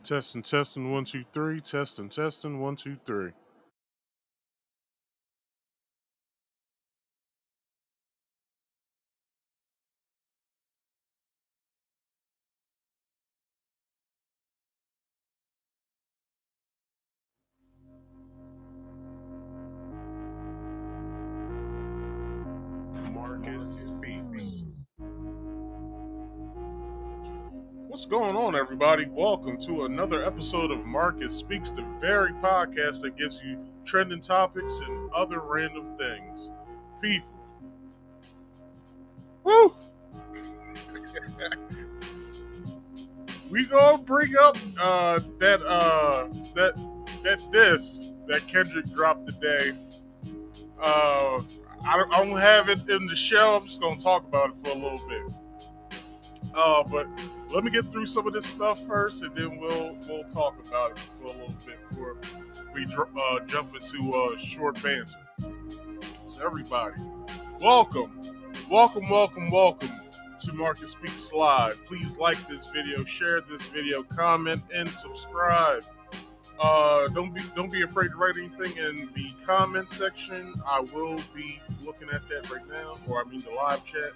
Testing, 1, 2, 3. Testing, 1, 2, 3. Marcus Speaks. What's going on, everybody? Welcome to another episode of Marcus Speaks, the very podcast that gives you trending topics and other random things. People, woo! We gonna bring up that diss that Kendrick dropped today. I don't have it in the show. I'm just gonna talk about it for a little bit. But let me get through some of this stuff first, and then we'll talk about it for a little bit before we jump into short banter. So everybody, welcome to Marcus Speaks Live. Please like this video, share this video, comment, and subscribe. Don't be afraid to write anything in the comment section. I will be looking at that right now, or I mean the live chat.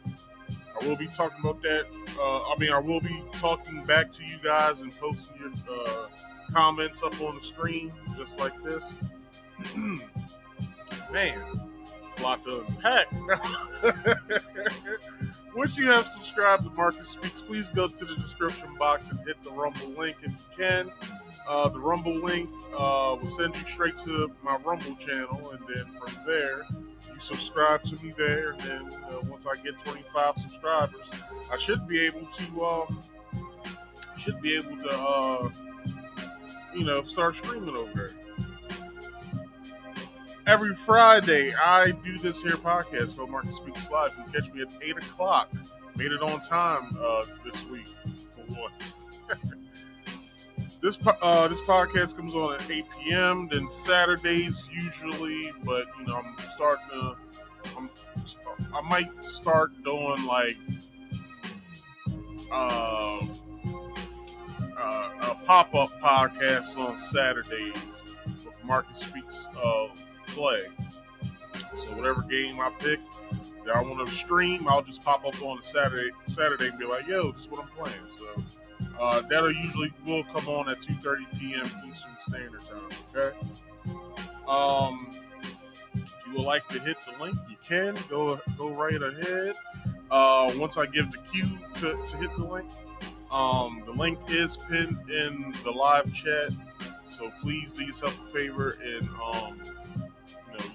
I will be talking about that. I will be talking back to you guys and posting your comments up on the screen, just like this. Man, it's a lot to unpack. Once you have subscribed to Marcus Speaks, please go to the description box and hit the Rumble link if you can. The Rumble link will send you straight to my Rumble channel, and then from there, you subscribe to me there. And then once I get 25 subscribers, I should be able to start streaming over there. Every Friday, I do this here podcast called Marcus Speaks Live. You can catch me at 8 o'clock. Made it on time this week for once. This podcast comes on at 8 p.m. Then Saturdays usually, but I might start doing like a pop-up podcast on Saturdays with Marcus Speaks Play. So whatever game I pick that I want to stream, I'll just pop up on a Saturday and be like, yo, this is what I'm playing. So that'll usually will come on at 2:30 p.m. Eastern Standard Time. Okay. If you would like to hit the link, you can go right ahead. Once I give the cue to hit the link is pinned in the live chat. So please do yourself a favor and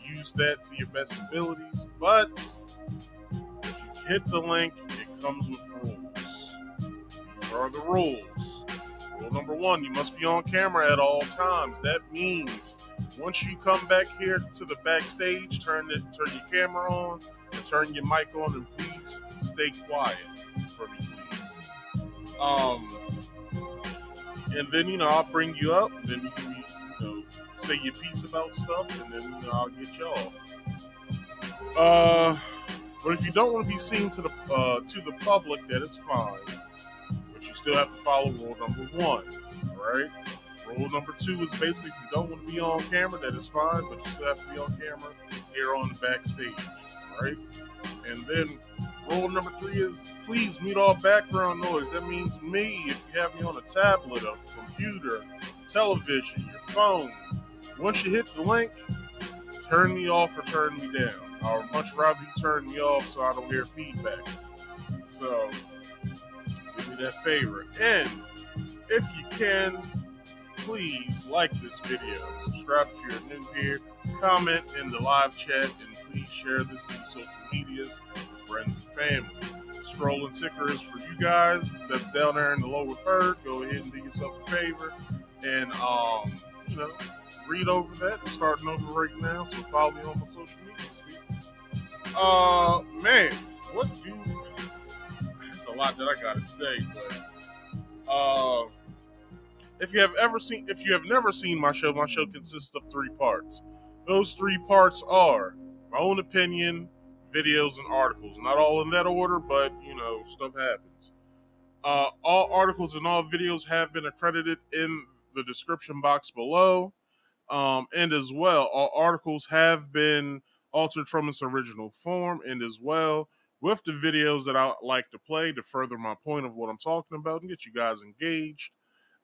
use that to your best abilities. But if you hit the link, it comes with rules. These are the rules. Rule number 1, you must be on camera at all times. That means once you come back here to the backstage, turn your camera on and turn your mic on, and please stay quiet for me, please. And then I'll bring you up, and then you can say your piece about stuff, and then I'll get you off. But if you don't want to be seen to the public, that is fine. But you still have to follow rule number 1, right? Rule number 2 is basically if you don't want to be on camera, that is fine, but you still have to be on camera here on the backstage, right? And then rule number 3 is please mute all background noise. That means me, if you have me on a tablet, a computer, television, your phone. Once you hit the link, turn me off or turn me down. I would much rather you turn me off so I don't hear feedback. So, give me that favor. And if you can, please like this video. Subscribe if you're new here. Comment in the live chat. And please share this to your social medias, with friends and family. Scrolling ticker is for you guys. That's down there in the lower third. Go ahead and do yourself a favor. And, read over that. It's starting over right now, so follow me on my social medias, people. Man, there's a lot that I gotta say, but if you have never seen my show consists of 3 parts. Those 3 parts are my own opinion, videos, and articles. Not all in that order, but stuff happens. All articles and all videos have been accredited in the description box below. And as well, all articles have been altered from its original form, and as well with the videos that I like to play to further my point of what I'm talking about and get you guys engaged.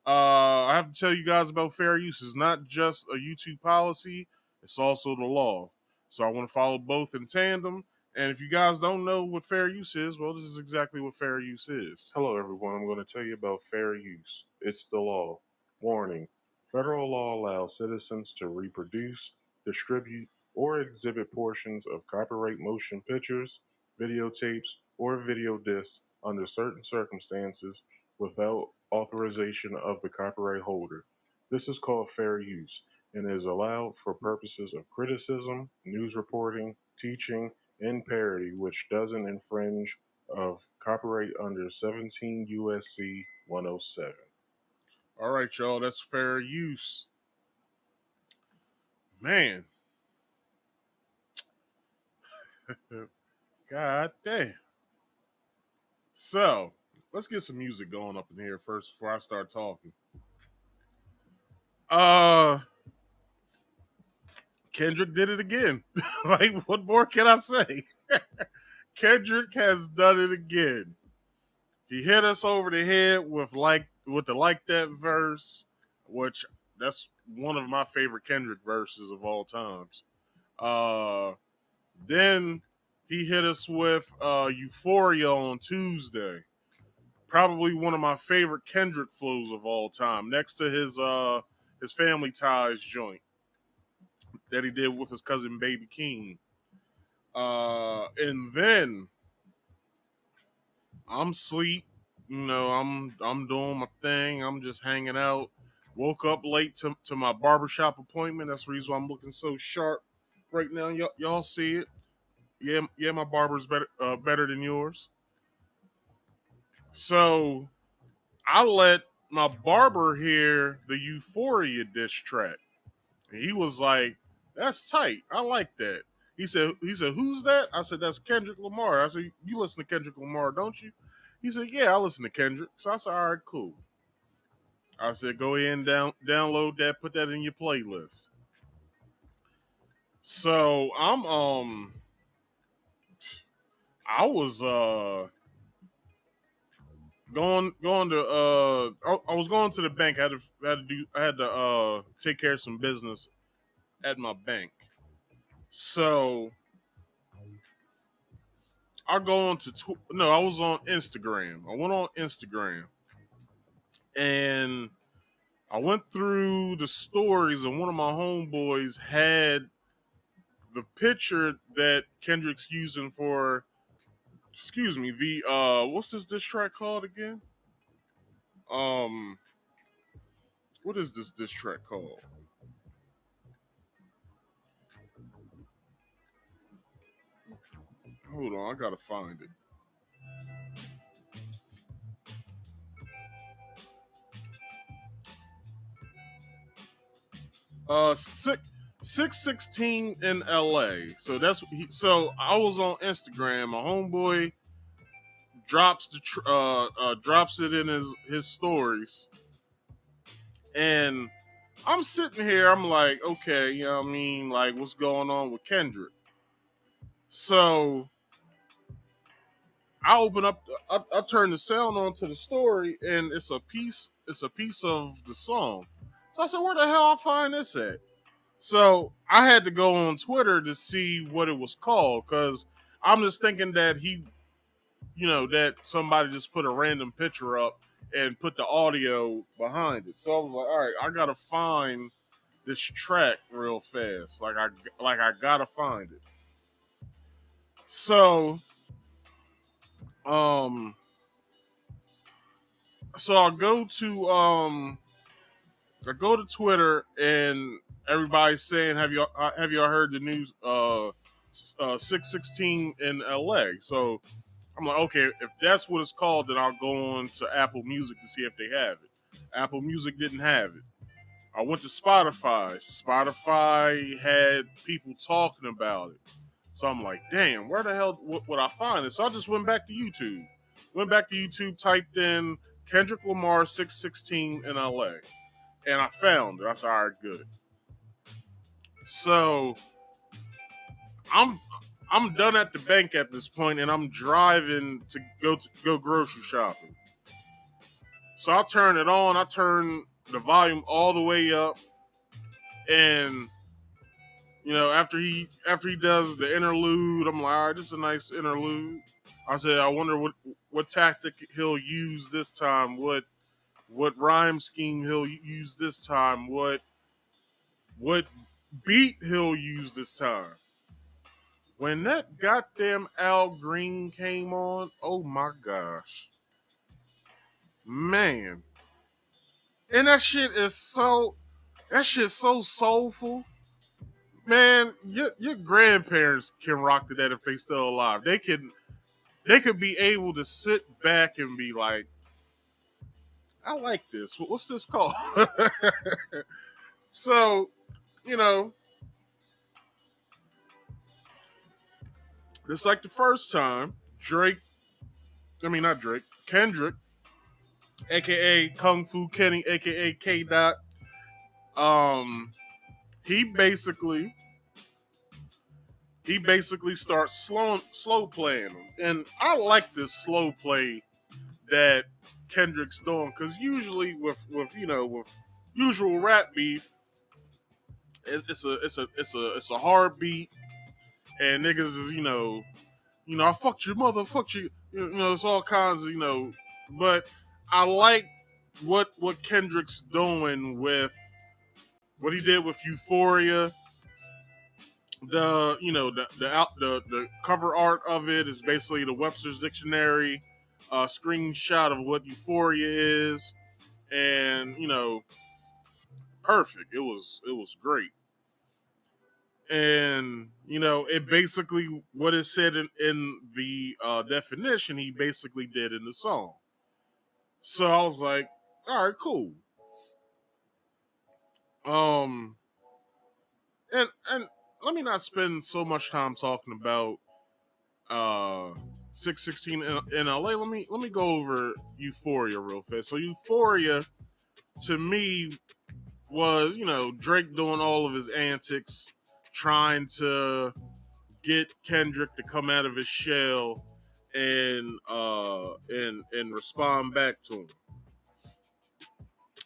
I have to tell you guys about fair use. It's not just a YouTube policy, it's also the law. So I want to follow both in tandem. And if you guys don't know what fair use is, well, this is exactly what fair use is. Hello, everyone. I'm going to tell you about fair use. It's the law. Warning. Federal law allows citizens to reproduce, distribute, or exhibit portions of copyright motion pictures, videotapes, or video discs under certain circumstances without authorization of the copyright holder. This is called fair use and is allowed for purposes of criticism, news reporting, teaching, and parody, which doesn't infringe of copyright under 17 USC 107. All right, y'all, that's fair use. Man. God damn. So, let's get some music going up in here first before I start talking. Kendrick did it again. Like, what more can I say? Kendrick has done it again. He hit us over the head with the like that verse, which that's one of my favorite Kendrick verses of all times. Then he hit us with Euphoria on Tuesday. Probably one of my favorite Kendrick flows of all time, next to his Family Ties joint that he did with his cousin Baby King. And then I'm sleep, I'm doing my thing. I'm just hanging out. Woke up late to my barbershop appointment. That's the reason why I'm looking so sharp right now. Y'all see it? Yeah, my barber's better than yours. So I let my barber hear the Euphoria diss track. And he was like, "That's tight. I like that." He said, "Who's that?" I said, "That's Kendrick Lamar." I said, "You listen to Kendrick Lamar, don't you?" He said, "Yeah, I listen to Kendrick." So I said, "All right, cool." I said, "Go ahead and download that, put that in your playlist." So I was going to I was going to the bank. I had to take care of some business at my bank. So I go on to no, I was on Instagram. I went on Instagram and I went through the stories, and one of my homeboys had the picture that Kendrick's using for, excuse me, the what's this diss track called again? Um, what is this diss track called? Hold on, I gotta find it. Six 616 in LA. So so I was on Instagram. My homeboy drops it in his stories, and I'm sitting here. I'm like, okay, you know what I mean? Like, what's going on with Kendrick? So I open up. I turn the sound on to the story, and it's a piece. It's a piece of the song. So I said, where the hell I find this at? So I had to go on Twitter to see what it was called, because I'm just thinking that that somebody just put a random picture up and put the audio behind it. So I was like, all right, I gotta find this track real fast. I gotta find it. So um so I go to Twitter, and everybody's saying, have y'all heard the news 616 in LA? So I'm like, okay, if that's what it's called, then I'll go on to Apple Music to see if they have it. Apple Music didn't have it. I went to Spotify. Spotify had people talking about it. So I'm like, damn, where the hell would I find it? So I just went back to YouTube. Went back to YouTube, typed in Kendrick Lamar 616 in LA, and I found it. I said, all right, good. So I'm I'm done at the bank at this point, and I'm driving to go grocery shopping. So I turn it on. I turn the volume all the way up, and after he does the interlude, I'm like, all right, this is a nice interlude. I said, I wonder what tactic he'll use this time. What rhyme scheme he'll use this time. What beat he'll use this time. When that goddamn Al Green came on, oh my gosh, man, and that shit's so soulful. Man, your grandparents can rock to that if they still alive. They could be able to sit back and be like, I like this. What's this called? So, you know, it's like the first time not Drake, Kendrick, aka Kung Fu Kenny, aka K Dot, um, he basically starts slow playing them. And I like this slow play that Kendrick's doing, because usually with usual rap beef, it's a hard beat, and niggas is I fucked your mother, fucked you, it's all kinds of but I like what Kendrick's doing with what he did with Euphoria. The cover art of it is basically the Webster's Dictionary screenshot of what Euphoria is, and perfect. It was great, and it basically what it said in the definition he basically did in the song. So I was like, all right, cool. Um, and let me not spend so much time talking about uh 616 in LA. Let me go over Euphoria real fast. So Euphoria to me was, Drake doing all of his antics, trying to get Kendrick to come out of his shell and respond back to him.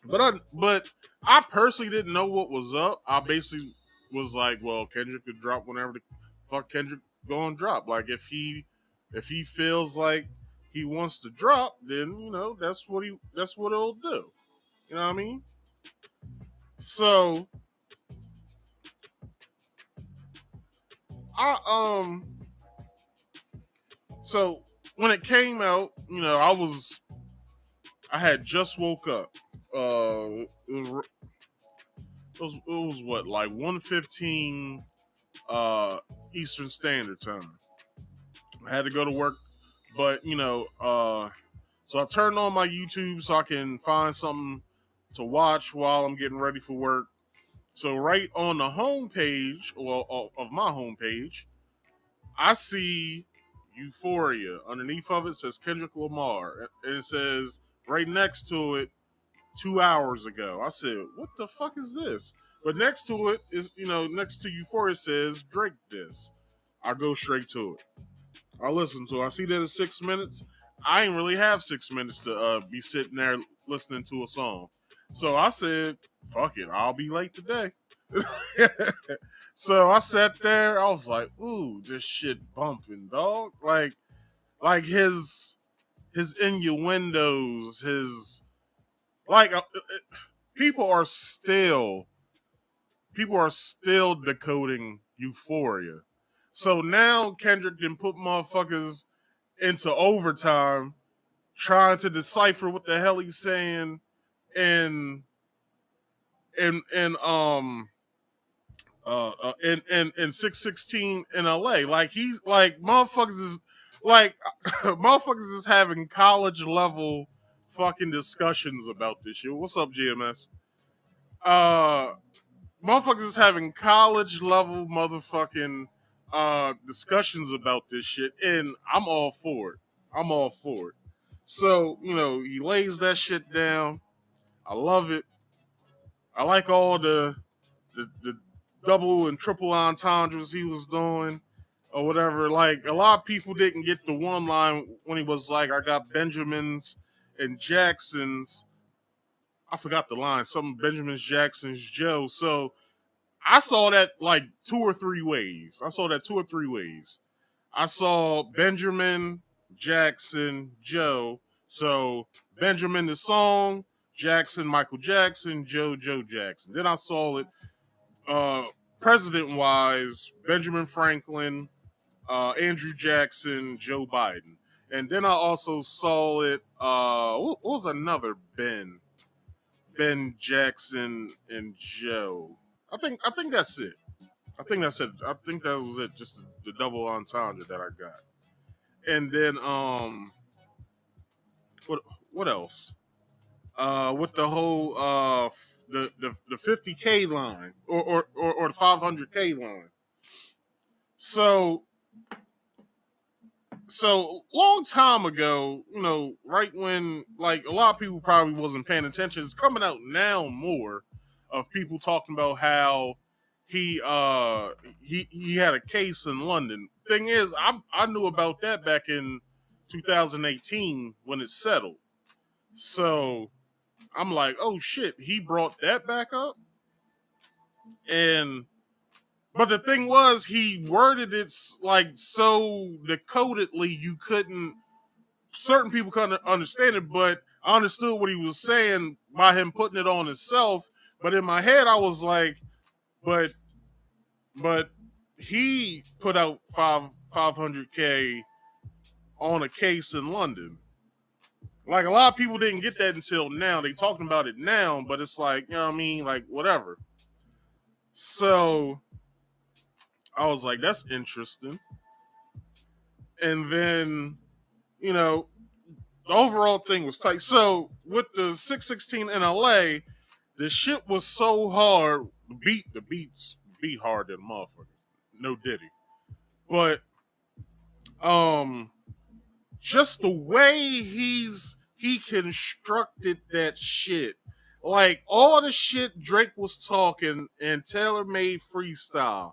But I personally didn't know what was up. I basically was like, well, Kendrick could drop whenever the fuck Kendrick going to drop. Like if he feels like he wants to drop, then that's what it'll do. You know what I mean? So I so when it came out, I had just woke up. It was what, like 1:15 Eastern Standard Time. I had to go to work, but so I turned on my YouTube so I can find something to watch while I'm getting ready for work. So right on the homepage, of my homepage, I see Euphoria. Underneath of it says Kendrick Lamar, and it says right next to it, 2 hours ago. I said, what the fuck is this? But next to it is, next to Euphoria says Drake this. I go straight to it. I listen to it. I see that it's 6 minutes. I ain't really have 6 minutes to be sitting there listening to a song. So I said, fuck it, I'll be late today. So I sat there. I was like, ooh, this shit bumping, dog. Like his innuendos, his like people are still decoding Euphoria. So now Kendrick can put motherfuckers into overtime trying to decipher what the hell he's saying in in in 616 in LA. Like he's like motherfuckers is like motherfuckers is having college level fucking discussions about this shit. What's up, GMS? Uh Motherfuckers is having college level motherfucking discussions about this shit, and I'm all for it. I'm all for it. So, he lays that shit down. I love it. I like all the double and triple entendres he was doing or whatever. Like, a lot of people didn't get the one line when he was like, I got Benjamins and Jacksons. I forgot the line. Something Benjamin's, Jackson's, Joe. So I saw that like two or three ways. I saw Benjamin, Jackson, Joe. So Benjamin the song, Jackson, Michael Jackson, Joe Jackson. Then I saw it uh, president wise, Benjamin Franklin, Andrew Jackson, Joe Biden. And then I also saw it. What was another Ben? Ben Jackson and Joe. I think that's it. I think that was it. Just the double entendre that I got. And then what what else? With the whole the 50K line or the 500K line. So long time ago, right when like a lot of people probably wasn't paying attention. It's coming out now more of people talking about how he had a case in London. Thing is, I knew about that back in 2018 when it settled. So I'm like, oh shit, he brought that back up. And but the thing was, he worded it like so decodedly you couldn't. Certain people couldn't understand it, but I understood what he was saying by him putting it on himself. But in my head, I was like, but but he put out 500K on a case in London. Like a lot of people didn't get that until now. They talking about it now, but it's like, you know what I mean, like whatever. So I was like, that's interesting. And then, you know, the overall thing was tight. So with the 616 in LA, the shit was so hard. The beats be hard than motherfucker. No Diddy. But um just the way he constructed that shit. Like all the shit Drake was talking and Taylor made freestyle.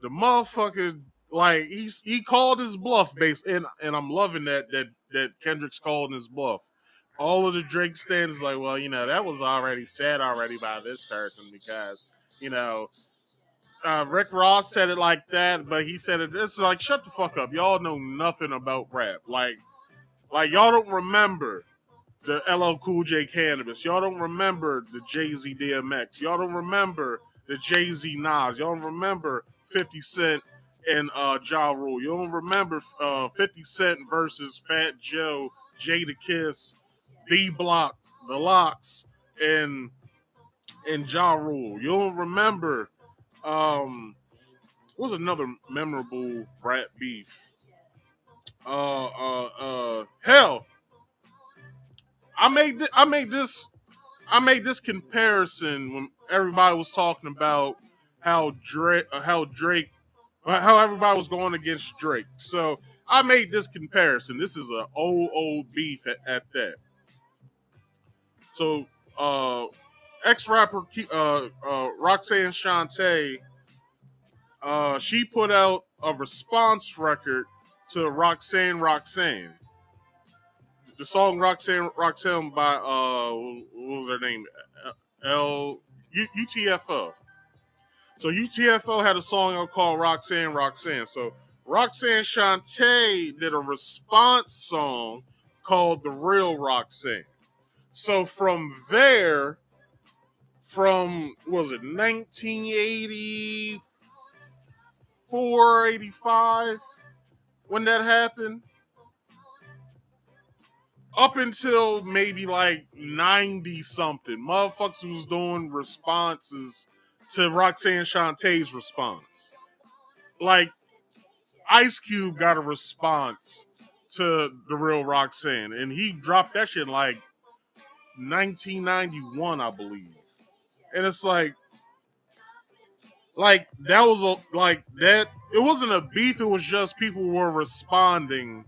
The motherfucker, like he called his bluff base, and I'm loving that Kendrick's calling his bluff. All of the Drake stands like, well, that was already said already by this person because you know Rick Ross said it like that, but he said it. It's like shut the fuck up. Y'all know nothing about rap. Like y'all don't remember the LL Cool J Cannabis. Y'all don't remember the Jay Z DMX. Y'all don't remember the Jay Z Nas. Y'all don't remember 50 Cent and Ja Rule. You don't remember 50 Cent versus Fat Joe, Jada Kiss, D Block, The Locks, and Ja Rule. You don't remember what was another memorable rap beef? Hell, I made this comparison when everybody was talking about how everybody was going against Drake. So I made this comparison. This is an old beef at that. So ex rapper Roxanne Shante, she put out a response record to Roxanne. The song Roxanne by what was her name? L UTFO. So UTFO had a song called Roxanne. So Roxanne Shante did a response song called The Real Roxanne. So from there, from was it 1984, 85 when that happened? Up until maybe like 90 something, motherfuckers was doing responses to Roxanne Shantae's response. Like Ice Cube got a response to The Real Roxanne, and he dropped that shit in like 1991, I believe. And it's like that was like that. It wasn't a beef. It was just people were responding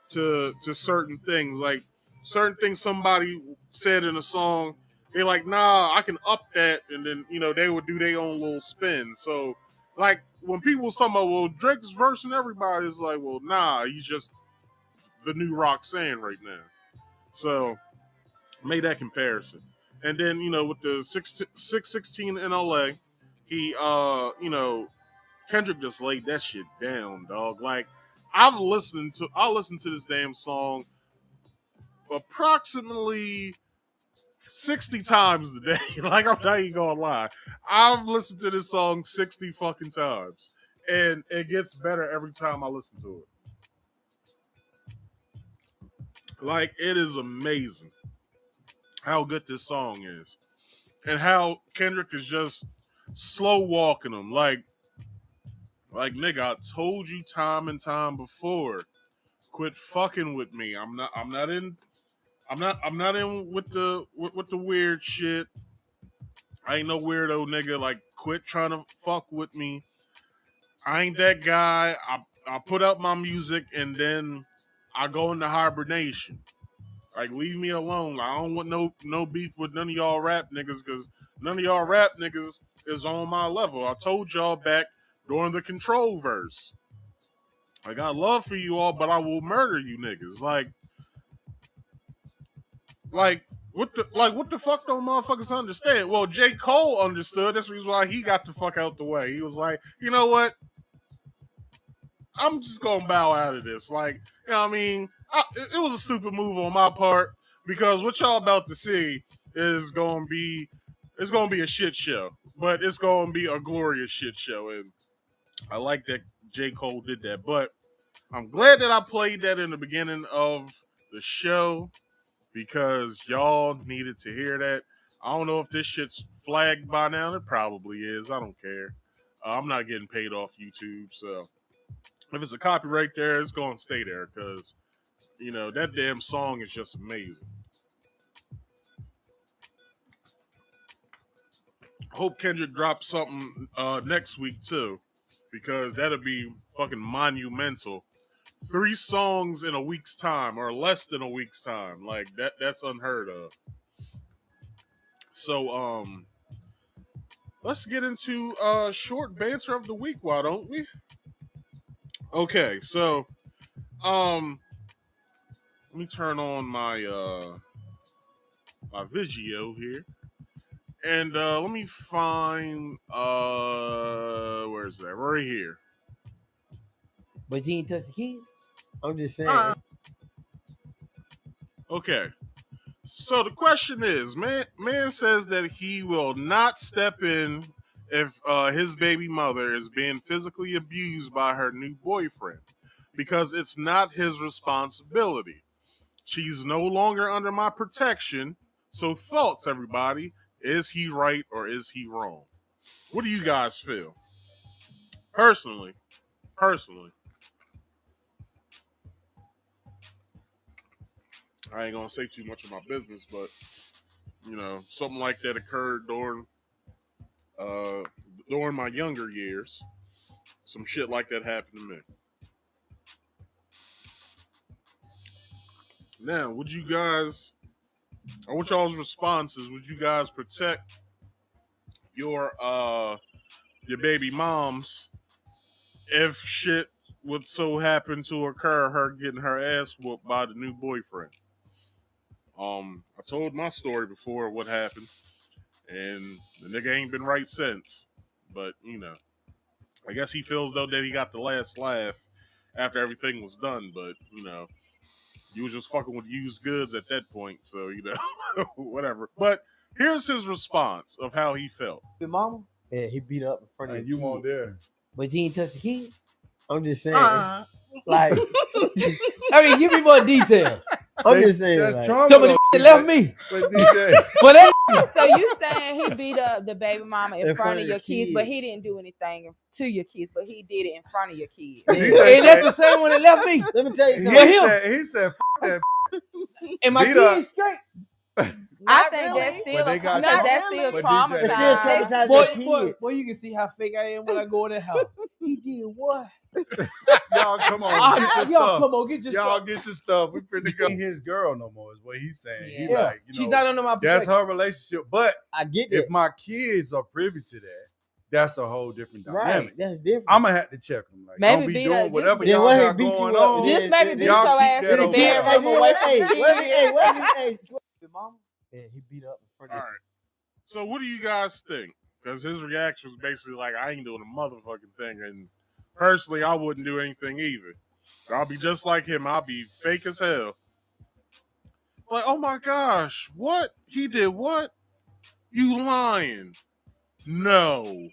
to certain things. Like certain things somebody said in a song, they're like, nah, I can up that, and then they would do their own little spin. So like when people was talking about, well, Drake's versing everybody, it's like, well, nah, he's just the new Roxanne right now. So made that comparison. And then, with the 616 in LA, he Kendrick just laid that shit down, dog. Like I listened to this damn song approximately 60 times a day. Like I'm not even gonna lie. I've listened to this song 60 fucking times. And it gets better every time I listen to it. Like it is amazing how good this song is. And how Kendrick is just slow walking them. Like nigga, I told you time and time before. Quit fucking with me. I'm not in with the weird shit. I ain't no weirdo nigga. Like, quit trying to fuck with me. I ain't that guy. I put out my music and then I go into hibernation. Like, leave me alone. I don't want no beef with none of y'all rap niggas because none of y'all rap niggas is on my level. I told y'all back during the Control verse. I got love for you all, but I will murder you niggas. Like what the fuck don't motherfuckers understand? Well, J. Cole understood. That's the reason why he got the fuck out the way. He was like, you know what? I'm just gonna bow out of this. Like, I mean, it was a stupid move on my part because what y'all about to see is gonna be a shit show, but it's gonna be a glorious shit show, and I like that J. Cole did that. But I'm glad that I played that in the beginning of the show because y'all needed to hear that. I don't know if this shit's flagged by now. It probably is. I don't care. I'm not getting paid off YouTube, so if it's a copyright there, it's going to stay there because, that damn song is just amazing. Hope Kendrick drops something next week, too, because that'll be fucking monumental. 3 songs in a week's time, or less than a week's time. Like, that's unheard of. So, let's get into short banter of the week, why don't we? Okay, so, let me turn on my my Vigio here. And let me find where is that? Right here. But you ain't touch the kid? I'm just saying. Okay. So the question is, man says that he will not step in if his baby mother is being physically abused by her new boyfriend because it's not his responsibility. She's no longer under my protection. So thoughts, everybody. Is he right or is he wrong? What do you guys feel? Personally, I ain't gonna say too much of my business, but something like that occurred during my younger years. Some shit like that happened to me. Now, would you guys, I want y'all's responses, would you guys protect your baby moms if shit would so happen to occur, her getting her ass whooped by the new boyfriend? I told my story before what happened, and the nigga ain't been right since. But I guess he feels though that he got the last laugh after everything was done. But you was just fucking with used goods at that point, so whatever. But here's his response of how he felt. Your mama? Yeah, he beat up in front of you weren't there. But you ain't touch the kid? I'm just saying. Like, I mean, give me more detail. I'm just saying. That's like, trauma. Somebody left me. But DJ, For that. So you saying he beat up the baby mama in front of your kids, but he didn't do anything to your kids, but he did it in front of your kids. Ain't that the same one that left me? let me tell you something. he said, "F that." And my Beat kids straight. I think really. that's still But they got because that's really. still But traumatized. DJ It's still traumatized Boy, your kids. you can see how fake I am when I go in the house. He did what? Y'all come on, get your Y'all stuff. come on, get your Y'all stuff. get your stuff. We finna go. His girl no more is what he's saying. He Yeah, like, she's not under my that's protection. her relationship. But I get if that. my kids are privy to that, that's a whole different dynamic. Right, that's different. I'm gonna have to check them. Like, Maybe don't be beat doing up- whatever Then y'all what he got beat going you up? on. Just maybe beat y'all your keep ass that in the over Hey, there. bedroom away from the kids. hey, mama. Yeah, he beat up in front All of right. So what do you guys think? Because his reaction was basically like, I ain't doing a motherfucking thing. And personally, I wouldn't do anything either. I'll be just like him. I'll be fake as hell. Like, oh my gosh, what? He did what? You lying. No.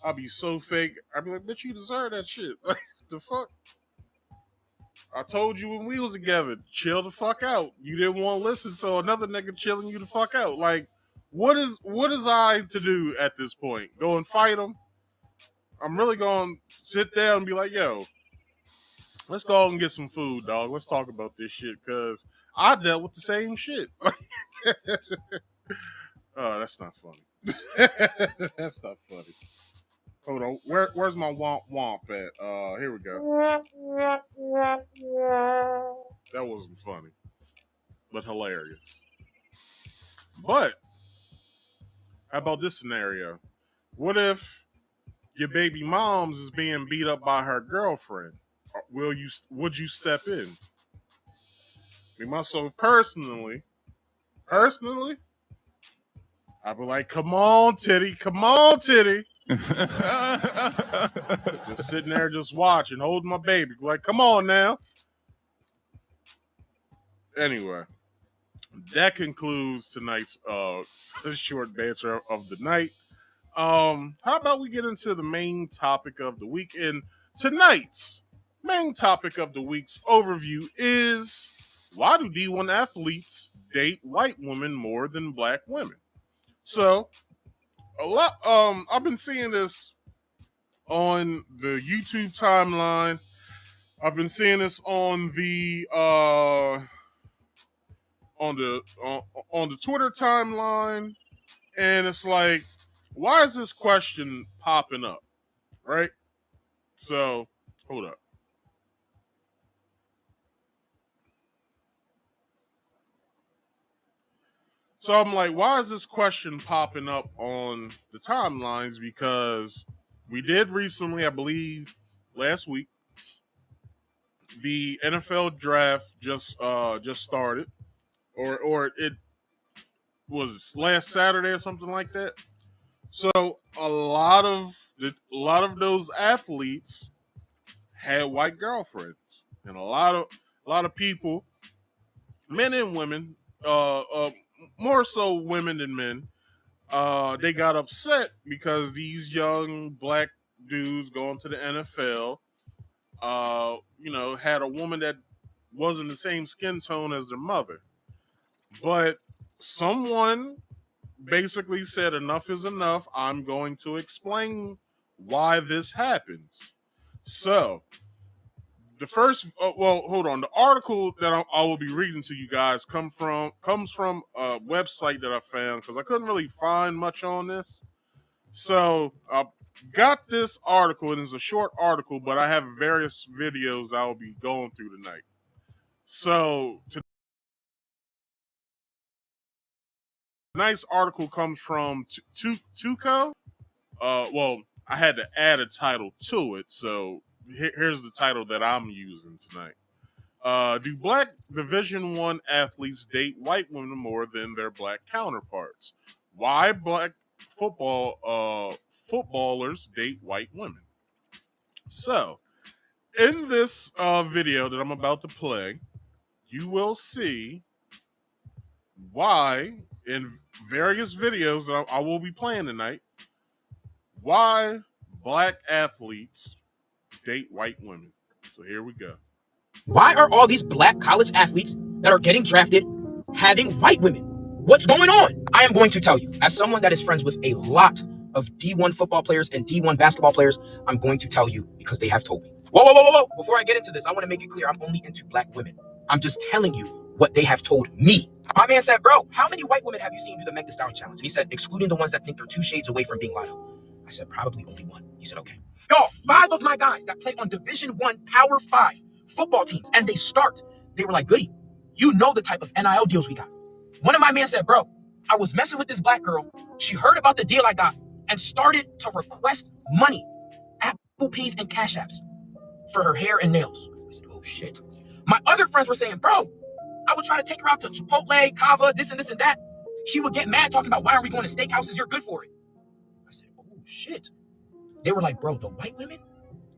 I'll be so fake. I'll be like, bitch, you deserve that shit. Like, the fuck? I told you when we was together, chill the fuck out. You didn't want to listen, so another nigga chilling you the fuck out. Like, what is I to do at this point? Go and fight him? I'm really going to sit down and be like, yo, let's go and get some food, dog. Let's talk about this shit, because I dealt with the same shit. Oh, that's not funny. That's not funny. Hold on. Where's my womp womp at? Here we go. That wasn't funny, but hilarious. But how about this scenario? What if your baby mom's is being beat up by her girlfriend? Would you step in? Me myself personally, I'd be like, come on, titty. Just sitting there, just watching, holding my baby. Like, come on now. Anyway, that concludes tonight's short banter of the night. How about we get into the main topic of the week? And tonight's main topic of the week's overview is, why do D1 athletes date white women more than black women? So, I've been seeing this on the YouTube timeline. I've been seeing this on the on the Twitter timeline, and it's like, why is this question popping up? Right? So, hold up. So I'm like, why is this question popping up on the timelines? Because we did recently, I believe last week, the NFL draft just started, or it was last Saturday or something like that. So a lot of those athletes had white girlfriends, and a lot of people, men and women, more so women than men, they got upset because these young black dudes going to the NFL, had a woman that wasn't the same skin tone as their mother. But someone basically said, enough is enough. I'm going to explain why this happens. So, the first, hold on. The article that I will be reading to you guys comes from a website that I found, because I couldn't really find much on this. So I got this article, and it's a short article, but I have various videos that I will be going through tonight. So tonight's article comes from Tuco. I had to add a title to it, so here's the title that I'm using tonight. Do black Division I athletes date white women more than their black counterparts? Why black footballers date white women? So, in this video that I'm about to play, you will see why, in various videos that I will be playing tonight, why black athletes date white women. So here we go. Why are all these black college athletes that are getting drafted having white women? What's going on? I am going to tell you. As someone that is friends with a lot of D1 football players and D1 basketball players, I'm going to tell you because they have told me. Whoa. Before I get into this, I want to make it clear I'm only into black women. I'm just telling you what they have told me. My man said, bro, how many white women have you seen do the Meg Thee Stallion challenge? And he said, excluding the ones that think they're 2 shades away from being Lotto. I said, probably only one. He said, okay. Y'all, 5 of my guys that play on Division I Power 5 football teams, and they were like, Goody, you know the type of NIL deals we got. One of my men said, bro, I was messing with this black girl. She heard about the deal I got and started to request money, Apple Pays and Cash Apps, for her hair and nails. I said, oh shit. My other friends were saying, bro, I would try to take her out to Chipotle, Kava, this and this and that. She would get mad talking about, why are we going to steakhouses? You're good for it. I said, oh shit. They were like, bro, the white women,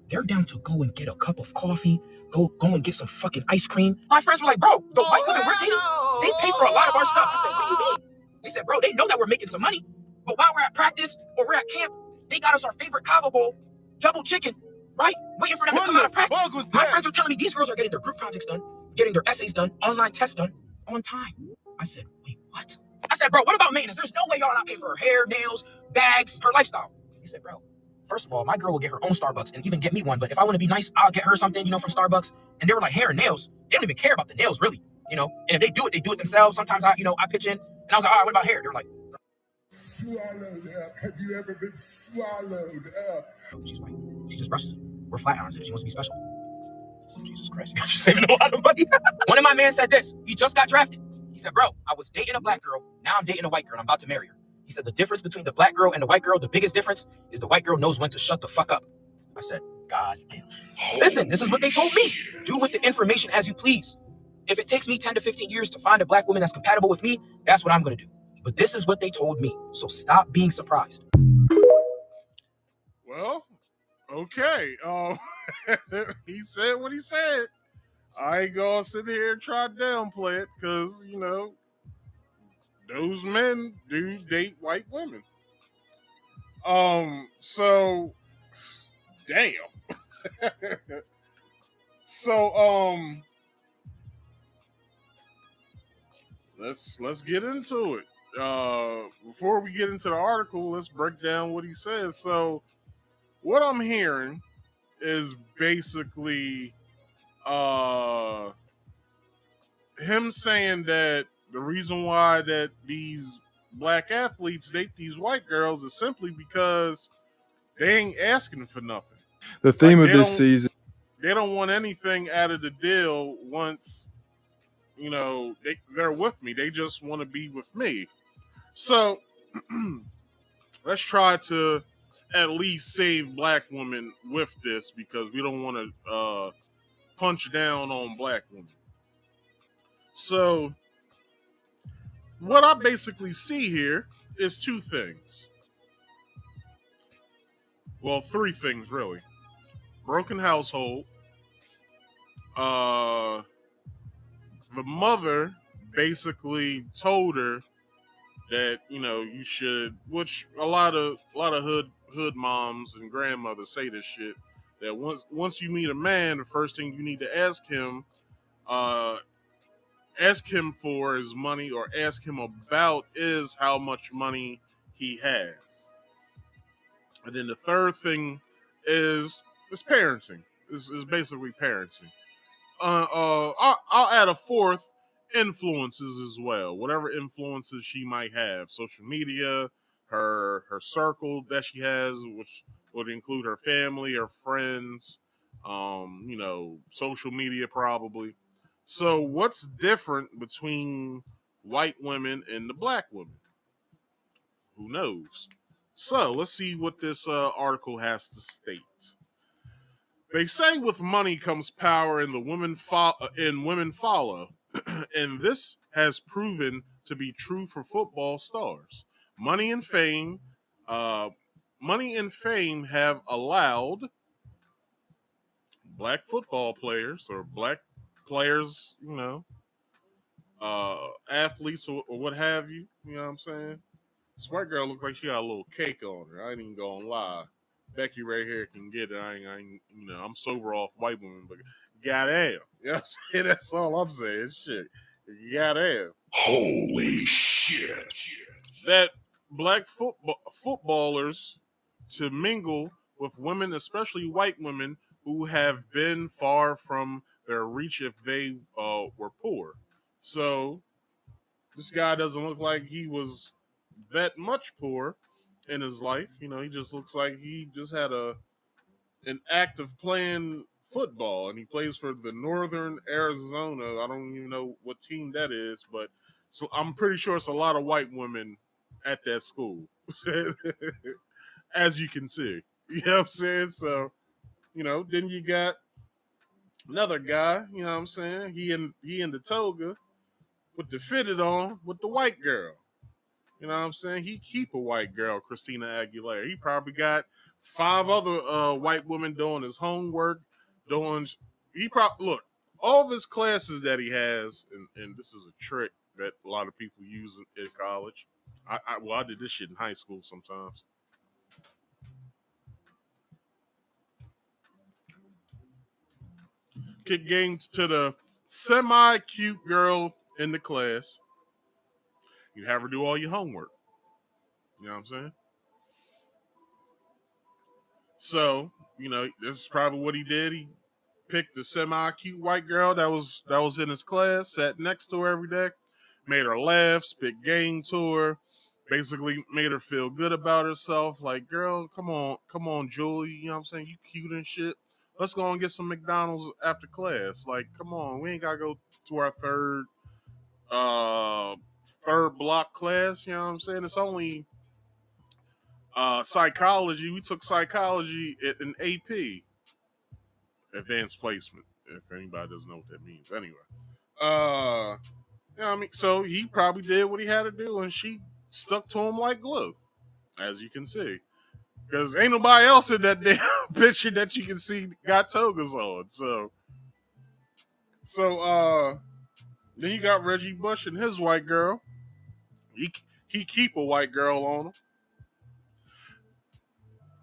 they're down to go and get a cup of coffee, go and get some fucking ice cream. My friends were like, bro, the white women we're dating, they pay for a lot of our stuff. I said, what do you mean? They said, bro, they know that we're making some money, but while we're at practice or we're at camp, they got us our favorite Kava bowl, double chicken, right? Waiting for them to come out of practice. My friends were telling me these girls are getting their group projects done, getting their essays done, online tests done on time. I said, wait, what? I said, bro, what about maintenance? There's no way y'all not paying for her hair, nails, bags, her lifestyle. He said, bro, first of all, my girl will get her own Starbucks and even get me one. But if I want to be nice, I'll get her something, from Starbucks. And they were like, hair and nails. They don't even care about the nails, really, And if they do it themselves. Sometimes I pitch in. And I was like, all right, what about hair? They were like, swallowed up. Have you ever been swallowed up? She's white. She just brushes it. We're flat irons it. She wants to be special. Said, Jesus Christ, you guys are saving a lot of money. One of my men said this. He just got drafted. He said, bro, I was dating a black girl. Now I'm dating a white girl. And I'm about to marry her. He said the difference between the black girl and the white girl, the biggest difference is the white girl knows when to shut the fuck up. I said, God damn. Listen, this is what they told me. Do with the information as you please. If it takes me 10 to 15 years to find a black woman that's compatible with me, that's what I'm going to do. But this is what they told me. So stop being surprised. Well, okay. He said what he said. I ain't gonna sit here and try to downplay it because, those men do date white women. So damn. So let's get into it. Before we get into the article, let's break down what he says. So what I'm hearing is basically him saying that the reason why that these black athletes date these white girls is simply because they ain't asking for nothing. The theme of this season, they don't want anything out of the deal once, they're with me. They just want to be with me. So let's try to at least save black women with this because we don't want to punch down on black women. So what I basically see here is two things. Well, three things really. Broken household. The mother basically told her that you should, which a lot of hood moms and grandmothers say this shit, that once you meet a man, the first thing you need to ask him for his money, or ask him about is how much money he has. And then the third thing is parenting. Is basically parenting. I'll add a fourth: influences as well. Whatever influences she might have, social media, her circle that she has, which would include her family, her friends, social media probably. So what's different between white women and the black women? Who knows? So let's see what this article has to state. They say with money comes power, and women follow, and this has proven to be true for football stars. Money and fame have allowed black football players, or black players, athletes or what have you. You know what I'm saying? This white girl looked like she got a little cake on her. I ain't even gonna lie. Becky right here can get it. I ain't I'm sober off white women, but goddamn. You know what I'm saying? That's all I'm saying. Shit. Goddamn. Holy shit. That black footballers to mingle with women, especially white women, who have been far from their reach if they were poor. So this guy doesn't look like he was that much poor in his life. He just looks like he just had a an act of playing football, and he plays for the Northern Arizona. I don't even know what team that is, but so I'm pretty sure it's a lot of white women at that school, as you can see. You know what I'm saying? So, then you got another guy. You know what I'm saying? He in the toga with the fitted on with the white girl. You know what I'm saying? He keep a white girl, Christina Aguilera. He probably got 5 other white women doing his homework, doing. He probably look all of his classes that he has, and this is a trick that a lot of people use in college. I did this shit in high school sometimes. Kick games to the semi cute girl in the class. You have her do all your homework. You know what I'm saying? So, this is probably what he did. He picked the semi-cute white girl that was in his class, sat next to her every day, made her laugh, spit game to her, basically made her feel good about herself. Like, girl, come on, Julie. You know what I'm saying? You cute and shit. Let's go and get some McDonald's after class. Like, come on, we ain't gotta go to our third block class. You know what I'm saying? It's only psychology. We took psychology in AP, advanced placement. If anybody doesn't know what that means, anyway. You know what I mean? So he probably did what he had to do, and she stuck to him like glue, as you can see. Because ain't nobody else in that damn picture that you can see got togas on. So then you got Reggie Bush and his white girl. He keep a white girl on him.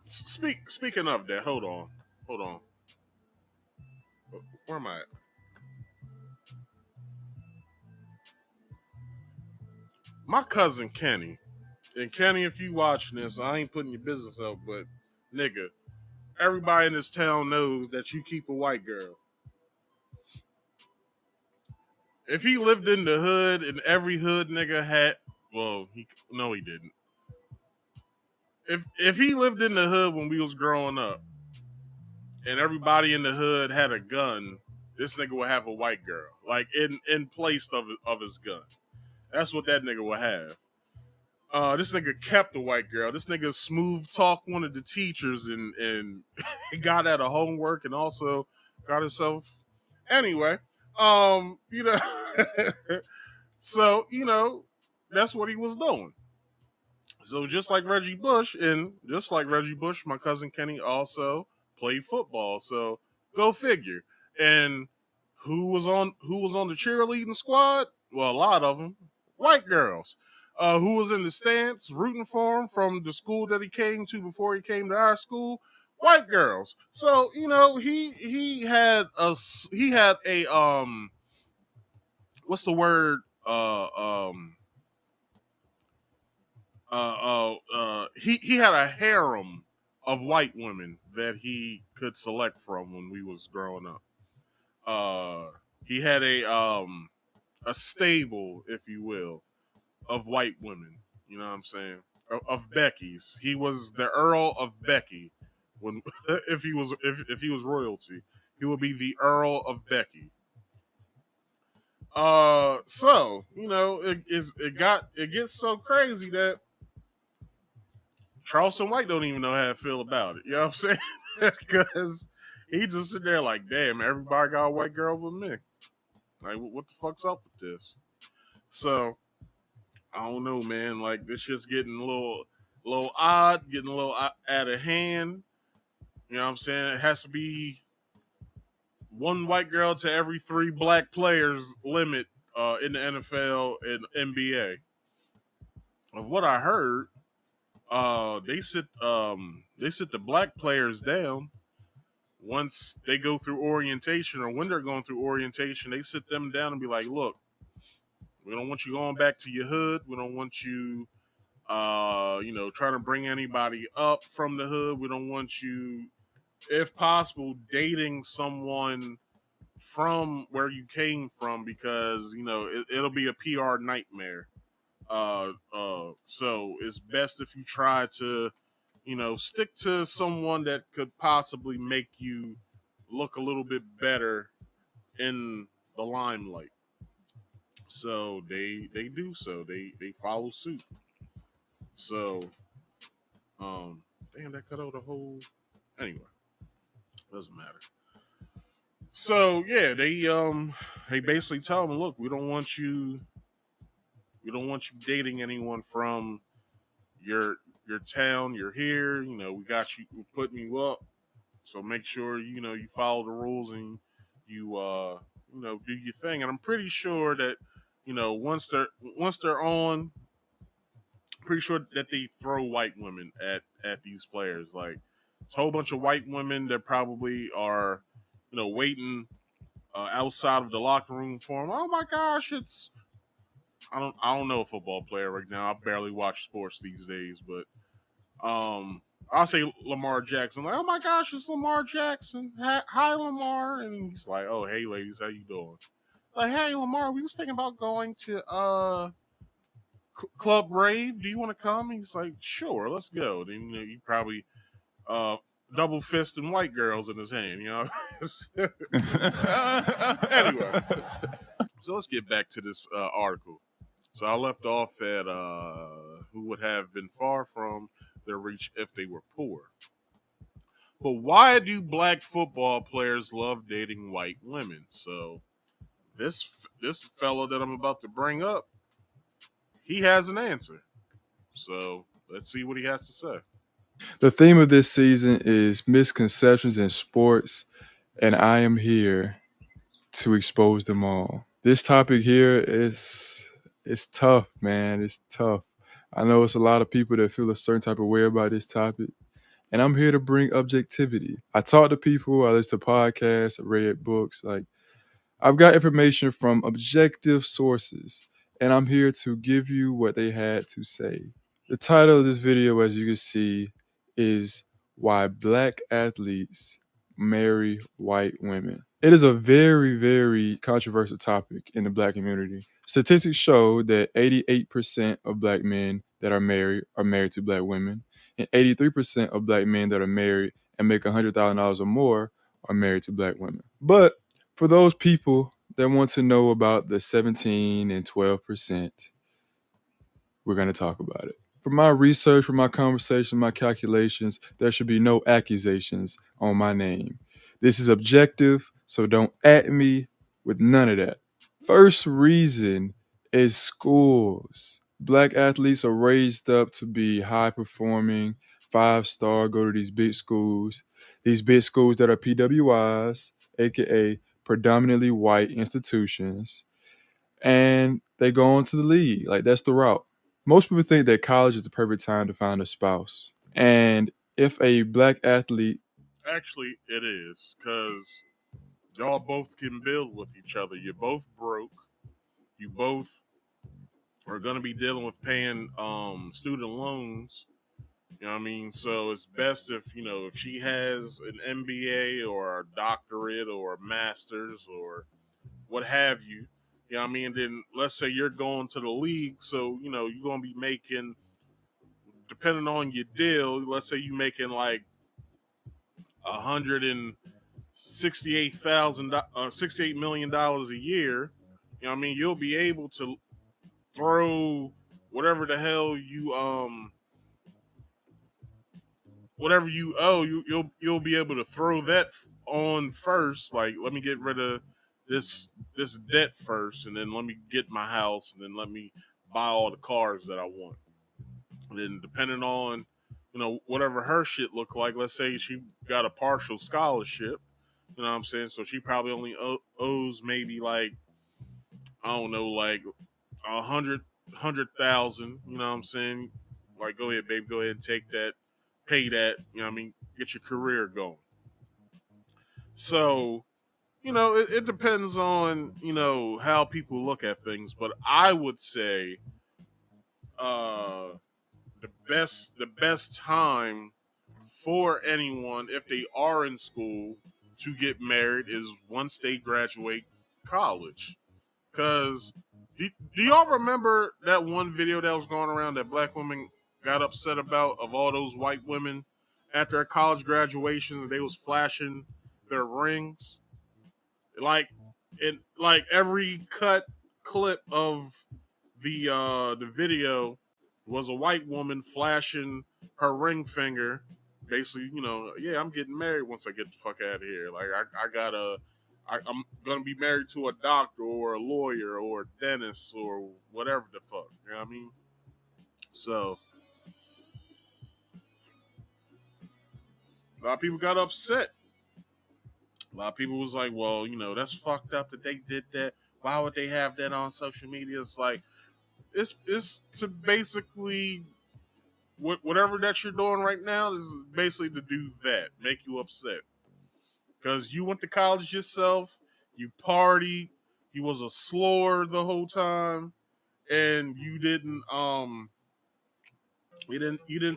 Speaking of that, hold on. Where am I at? My cousin Kenny, and Kenny, if you watching this, I ain't putting your business out, but nigga, everybody in this town knows that you keep a white girl. If he lived in the hood and every hood nigga had, well, he didn't. If he lived in the hood when we was growing up, and everybody in the hood had a gun, this nigga would have a white girl, like in place of his gun. That's what that nigga would have. This nigga kept a white girl. This nigga smooth talked one of the teachers and got out of homework and also got himself. Anyway, you know, so that's what he was doing. So just like Reggie Bush, my cousin Kenny also played football. So go figure. And who was on the cheerleading squad? Well, a lot of them, white girls. Who was in the stands rooting for him from the school that he came to before he came to our school? White girls. So he had a what's the word he had a harem of white women that he could select from when we was growing up. He had a stable, if you will, of white women. You know what I'm saying? Of Becky's. He was the Earl of Becky. When if he was royalty, he would be the Earl of Becky. So it gets so crazy that Charleston White don't even know how to feel about it. You know what I'm saying? Because he just sitting there like, damn, everybody got a white girl with me. Like, what the fuck's up with this? So I don't know, man. Like, this shit's getting a little odd, getting a little out of hand. You know what I'm saying? It has to be one white girl to every 3 black players limit in the NFL and NBA. Of what I heard, they sit the black players down once they go through orientation, or when they're going through orientation. They sit them down and be like, look, we don't want you going back to your hood. We don't want you trying to bring anybody up from the hood. We don't want you, if possible, dating someone from where you came from, because it'll be a PR nightmare. So it's best if you try to stick to someone that could possibly make you look a little bit better in the limelight. So they do so. They follow suit. So damn, that cut out the whole. Anyway, doesn't matter. So yeah, they basically tell them, look, we don't want you dating anyone from your town. You're here. We got you. We're putting you up. So make sure you follow the rules and you do your thing. And I'm pretty sure that once they're on, pretty sure that they throw white women at these players. Like it's a whole bunch of white women that probably are waiting outside of the locker room for them. Oh my gosh, it's I don't know a football player right now. I barely watch sports these days, but I'll say Lamar Jackson. Like, oh my gosh, it's Lamar Jackson. Hi, Lamar. And he's like, oh, hey, ladies, how you doing? Like, hey, Lamar, we was thinking about going to Club Rave. Do you want to come? And he's like, sure, let's go. Then you probably double fisting white girls in his hand, Anyway, so let's get back to this article. So I left off at who would have been far from their reach if they were poor. But why do black football players love dating white women? So this fellow that I'm about to bring up, he has an answer. So let's see what he has to say. The theme of this season is misconceptions in sports, and I am here to expose them all. This topic here is it's tough, man. It's tough. I know it's a lot of people that feel a certain type of way about this topic, and I'm here to bring objectivity. I talk to people, I listen to podcasts, I read books. Like I've got information from objective sources, and I'm here to give you what they had to say. The title of this video, as you can see, is Why Black Athletes Marry White Women. It is a very, very controversial topic in the black community. Statistics show that 88% of black men that are married to black women, and 83% of black men that are married and make $100,000 or more are married to black women. But for those people that want to know about the 17 and 12%, we're going to talk about it. From my research, from my conversation, my calculations, there should be no accusations on my name. This is objective, so don't at me with none of that. First reason is schools. Black athletes are raised up to be high performing, 5-star, go to these big schools that are PWIs, aka predominantly white institutions, and they go on to the league. Like that's the route. Most people think that college is the perfect time to find a spouse. And if a black athlete... Actually, it is, because y'all both can build with each other. You're both broke. You both are going to be dealing with paying student loans. You know what I mean? So it's best if she has an MBA or a doctorate or a master's or what have you. You know what I mean? Then let's say you're going to the league, so you're going to be making, depending on your deal, let's say you're making like $168,000, $68 million a year. You know what I mean? You'll be able to throw whatever the hell whatever you owe, you'll be able to throw that on first. Like, let me get rid of this debt first, and then let me get my house, and then let me buy all the cars that I want. And then depending on whatever her shit look like, let's say she got a partial scholarship, you know what I'm saying? So she probably only owes maybe like, I don't know, like 100,000, you know what I'm saying? Like, go ahead, babe, go ahead and take that, pay that, you know what I mean? Get your career going. So, it depends on, how people look at things, but I would say the best time for anyone, if they are in school, to get married is once they graduate college. Because do y'all remember that one video that was going around that black women got upset about of all those white women at their college graduations, they was flashing their rings. Like every cut clip of the video was a white woman flashing her ring finger, basically, yeah, I'm getting married once I get the fuck out of here. Like I'm gonna be married to a doctor or a lawyer or a dentist or whatever the fuck. You know what I mean? So a lot of people got upset. A lot of people was like, well, that's fucked up that they did that. Why would they have that on social media? It's like it's to basically whatever that you're doing right now is basically to do that, make you upset. Because you went to college yourself, you partied, you was a slore the whole time, and you didn't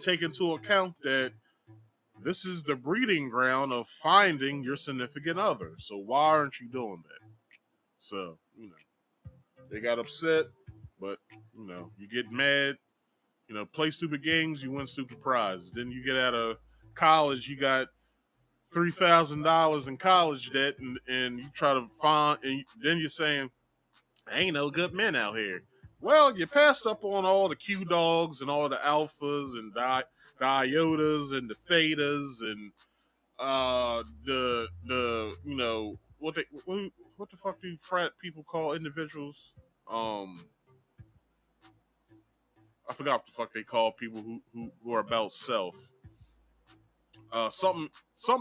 take into account that this is the breeding ground of finding your significant other. So why aren't you doing that? So, they got upset, but you get mad, play stupid games, you win stupid prizes. Then you get out of college, you got $3,000 in college debt, and you try to find, and then you're saying, ain't no good men out here. Well, you passed up on all the Q dogs and all the alphas and the iotas and the thetas and what the fuck do frat people call individuals? I forgot what the fuck they call people who are about self. Something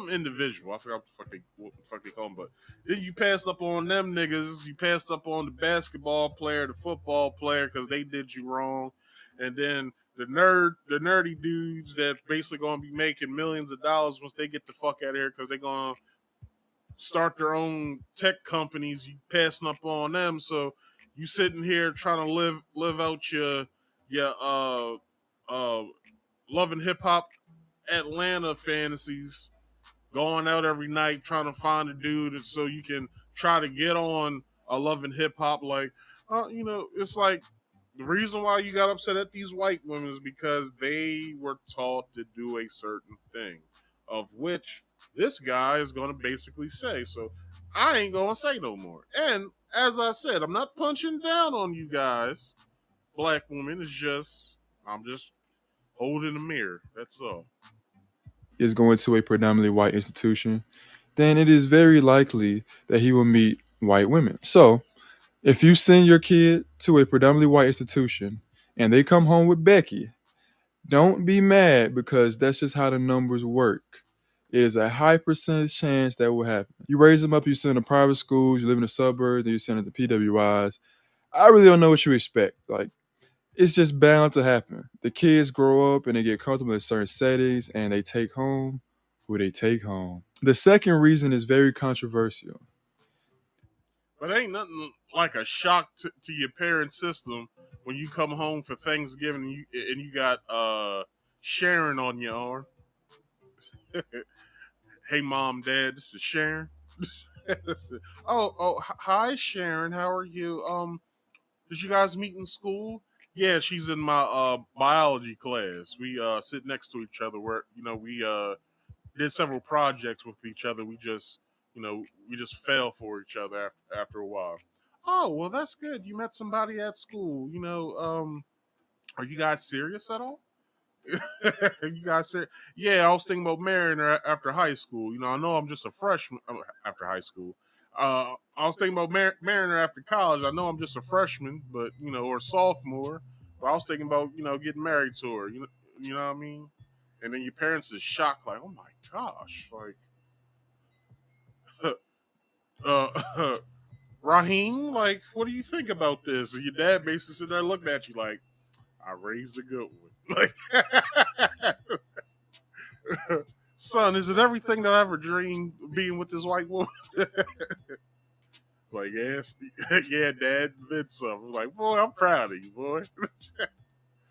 individual. I forgot what the fuck they call them. But then you passed up on them niggas. You passed up on the basketball player, the football player, because they did you wrong. And then the nerdy dudes that's basically gonna be making millions of dollars once they get the fuck out of here, because they're gonna start their own tech companies. You passing up on them, so you sitting here trying to live out your love and hip hop Atlanta fantasies, going out every night trying to find a dude so you can try to get on a love and hip hop. Like, it's like the reason why you got upset at these white women is because they were taught to do a certain thing, of which this guy is going to basically say. So I ain't going to say no more. And as I said, I'm not punching down on you guys, black women. I'm just holding a mirror. That's all. Is going to a predominantly white institution, then it is very likely that he will meet white women. So if you send your kid to a predominantly white institution and they come home with Becky, don't be mad, because that's just how the numbers work. It is a high percentage chance that will happen. You raise them up, you send them to private schools, you live in the suburbs, then you send them to PWIs. I really don't know what you expect. Like, it's just bound to happen. The kids grow up and they get comfortable in certain settings and they take home who they take home. The second reason is very controversial. But ain't nothing like a shock to your parent system when you come home for Thanksgiving and you got Sharon on your arm. Hey, mom, dad, this is Sharon. Hi, Sharon. How are you? Did you guys meet in school? Yeah, she's in my biology class. We sit next to each other. Where we did several projects with each other. We just fell for each other after a while. Oh, well, that's good. You met somebody at school. Are you guys serious at all? You guys serious? Yeah, I was thinking about marrying her after high school. I know I'm just a freshman after high school. I was thinking about marrying her after college. I know I'm just a freshman, but or sophomore. But I was thinking about getting married to her. You know what I mean? And then your parents is shocked, like, oh my gosh, like, Raheem, like, what do you think about this? And your dad basically sitting there looking at you like, I raised a good one. Like, son, is it everything that I ever dreamed being with this white woman? Like, yes, yeah, dad, did something. Like, boy, I'm proud of you, boy.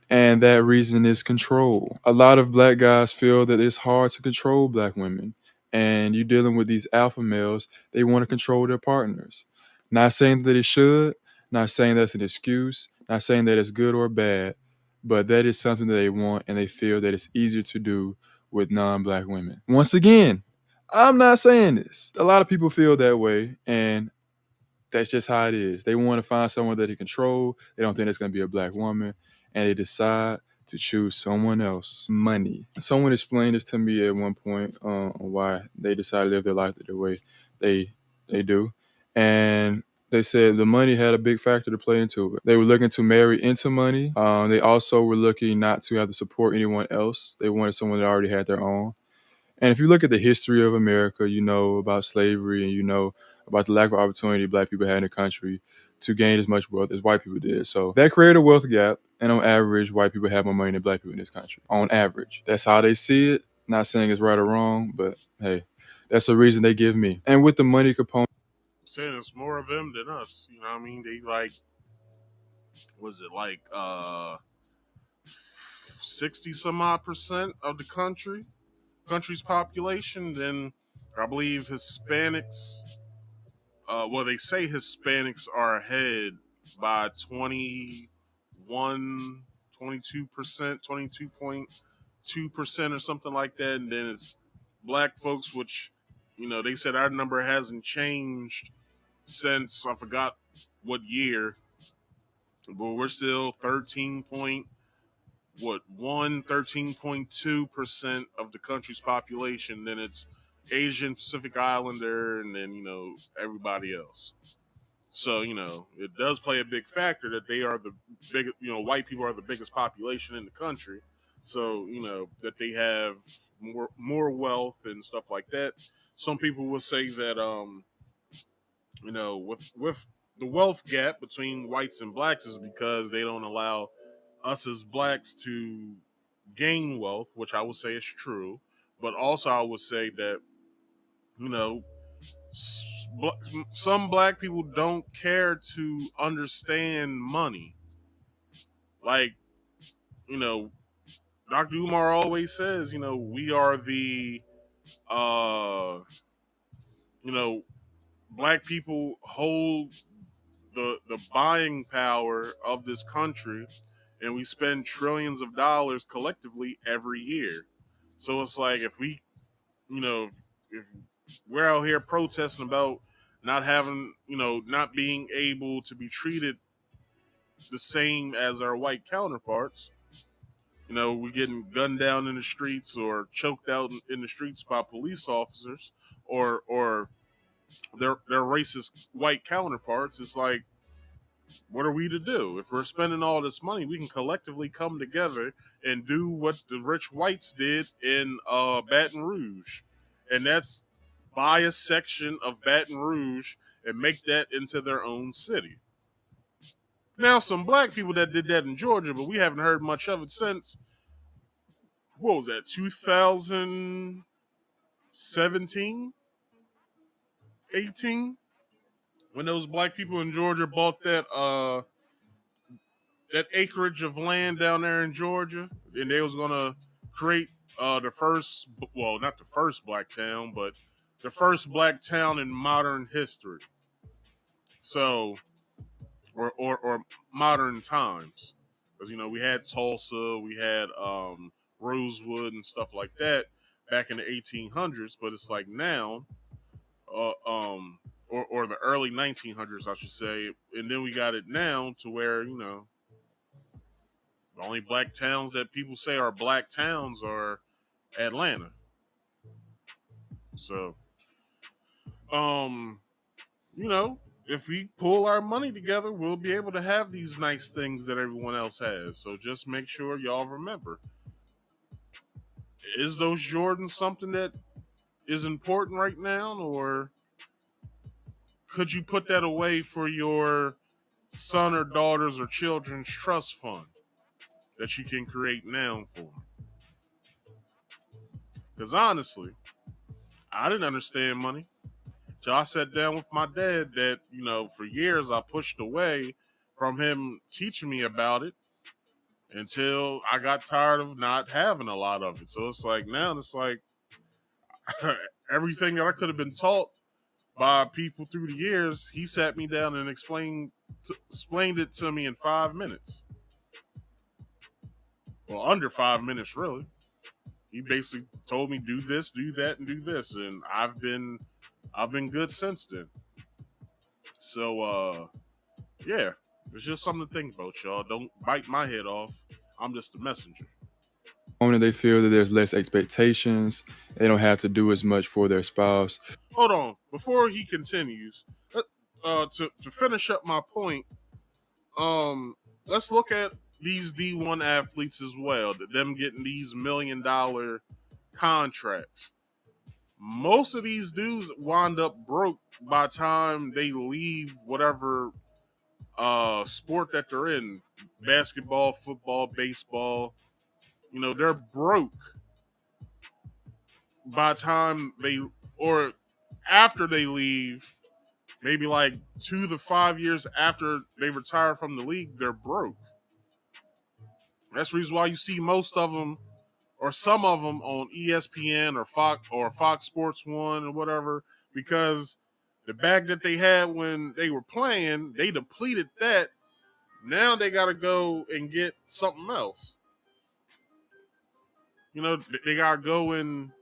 And that reason is control. A lot of black guys feel that it's hard to control black women. And you're dealing with these alpha males, they want to control their partners. Not saying that it should, not saying that's an excuse, not saying that it's good or bad, but that is something that they want, and they feel that it's easier to do with non-black women. Once again, I'm not saying this. A lot of people feel that way, and that's just how it is. They want to find someone that they control. They don't think it's going to be a black woman, and they decide to choose someone else. Money. Someone explained this to me at one point on why they decide to live their life the way they do, and they said the money had a big factor to play into it. They were looking to marry into money. They also were looking not to have to support anyone else. They wanted someone that already had their own. And if you look at the history of America, you know about slavery, and you know about the lack of opportunity black people had in the country to gain as much wealth as white people did. So that created a wealth gap. And on average, white people have more money than black people in this country. On average. That's how they see it. Not saying it's right or wrong, but hey, that's the reason they give me. And with the money component, I'm saying it's more of them than us. You know what I mean? They like, was it like 60 some odd percent of the country's population? Then I believe Hispanics, well, they say Hispanics are ahead by 21, 22%, 22.2% or something like that. And then it's black folks, which, you know, they said our number hasn't changed since I forgot what year, but we're still 13.2% of the country's population. Then it's Asian, Pacific Islander, and then, you know, everybody else. So, you know, it does play a big factor that they are the biggest, you know, white people are the biggest population in the country. So, you know, that they have more wealth and stuff like that. Some people will say that, you know, with the wealth gap between whites and blacks is because they don't allow us as blacks to gain wealth, which I would say is true. But also I would say that, you know, some black people don't care to understand money. Like, you know, Dr. Umar always says, you know, we are the, you know, black people hold the buying power of this country, and we spend trillions of dollars collectively every year. So it's like if we, you know, if we're out here protesting about not having, you know, not being able to be treated the same as our white counterparts, you know, we're getting gunned down in the streets or choked out in the streets by police officers or their racist white counterparts. It's like, what are we to do? If we're spending all this money, we can collectively come together and do what the rich whites did in Baton Rouge. And that's buy a section of Baton Rouge and make that into their own city. Now, some black people that did that in Georgia, but we haven't heard much of it since, what was that, 2017, 18? When those black people in Georgia bought that acreage of land down there in Georgia, and they was gonna create the first, well, not the first black town, but the first black town in modern history. So, or modern times, because you know we had Tulsa, we had Rosewood and stuff like that back in the 1800s, but it's like now, or the early 1900s, I should say, and then we got it now to where, you know, the only black towns that people say are black towns are Atlanta. So, you know, if we pull our money together, we'll be able to have these nice things that everyone else has. So just make sure y'all remember. Is those Jordans something that is important right now, or could you put that away for your son or daughters or children's trust fund that you can create now for them? Because honestly, I didn't understand money. So I sat down with my dad that, you know, for years I pushed away from him teaching me about it until I got tired of not having a lot of it. So it's like now it's like everything that I could have been taught by people through the years, he sat me down and explained it to me in 5 minutes. Well, under 5 minutes, really. He basically told me do this, do that, and do this, and I've been good since then. So yeah, it's just something to think about, y'all. Don't bite my head off. I'm just the messenger. Only they feel that there's less expectations. They don't have to do as much for their spouse. Hold on, before he continues, to finish up my point, let's look at these D1 athletes as well. Them getting these $1 million contracts. Most of these dudes wind up broke by the time they leave whatever sport that they're in. Basketball, football, baseball. You know, they're broke by the time they, or after they leave, maybe like 2 to 5 years after they retire from the league, they're broke. That's the reason why you see most of them or some of them on ESPN or Fox Sports One or whatever, because the bag that they had when they were playing, they depleted that. Now they got to go and get something else. You know, they got to go and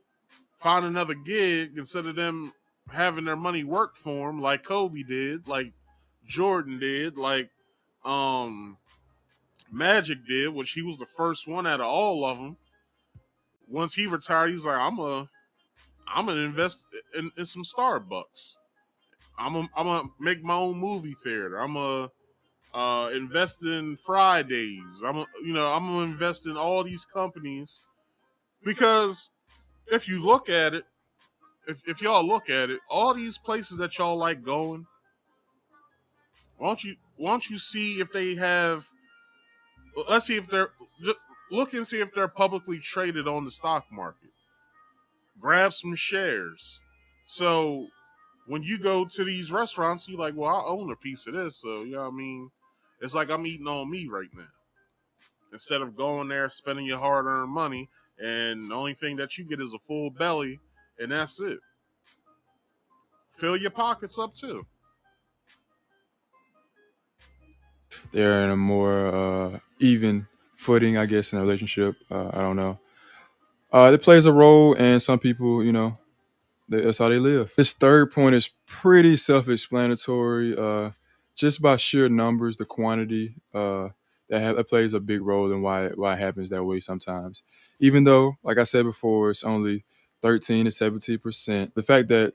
find another gig instead of them having their money work for them, like Kobe did, like Jordan did, like Magic did, which he was the first one out of all of them. Once he retired, he's like, I'm gonna invest in some Starbucks. I'm gonna make my own movie theater. I'm gonna invest in Fridays. I'm gonna invest in all these companies because if you look at it, if y'all look at it, all these places that y'all like going, why don't you see if they have? Let's see if they're look and see if they're publicly traded on the stock market. Grab some shares. So when you go to these restaurants, you're like, well, I own a piece of this. So, you know what I mean? It's like I'm eating on me right now. Instead of going there, spending your hard earned money, and the only thing that you get is a full belly, and that's it. Fill your pockets up too. They're in a more even footing, I guess, in a relationship. I don't know. It plays a role, and some people, that's how they live. This third point is pretty self-explanatory. Just by sheer numbers, the quantity that plays a big role in why it happens that way sometimes. Even though, like I said before, it's only 13 to 17%. The fact that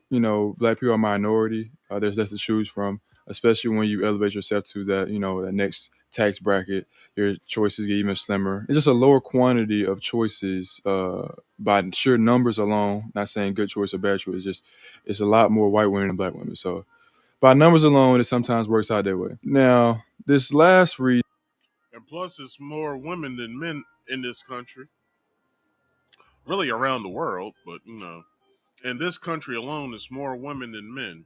black people are a minority, there's less to choose from, especially when you elevate yourself to that next tax bracket. Your choices get even slimmer. It's just a lower quantity of choices by sheer numbers alone. Not saying good choice or bad choice. It's a lot more white women than black women. So by numbers alone, it sometimes works out that way. Now, this last read. And plus, it's more women than men in this country. Really around the world, but in this country alone, it's more women than men.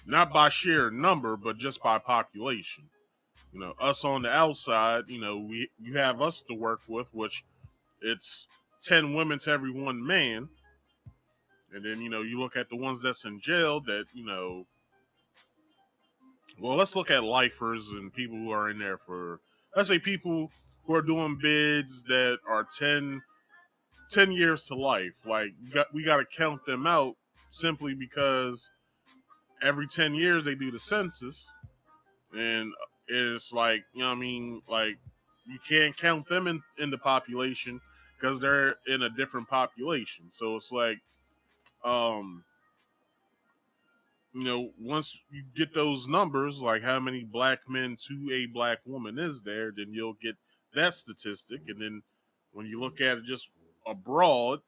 Not by sheer number, but just by population. Us on the outside, you have us to work with, which it's 10 women to every one man. And then, you look at the ones that's in jail that, well, let's look at lifers and people who are in there for, let's say people who are doing bids that are 10 years to life. Like, we got to count them out simply because every 10 years they do the census. And it's like, like, you can't count them in the population because they're in a different population. So it's like, once you get those numbers, like how many black men to a black woman is there, then you'll get that statistic. And then when you look at it just abroad,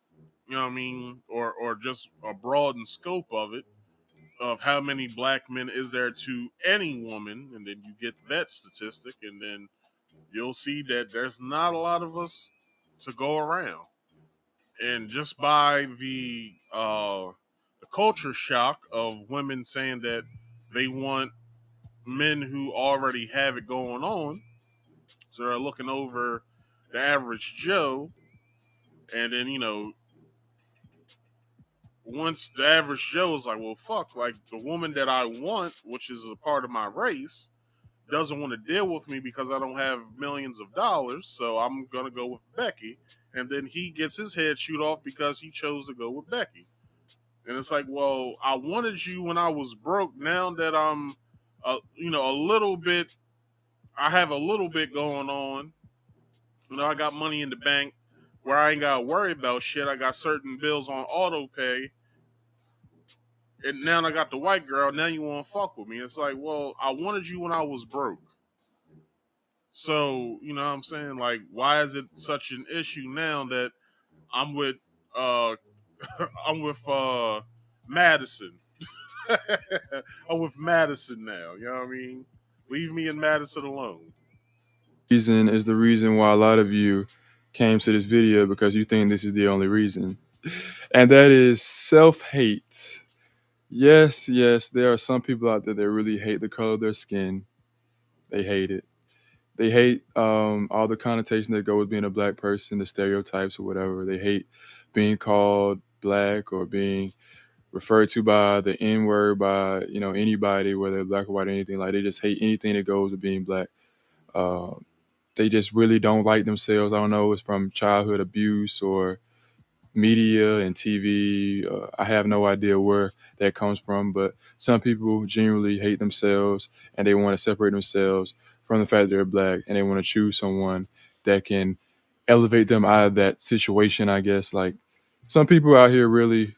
or just abroad in scope of it, of how many black men is there to any woman, and then you get that statistic, and then you'll see that there's not a lot of us to go around. And just by the culture shock of women saying that they want men who already have it going on, so they're looking over the average Joe, and then once the average Joe is like, well, fuck, like the woman that I want, which is a part of my race, doesn't want to deal with me because I don't have millions of dollars, so I'm going to go with Becky. And then he gets his head shoot off because he chose to go with Becky. And it's like, well, I wanted you when I was broke. Now that I'm, a little bit, I have a little bit going on. I got money in the bank where I ain't got to worry about shit. I got certain bills on auto pay. And now I got the white girl. Now you want to fuck with me. It's like, well, I wanted you when I was broke. So, you know what I'm saying? Like, why is it such an issue now that I'm with I'm with Madison. I'm with Madison now, you know what I mean? Leave me and Madison alone. Reason is the reason why a lot of you came to this video, because you think this is the only reason. And that is self-hate. Yes, there are some people out there that really hate the color of their skin. They hate it. They hate all the connotation that go with being a black person, the stereotypes or whatever. They hate being called black or being referred to by the N-word by, anybody, whether black or white or anything. Like, they just hate anything that goes with being black. They just really don't like themselves. I don't know if it's from childhood abuse or media and TV. I have no idea where that comes from, but some people genuinely hate themselves and they want to separate themselves from the fact that they're black, and they want to choose someone that can elevate them out of that situation, I guess. Like, some people out here really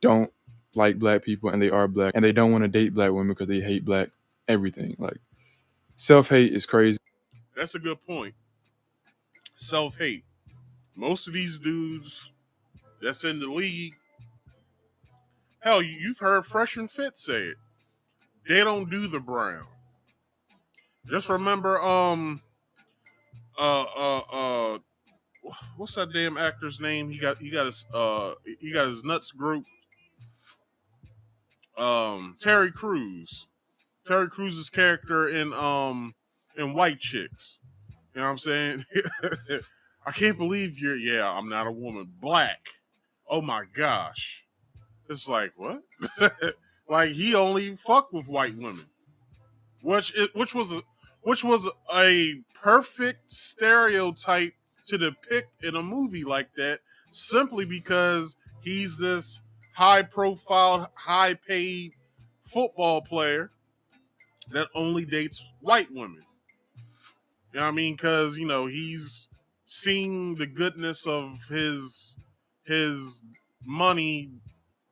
don't like black people, and they are black, and they don't want to date black women because they hate black everything. Like, self-hate is crazy. That's a good point. Self-hate. Most of these dudes that's in the league, hell, you've heard Fresh and Fit say it. They don't do the brown. Just remember, what's that damn actor's name? He got his nuts group. Terry Crews. Terry Crews' character in White Chicks. You know what I'm saying? I can't believe I'm not a woman. Black. Oh my gosh. It's like, what? Like, he only fucked with white women. Which was a perfect stereotype to depict in a movie like that, simply because he's this high profile, high paid football player that only dates white women. You know what I mean? Because, he's seeing the goodness of his money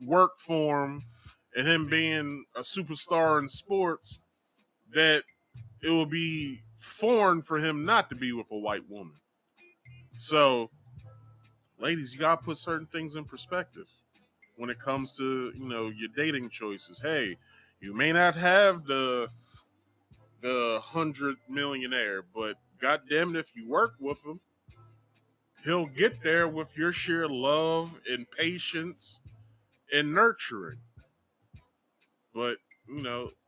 work for him, and him being a superstar in sports, that it will be foreign for him not to be with a white woman. So, ladies, you gotta put certain things in perspective when it comes to, your dating choices. Hey, you may not have the 100 millionaire, but goddamn it, if you work with him, he'll get there with your sheer love and patience and nurturing. But,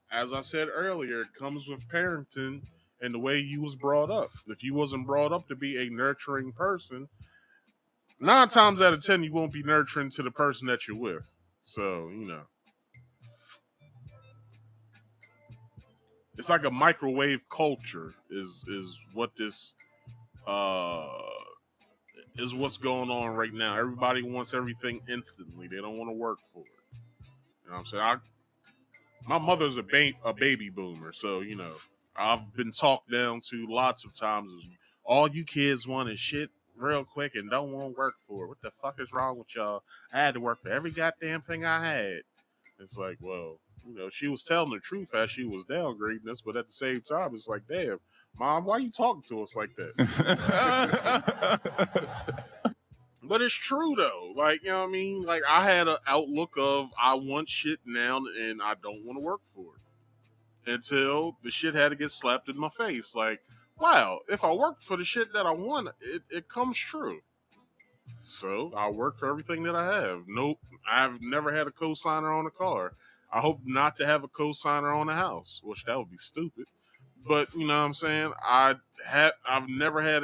as I said earlier, it comes with parenting and the way you was brought up. If you wasn't brought up to be a nurturing person, 9 times out of 10 you won't be nurturing to the person that you're with. So, it's like a microwave culture is what this is what's going on right now. Everybody wants everything instantly. They don't want to work for it. You know what I'm saying? My mother's a baby boomer, so, I've been talked down to lots of times as all you kids want is shit real quick and don't want to work for it. What the fuck is wrong with y'all? I had to work for every goddamn thing I had. It's like, well, she was telling the truth as she was downgrading us, but at the same time, it's like, damn, Mom, why are you talking to us like that? But it's true, though. Like, you know what I mean? Like, I had an outlook of I want shit now and I don't want to work for it. Until the shit had to get slapped in my face. Like, wow, if I worked for the shit that I want, it comes true. So, I work for everything that I have. Nope, I've never had a co-signer on a car. I hope not to have a co-signer on a house, which that would be stupid. But, you know what I'm saying? I've never had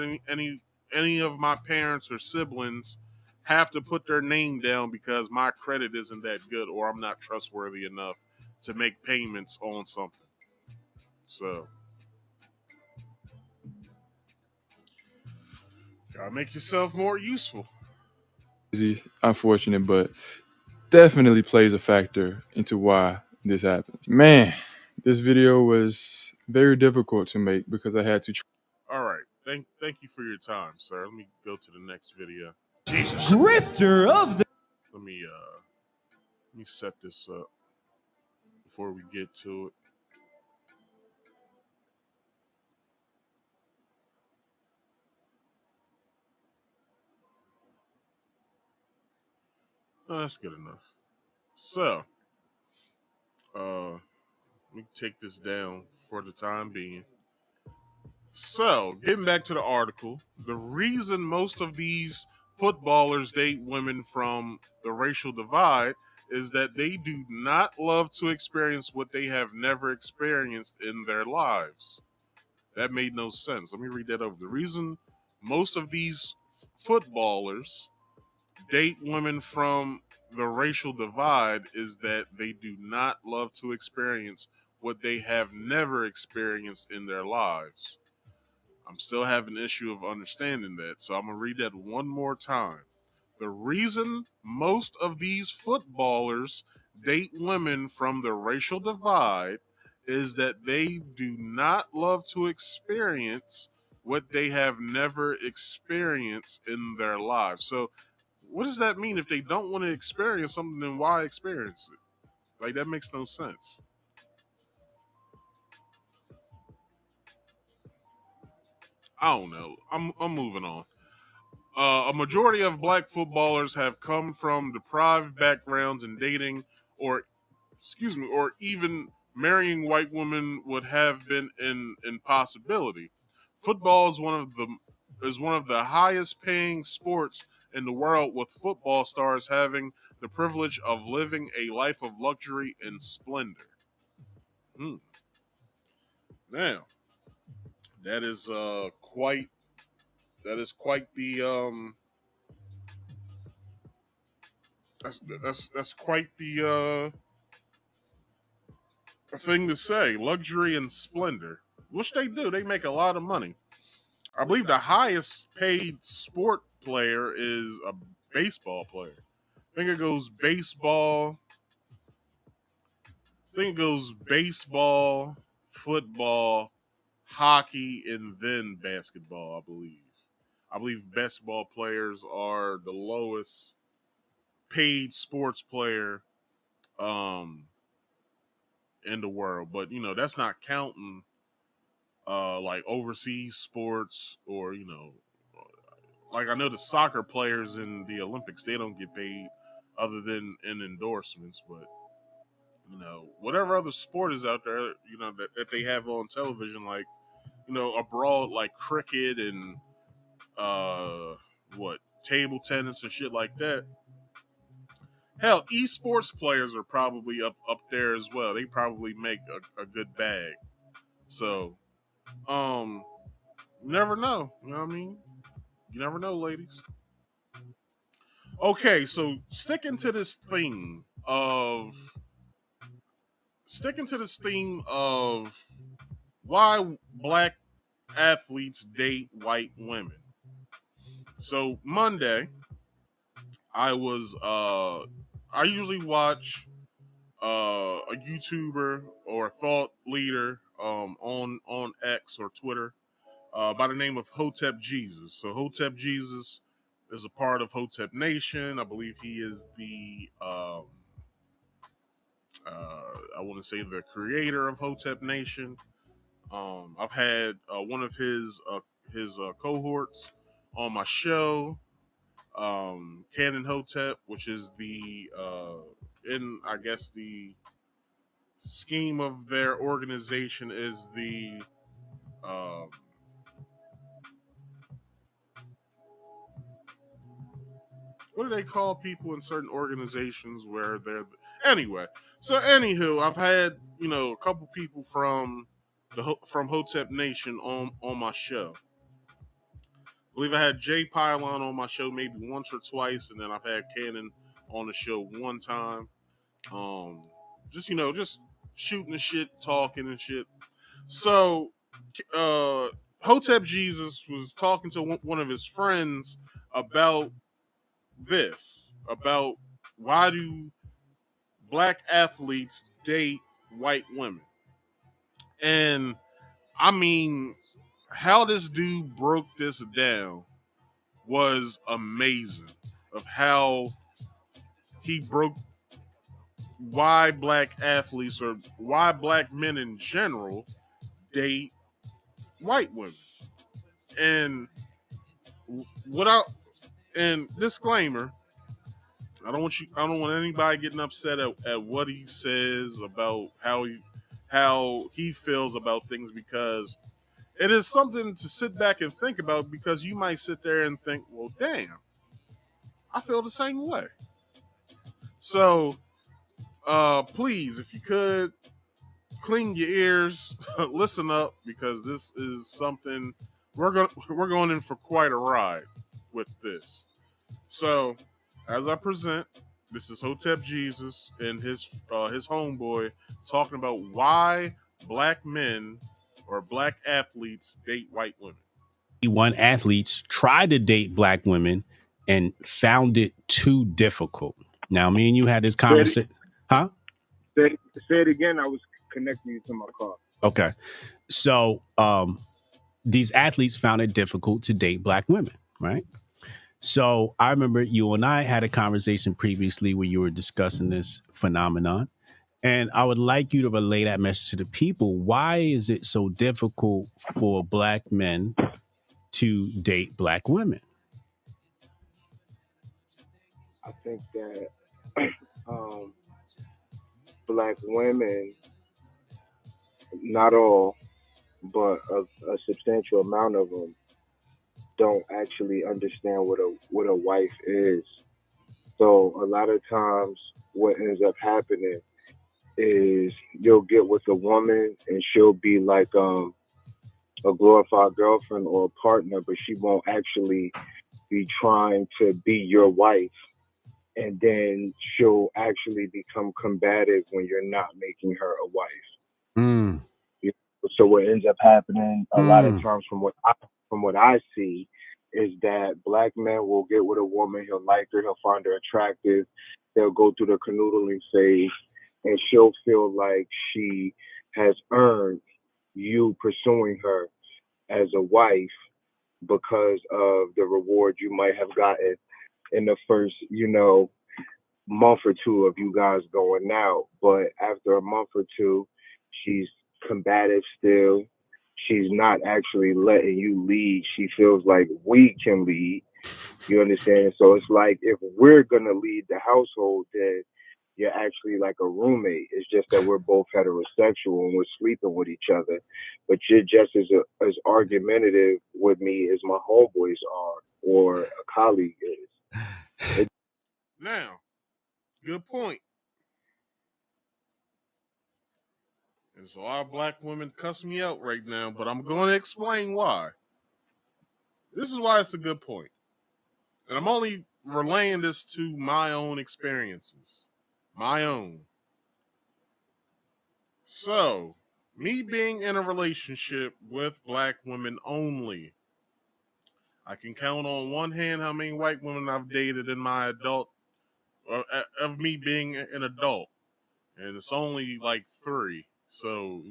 any of my parents or siblings have to put their name down because my credit isn't that good or I'm not trustworthy enough to make payments on something. So, Gotta make yourself more useful. Easy, unfortunate, but definitely plays a factor into why this happens. Man, this video was very difficult to make because I had to. All right. Thank you for your time, sir. Let me go to the next video. Jesus. Grifter of the Let me set this up before we get to it. Oh, that's good enough. So, let me take this down for the time being. So, getting back to the article, the reason most of these footballers date women from the racial divide is that they do not love to experience what they have never experienced in their lives. That made no sense. Let me read that over. The reason most of these footballers date women from the racial divide is that they do not love to experience what they have never experienced in their lives. I'm still having an issue of understanding that, so I'm going to read that one more time. The reason most of these footballers date women from the racial divide is that they do not love to experience what they have never experienced in their lives. So, what does that mean? If they don't want to experience something, then why experience it? Like, that makes no sense. I don't know. I'm moving on. A majority of black footballers have come from deprived backgrounds, and dating or even marrying white women would have been an impossibility. Football is one of the highest paying sports in the world, with football stars having the privilege of living a life of luxury and splendor. Now, that is quite the that's quite the thing to say. Luxury and splendor, which they do. They make a lot of money. I believe the highest paid sport player is a baseball player. I think it goes baseball. Football, hockey, and then basketball. I believe. I believe basketball players are the lowest paid sports player um in the world. But that's not counting like overseas sports, or like I know the soccer players in the Olympics, they don't get paid other than in endorsements. But whatever other sport is out there, that they have on television, like abroad, like cricket and what table tennis and shit like that. Hell, esports players are probably up there as well. They probably make a good bag. So, you never know. You know what I mean? You never know, ladies. Okay, so sticking to this theme of why black athletes date white women. So Monday, I usually watch a YouTuber or a thought leader on X or Twitter by the name of Hotep Jesus. So Hotep Jesus is a part of Hotep Nation. I believe he is the I want to say the creator of Hotep Nation. I've had one of his cohorts on my show, Canon Hotep, which is the in I guess the scheme of their organization is the um, what do they call people in certain organizations where they're anyway. So anywho, I've had a couple people from Hotep Nation on my show. I believe I had Jay Pylon on my show maybe once or twice, and then I've had Cannon on the show one time. Just shooting the shit, talking and shit. So, Hotep Jesus was talking to one of his friends about this, about why do black athletes date white women. And I mean, how this dude broke this down was amazing, of how he broke why black athletes, or why black men in general, date white women. And without, and disclaimer, I don't want anybody getting upset at what he says about how he feels about things, because it is something to sit back and think about, because you might sit there and think, well, damn, I feel the same way. So please, if you could, clean your ears, listen up, because this is something we're going in for quite a ride with this. So, as I present, this is Hotep Jesus and his homeboy talking about why black men or black athletes date white women. D1 athletes tried to date black women and found it too difficult. Now, me and you had this conversation. Huh? Say it again. I was connecting you to my car. Okay. So these athletes found it difficult to date black women, right? So I remember you and I had a conversation previously where you were discussing this phenomenon. And I would like you to relay that message to the people. Why is it so difficult for black men to date black women? I think that black women, not all, but a substantial amount of them, don't actually understand what a wife is. So a lot of times, what ends up happening is you'll get with a woman and she'll be like a glorified girlfriend or a partner, but she won't actually be trying to be your wife. And then she'll actually become combative when you're not making her a wife. Mm. So what ends up happening a lot of times, from what I see, is that black men will get with a woman, he'll like her, he'll find her attractive, they'll go through the canoodling phase, and she'll feel like she has earned you pursuing her as a wife because of the reward you might have gotten in the first, month or two of you guys going out. But after a month or two, she's combative still. She's not actually letting you lead. She feels like we can lead. You understand? So it's like, if we're going to lead the household, then you're actually like a roommate. It's just that we're both heterosexual and we're sleeping with each other. But you're just as argumentative with me as my homeboys are or a colleague is. Now, good point. And so our black women cuss me out right now, but I'm going to explain why. This is why it's a good point. And I'm only relaying this to my own experiences. My own. So, me being in a relationship with black women only, I can count on one hand how many white women I've dated in my adult, of me being an adult. And it's only like 3. So,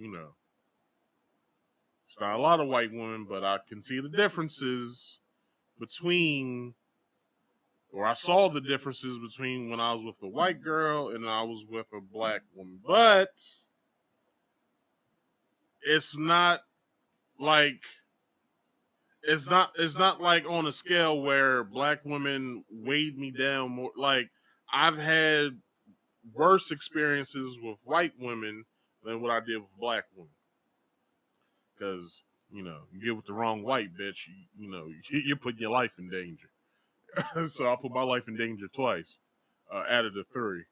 it's not a lot of white women, but I can see the differences between, or I saw the differences between when I was with a white girl and I was with a black woman. But it's not like, it's not like on a scale where black women weighed me down more. Like, I've had worse experiences with white women than what I did with black women. Because, you get with the wrong white bitch, you're putting your life in danger. So I put my life in danger twice, added a 3.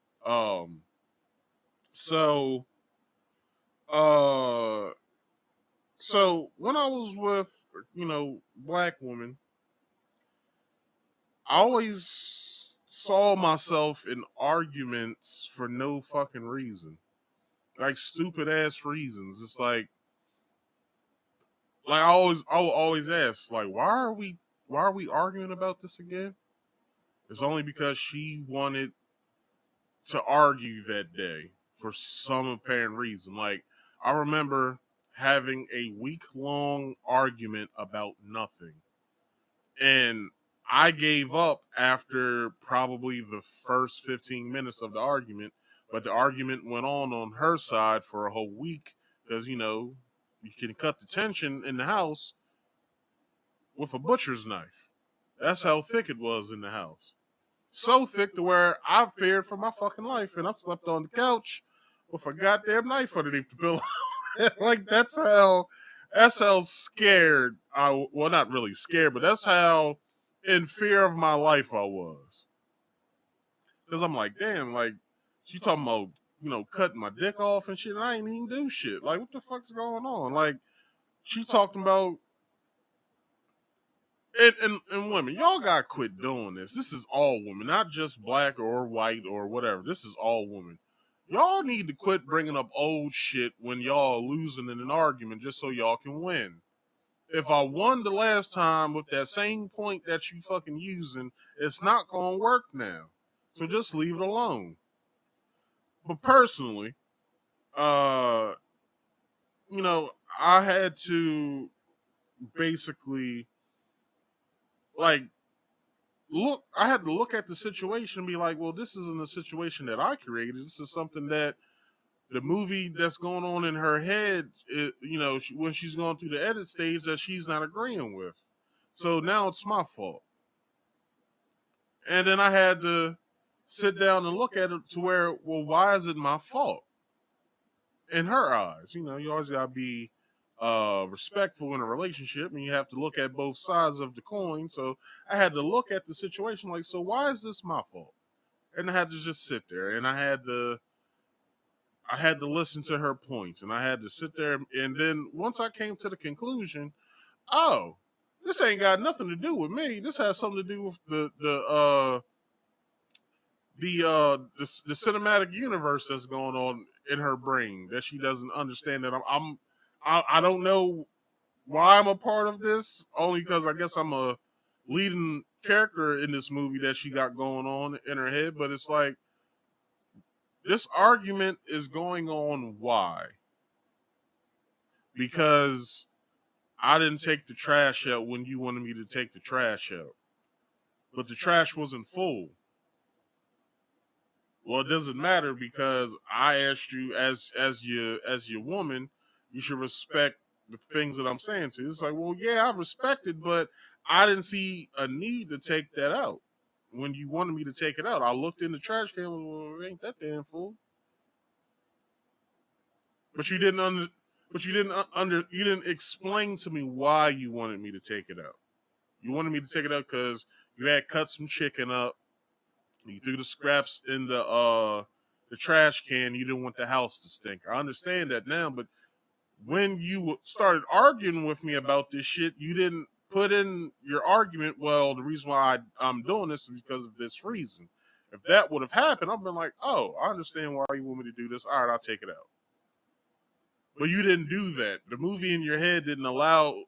So when I was with, black women, I always saw myself in arguments for no fucking reason. Like, stupid ass reasons. It's like like I will always ask, like, why are we arguing about this again? It's only because she wanted to argue that day for some apparent reason. Like, I remember having a week-long argument about nothing. And I gave up after probably the first 15 minutes of the argument, but the argument went on her side for a whole week because, you know, you can cut the tension in the house with a butcher's knife. That's how thick it was in the house. So thick to where I feared for my fucking life, and I slept on the couch with a goddamn knife underneath the pillow. Like that's how scared well, not really scared, but that's how in fear of my life I was. Because I'm like, damn, like she talking about, you know, cutting my dick off and shit, and I ain't even do shit. Like, what the fuck's going on? Like, she talking about and women, y'all gotta quit doing this. This is all women, not just black or white or whatever. This is all women. Y'all need to quit bringing up old shit when y'all losing in an argument just so y'all can win. If I won the last time with that same point that you fucking using, it's not gonna work now. So just leave it alone. But personally, you know, I had to basically like I had to look at the situation and be like, well, this isn't a situation that I created. This is something that the movie that's going on in her head, you know, when she's going through the edit stage that she's not agreeing with. So now it's my fault. And then I had to sit down and look at it to where, well, why is it my fault? In her eyes, you know, you always got to be respectful in a relationship, and you have to look at both sides of the coin. So I had to look at the situation like, so why is this my fault? And I had to just sit there, and I had to listen to her points, and I had to sit there, and then once I came to the conclusion, oh, this ain't got nothing to do with me. This has something to do with the cinematic universe that's going on in her brain that she doesn't understand. That I don't know why I'm a part of this, only because I guess I'm a leading character in this movie that she got going on in her head. But it's like, this argument is going on. Why? Because I didn't take the trash out when you wanted me to take the trash out, but the trash wasn't full. Well, it doesn't matter because I asked you as your woman, you should respect the things that I'm saying to you. It's like, well, yeah, I respect it, but I didn't see a need to take that out when you wanted me to take it out. I looked in the trash can, well, it ain't that damn full. But you didn't you didn't explain to me why you wanted me to take it out. You wanted me to take it out because you had cut some chicken up. You threw the scraps in the trash can. You didn't want the house to stink. I understand that now, but when you started arguing with me about this shit, you didn't put in your argument. Well, the reason why I'm doing this is because of this reason. If that would have happened, I've been like, oh, I understand why you want me to do this. All right, I'll take it out. But you didn't do that. The movie in your head didn't allow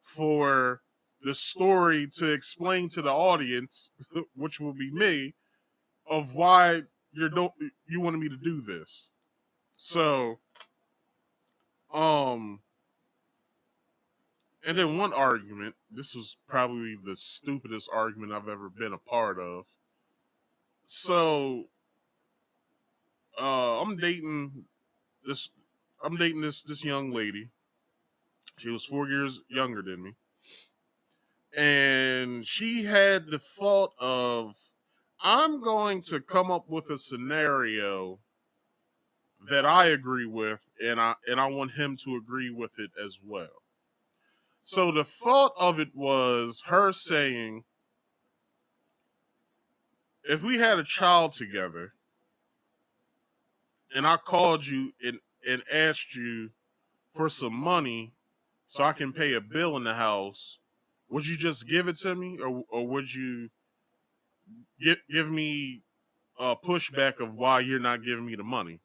for the story to explain to the audience, which will be me, of why you wanted me to do this. So, and then one argument, this was probably the stupidest argument I've ever been a part of. So, I'm dating this young lady. She was 4 years younger than me. And she had the thought of, I'm going to come up with a scenario that I agree with, and I want him to agree with it as well. So the thought of it was her saying, if we had a child together, and I called you and asked you for some money so I can pay a bill in the house, would you just give it to me, or would you give me a pushback of why you're not giving me the money?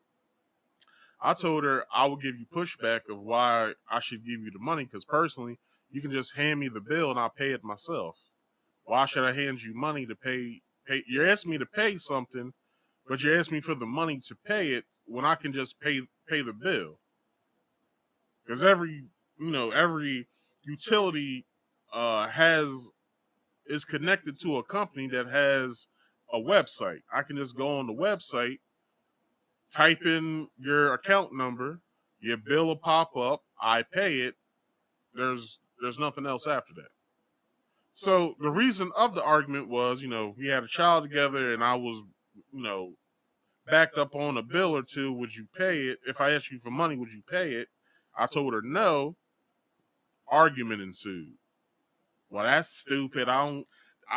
I told her I would give you pushback of why I should give you the money, because personally, you can just hand me the bill and I'll pay it myself. Why should I hand you money to pay? You're asking me to pay something, but you're asking me for the money to pay it when I can just pay the bill. Because every utility is connected to a company that has a website. I can just go on the website, type in your account number, your bill will pop up, I pay it. There's nothing else after that. So the reason of the argument was, we had a child together and I was, backed up on a bill or two. Would you pay it? If I asked you for money, would you pay it? I told her no. Argument ensued. Well, that's stupid. I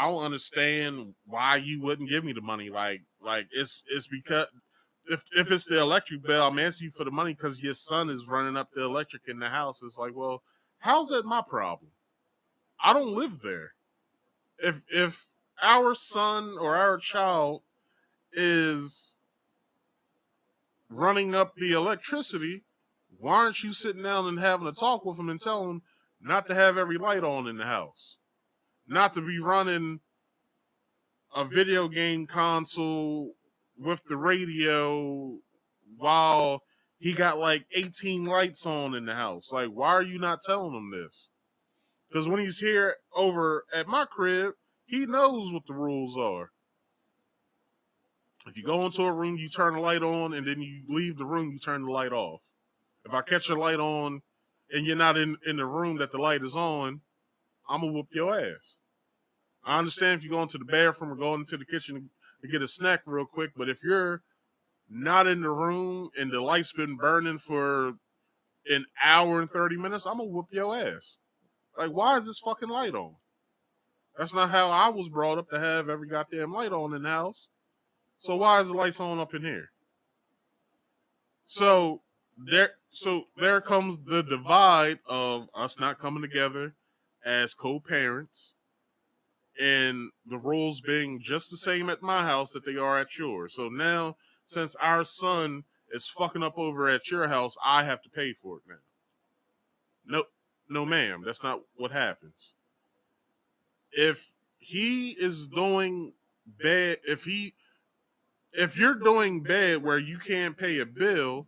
don't understand why you wouldn't give me the money. Like it's because if it's the electric bill, I'm asking you for the money because your son is running up the electric in the house. It's like, well, how's that my problem? I don't live there. If our son or our child is running up the electricity, why aren't you sitting down and having a talk with him and telling him not to have every light on in the house, not to be running a video game console with the radio while he got like 18 lights on in the house? Like, why are you not telling him this? Because when he's here over at my crib, he knows what the rules are. If you go into a room, you turn the light on, and then you leave the room, you turn the light off. If I catch your light on and you're not in the room that the light is on, I'm going to whoop your ass. I understand if you're going to the bathroom or going into the kitchen to get a snack real quick, but if you're not in the room and the light's been burning for an hour and 30 minutes, I'm going to whoop your ass. Like, why is this fucking light on? That's not how I was brought up, to have every goddamn light on in the house. So why is the lights on up in here? So there comes the divide of us not coming together as co-parents, and the rules being just the same at my house that they are at yours. So now, since our son is fucking up over at your house, I have to pay for it now. No, ma'am, that's not what happens. If he is doing bad, if you're doing bad where you can't pay a bill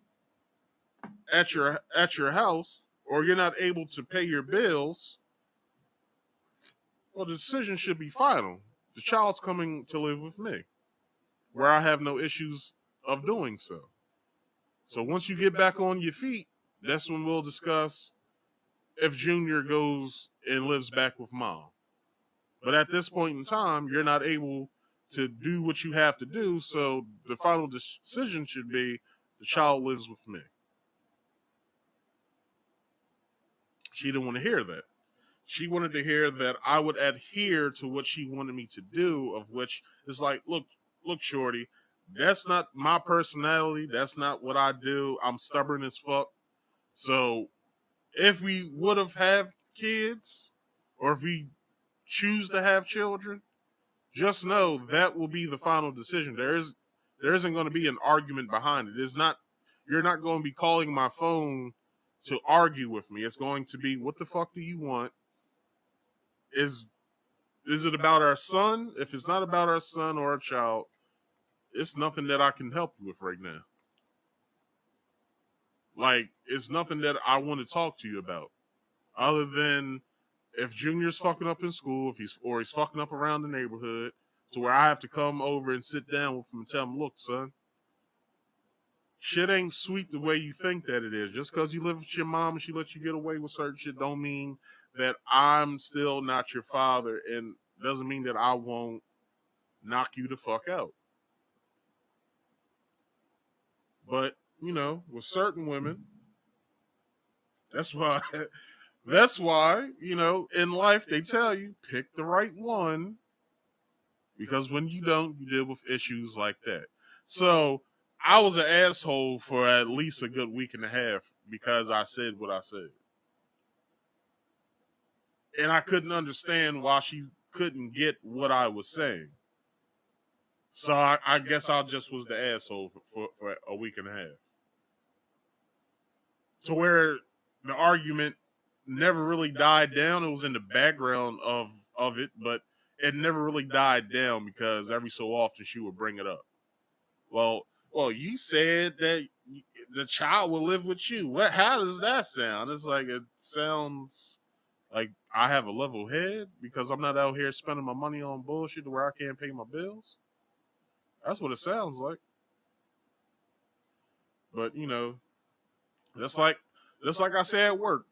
at your house, or you're not able to pay your bills, well, the decision should be final. The child's coming to live with me, where I have no issues of doing so. So once you get back on your feet, that's when we'll discuss if Junior goes and lives back with Mom. But at this point in time, you're not able to do what you have to do, so the final decision should be the child lives with me. She didn't want to hear that. She wanted to hear that I would adhere to what she wanted me to do, of which is like, look, shorty, that's not my personality. That's not what I do. I'm stubborn as fuck. So if we would have had kids, or if we choose to have children, just know that will be the final decision. There isn't going to be an argument behind it. You're not going to be calling my phone to argue with me. It's going to be, what the fuck do you want? Is it about our son? If it's not about our son or our child, it's nothing that I can help you with right now. Like, it's nothing that I want to talk to you about, other than if Junior's fucking up in school, if he's fucking up around the neighborhood, to where I have to come over and sit down with him and tell him, look, son, shit ain't sweet the way you think that it is. Just because you live with your mom and she lets you get away with certain shit don't mean that I'm still not your father, and doesn't mean that I won't knock you the fuck out. But, with certain women, that's why, in life they tell you, pick the right one, because when you don't, you deal with issues like that. So I was an asshole for at least a good week and a half because I said what I said. And I couldn't understand why she couldn't get what I was saying. So I guess I just was the asshole for a week and a half. to where the argument never really died down. It was in the background of it, but it never really died down because every so often she would bring it up. Well, you said that the child will live with you. What? How does that sound? It's like it sounds like I have a level head because I'm not out here spending my money on bullshit to where I can't pay my bills. That's what it sounds like. But just like I said at work,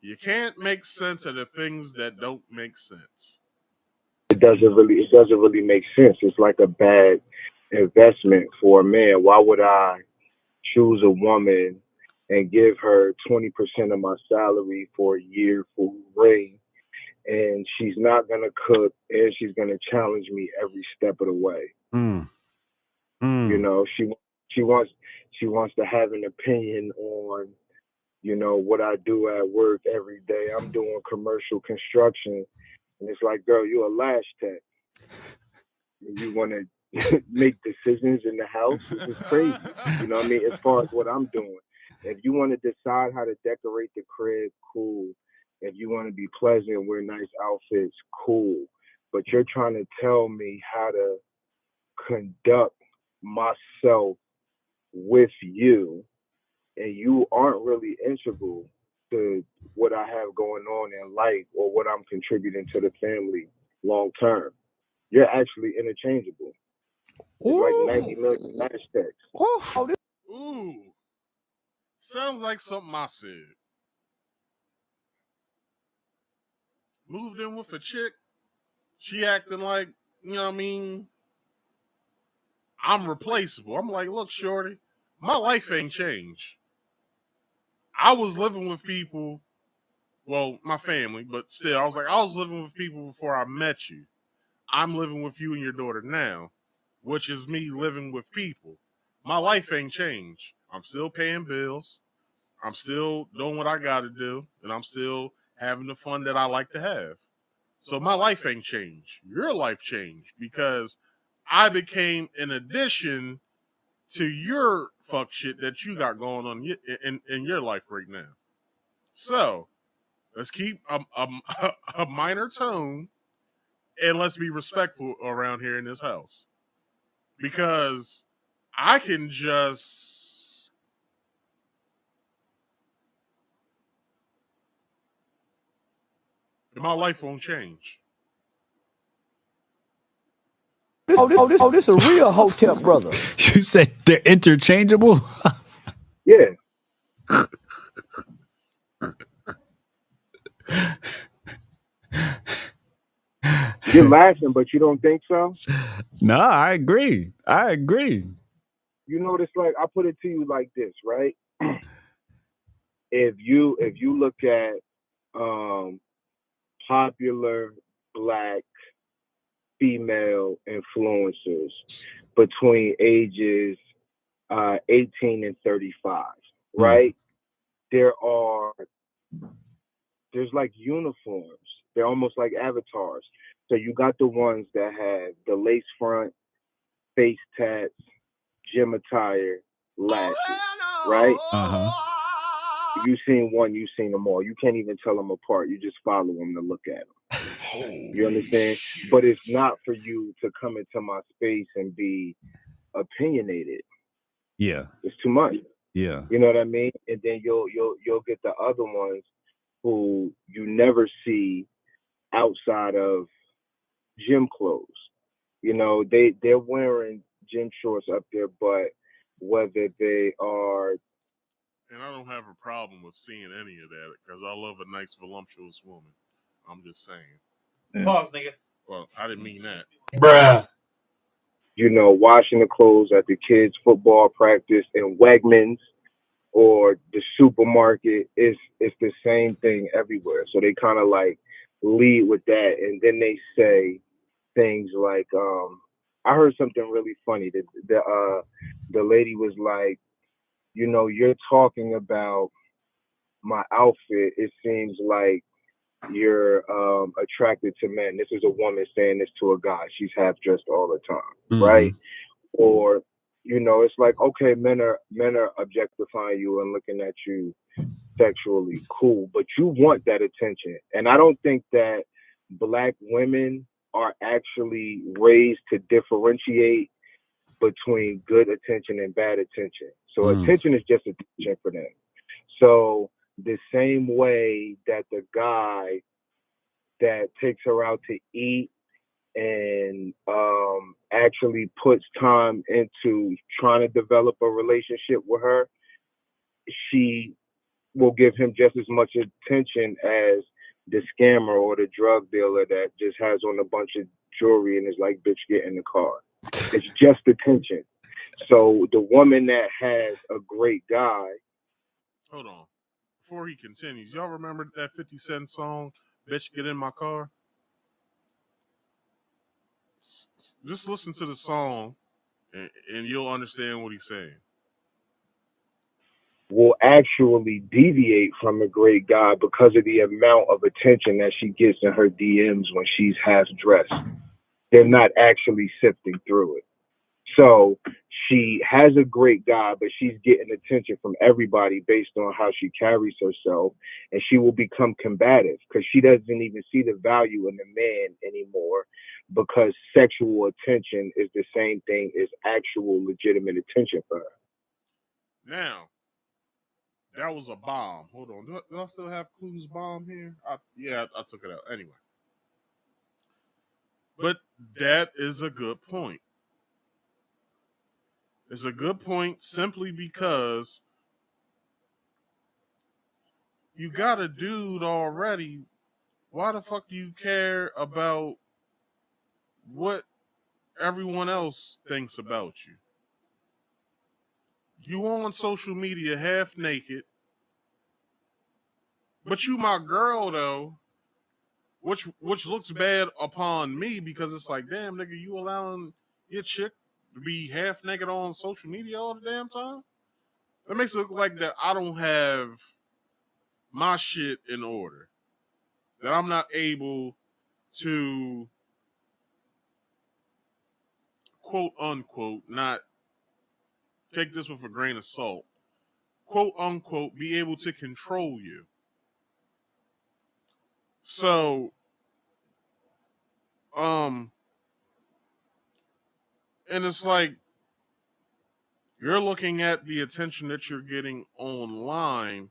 you can't make sense of the things that don't make sense. It doesn't really make sense. It's like a bad investment for a man. Why would I choose a woman and give her 20% of my salary for a year for ring, and she's not gonna cook and she's gonna challenge me every step of the way. You know, she wants to have an opinion on what I do at work every day. I'm doing commercial construction, and it's like, girl, you're a lash tech. You want to make decisions in the house? It's just crazy. You know what I mean? As far as what I'm doing, if you want to decide how to decorate the crib, cool. If you want to be pleasant and wear nice outfits, cool. But you're trying to tell me how to conduct myself with you, and you aren't really integral to what I have going on in life or what I'm contributing to the family long term. You're actually interchangeable. It's like 90 million hashtags. Ooh, sounds like something I said. Moved in with a chick. She acting like, I'm replaceable. I'm like, look, shorty, my life ain't changed. I was living with people, well, my family, but still, I was living with people before I met you. I'm living with you and your daughter now, which is me living with people. My life ain't changed. I'm still paying bills. I'm still doing what I got to do, and I'm still having the fun that I like to have. So my life ain't changed. Your life changed because I became an addition to your fuck shit that you got going on in your life right now. So let's keep a minor tone and let's be respectful around here in this house because I can just my life won't change. This a real hotel brother. You said they're interchangeable? Yeah. You're laughing, but you don't think so? No, I agree. You know what it's like? I put it to you like this, right? If you look at popular black female influencers between ages 18 and 35, right? There's like uniforms. They're almost like avatars. So you got the ones that have the lace front, face tats, gym attire, lashes, right? If you've seen one, you've seen them all. You can't even tell them apart. You just follow them to look at them. You understand? But it's not for you to come into my space and be opinionated. Yeah. It's too much. Yeah. You know what I mean? And then you'll get the other ones who you never see outside of gym clothes. You know, they're wearing gym shorts up there, but whether they are, and I don't have a problem with seeing any of that because I love a nice voluptuous woman. I'm just saying. Pause, nigga. Well, I didn't mean that. Bruh. you know, washing the clothes at the kids' football practice in Wegmans or the supermarket, it's the same thing everywhere. So they kind of like lead with that, and then they say things like, I heard something really funny. The lady was like, you know, you're talking about my outfit. It seems like you're attracted to men. This is a woman saying this to a guy. She's half dressed all the time, right? Or You know, it's like, okay, men are objectifying you and looking at you sexually, cool, but you want that attention. And I don't think that black women are actually raised to differentiate between good attention and bad attention. So attention is just attention for them. So the same way that the guy that takes her out to eat and actually puts time into trying to develop a relationship with her, she will give him just as much attention as the scammer or the drug dealer that just has on a bunch of jewelry and is like, bitch, get in the car. It's just attention. So the woman that has a great guy. Hold on. Before he continues, y'all remember that 50 Cent song, Bitch, Get in My Car? Just listen to the song and you'll understand what he's saying. Will actually deviate from a great guy because of the amount of attention that she gets in her DMs when she's half dressed. They're not actually sifting through it. So she has a great guy, but she's getting attention from everybody based on how she carries herself, and she will become combative because she doesn't even see the value in the man anymore, because sexual attention is the same thing as actual legitimate attention for her. Now, that was a bomb. Hold on. Do I still have Clue's bomb here? I took it out. Anyway. But that is a good point. It's a good point simply because you got a dude already. Why the fuck do you care about what everyone else thinks about you? You on social media half naked, but you my girl though, which looks bad upon me because it's like, damn nigga, you allowing your chick to be half naked on social media all the damn time? That makes it look like that I don't have my shit in order. That I'm not able to, quote unquote, not take this with a grain of salt, quote unquote, be able to control you. So, and it's like, you're looking at the attention that you're getting online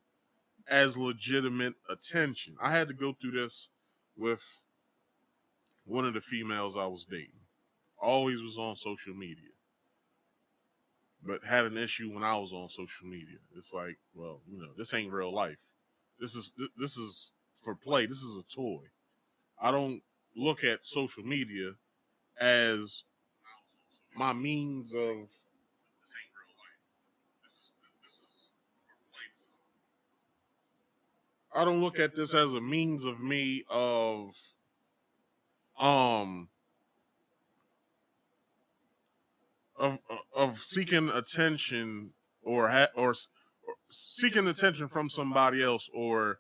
as legitimate attention. I had to go through this with one of the females I was dating. Always was on social media, but had an issue when I was on social media. It's like, well, this ain't real life. This is for play. This is a toy. I don't look at social media as my means of. This ain't real life. This is for play. I don't look at this as a means of me of of seeking attention or seeking attention from somebody else or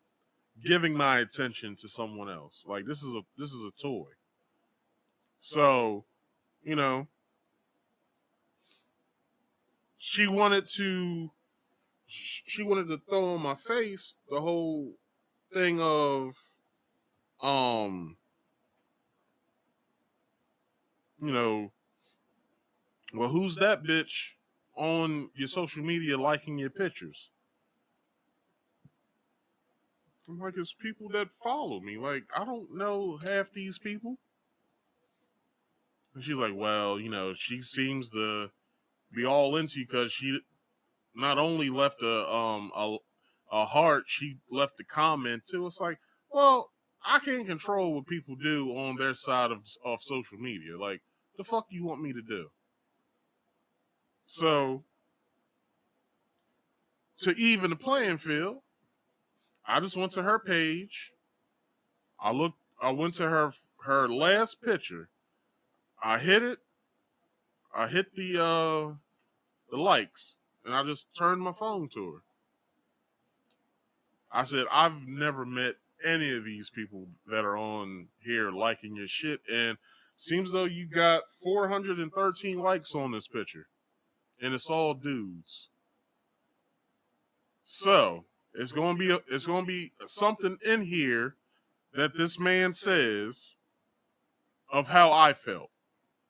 giving my attention to someone else. Like this is a toy. So, she wanted to throw in my face the whole thing of well, who's that bitch on your social media liking your pictures? I'm like, it's people that follow me. Like, I don't know half these people. And she's like, well, she seems to be all into you because she not only left a heart, she left a comment too. It's like, well, I can't control what people do on their side of social media. Like, the fuck you want me to do? So, to even the playing field, I just went to her page. I went to her last picture. I hit it. I hit the likes, and I just turned my phone to her. I said, I've never met any of these people that are on here liking your shit, and seems though you got 413 likes on this picture. and it's all dudes. So it's gonna be something in here that this man says of how I felt,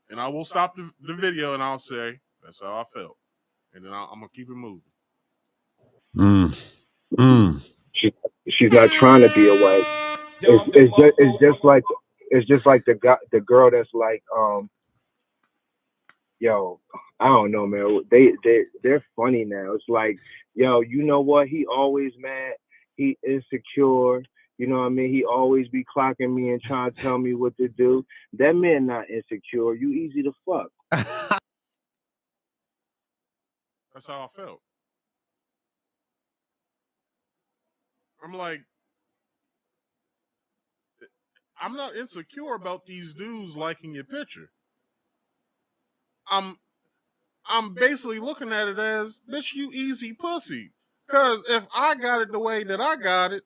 and I will stop the video and I'll say that's how I felt, and then I'm gonna keep it moving. She's not trying to be a wife. It's just like the girl that's like, yo, I don't know, man. They're funny now. It's like, yo, you know what? He always mad. He insecure. You know what I mean? He always be clocking me and trying to tell me what to do. That man not insecure. You easy to fuck. That's how I felt. I'm like, I'm not insecure about these dudes liking your picture. I'm basically looking at it as, bitch, you easy pussy. Because if I got it the way that I got it,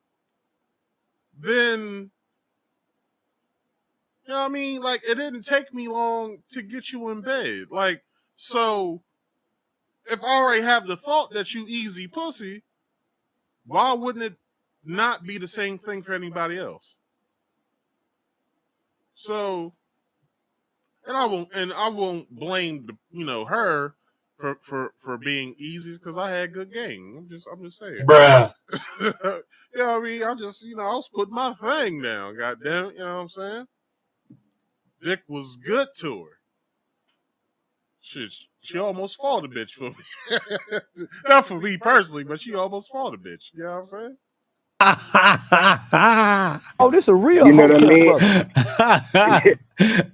then, you know what I mean? Like, it didn't take me long to get you in bed. Like, so, if I already have the thought that you easy pussy, why wouldn't it not be the same thing for anybody else? So, and I won't blame her for being easy because I had good game. I'm just saying, bruh. You know what I mean? I was putting my thing down. Goddamn it, you know what I'm saying? Dick was good to her. She almost fought a bitch for me. Not for me personally, but she almost fought a bitch. You know what I'm saying? Oh, this a real You know what I mean? brother.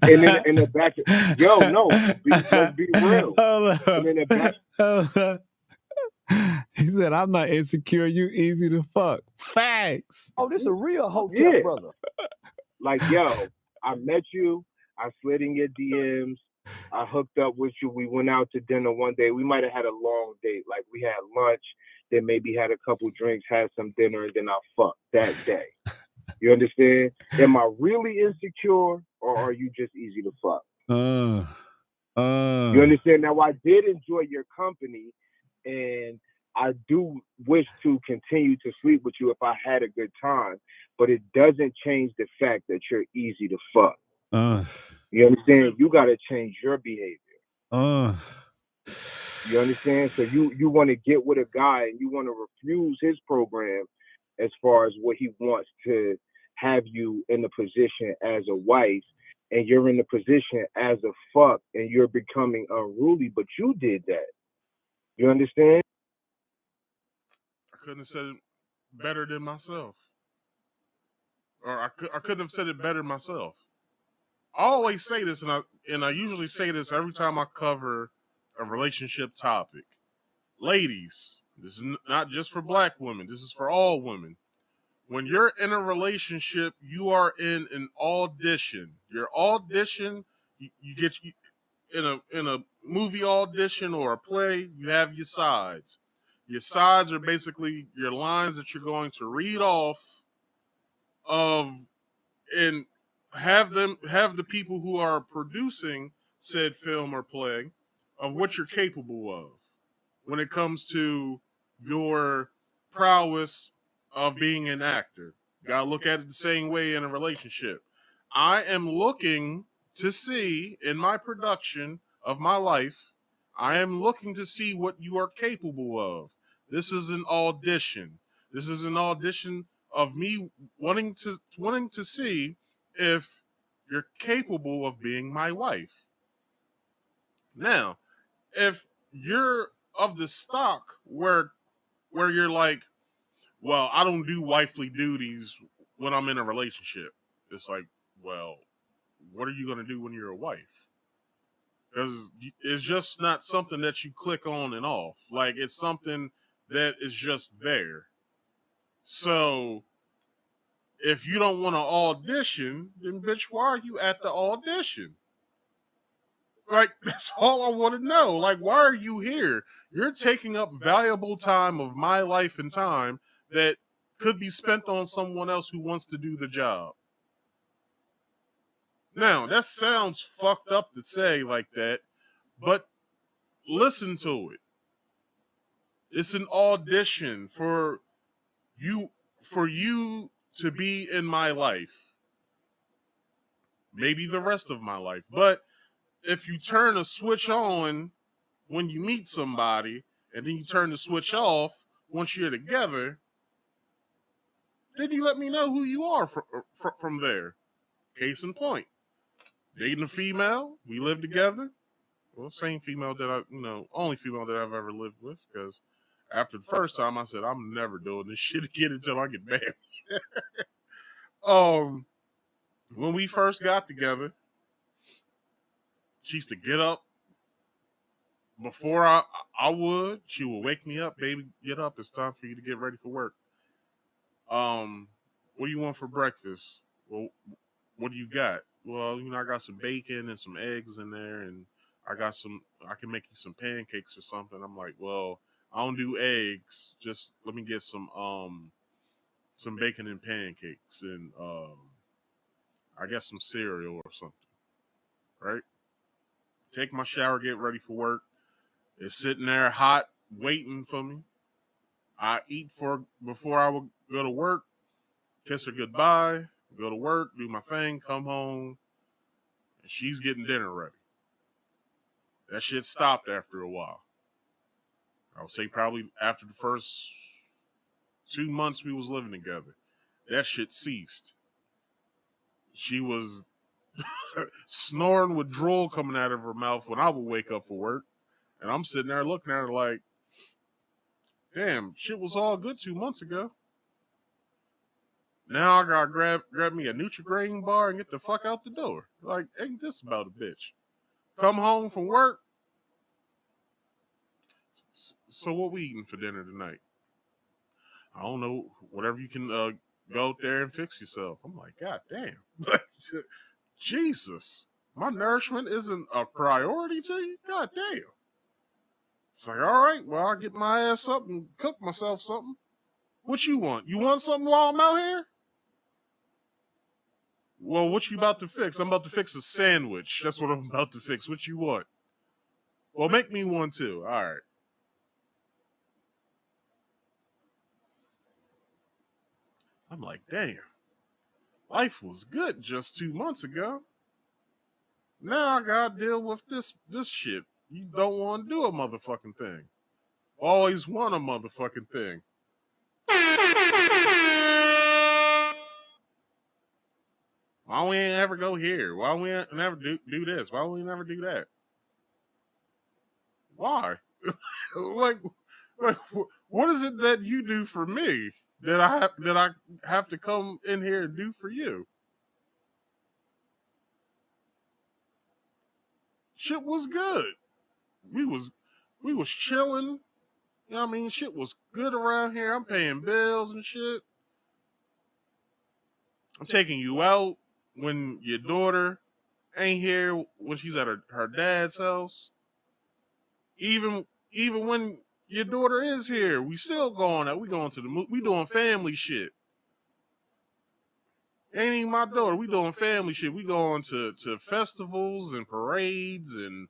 And in the back, yo, no, let's be real. And in the back, he said, "I'm not insecure. You easy to fuck." Facts. Oh, this a real hotel brother. Like, yo, I met you. I slid in your DMs. I hooked up with you. We went out to dinner one day. We might have had a long date. Like, we had lunch, then maybe had a couple drinks, had some dinner, and then I fucked that day. You understand? Am I really insecure, or are you just easy to fuck? You understand? Now, I did enjoy your company, and I do wish to continue to sleep with you if I had a good time, but it doesn't change the fact that you're easy to fuck. You understand? You got to change your behavior. You understand? So you want to get with a guy and you want to refuse his program as far as what he wants to have you in the position as a wife, and you're in the position as a fuck, and you're becoming unruly, but you did that. You understand? I couldn't have said it better than myself. Or I couldn't have said it better myself. I always say this, and I usually say this every time I cover a relationship topic. Ladies, this is not just for black women. This is for all women. When you're in a relationship, you are in an audition. Your audition, you get in a movie audition or a play. You have your sides. Your sides are basically your lines that you're going to read off of and have the people who are producing said film or play of what you're capable of when it comes to your prowess of being an actor. Gotta look at it the same way in a relationship. I am looking to see in my production of my life, I am looking to see what you are capable of. This is an audition. This is an audition of me wanting to see if you're capable of being my wife. Now, if you're of the stock where you're like, well, I don't do wifely duties when I'm in a relationship. It's like, well, what are you going to do when you're a wife? Because it's just not something that you click on and off. Like, it's something that is just there. So, if you don't want to audition, then bitch, why are you at the audition? Like, that's all I want to know. Like, why are you here? You're taking up valuable time of my life and time that could be spent on someone else who wants to do the job. Now, that sounds fucked up to say like that, but listen to it. It's an audition for you to be in my life. Maybe the rest of my life. But if you turn a switch on when you meet somebody and then you turn the switch off once you're together, then you let me know who you are from there. Case in point. Dating a female, we live together. Well, same female that only female that I've ever lived with, because after the first time I said, I'm never doing this shit again until I get married. When we first got together, she used to get up before I would. She would wake me up, baby, get up. It's time for you to get ready for work. What do you want for breakfast? Well, what do you got? Well, I got some bacon and some eggs in there, and I can make you some pancakes or something. I'm like, well, I don't do eggs. Just let me get some bacon and pancakes, and I guess some cereal or something. Right? Take my shower, get ready for work. It's sitting there hot, waiting for me. I eat before I would go to work, kiss her goodbye, go to work, do my thing, come home, and she's getting dinner ready. That shit stopped after a while. I would say probably after the first 2 months we was living together. That shit ceased. She was snoring with drool coming out of her mouth when I would wake up for work. And I'm sitting there looking at her like, damn, shit was all good 2 months ago. Now I gotta grab me a Nutri-Grain bar and get the fuck out the door. Like, ain't this about a bitch? Come home from work. So what we eating for dinner tonight? I don't know. Whatever you can go out there and fix yourself. I'm like, God damn. Jesus. My nourishment isn't a priority to you? God damn. It's like, all right, well, I'll get my ass up and cook myself something. What you want? You want something while I'm out here? Well, what you about to fix? I'm about to fix a sandwich. That's what I'm about to fix. What you want? Well, make me one too. All right. I'm like, damn. Life was good just 2 months ago. Now I gotta deal with this shit. You don't want to do a motherfucking thing. Always want a motherfucking thing. Why don't we ever go here? Why don't we never do this? Why don't we never do that? Why? like, what is it that you do for me that I have to come in here and do for you? Shit was good. We was chilling. You know what I mean? Shit was good around here. I'm paying bills and shit. I'm taking you out when your daughter ain't here, when she's at her dad's house. Even when your daughter is here, we still going out. We going to the movie. We doing family shit. Ain't even my daughter. We doing family shit. We going to festivals and parades and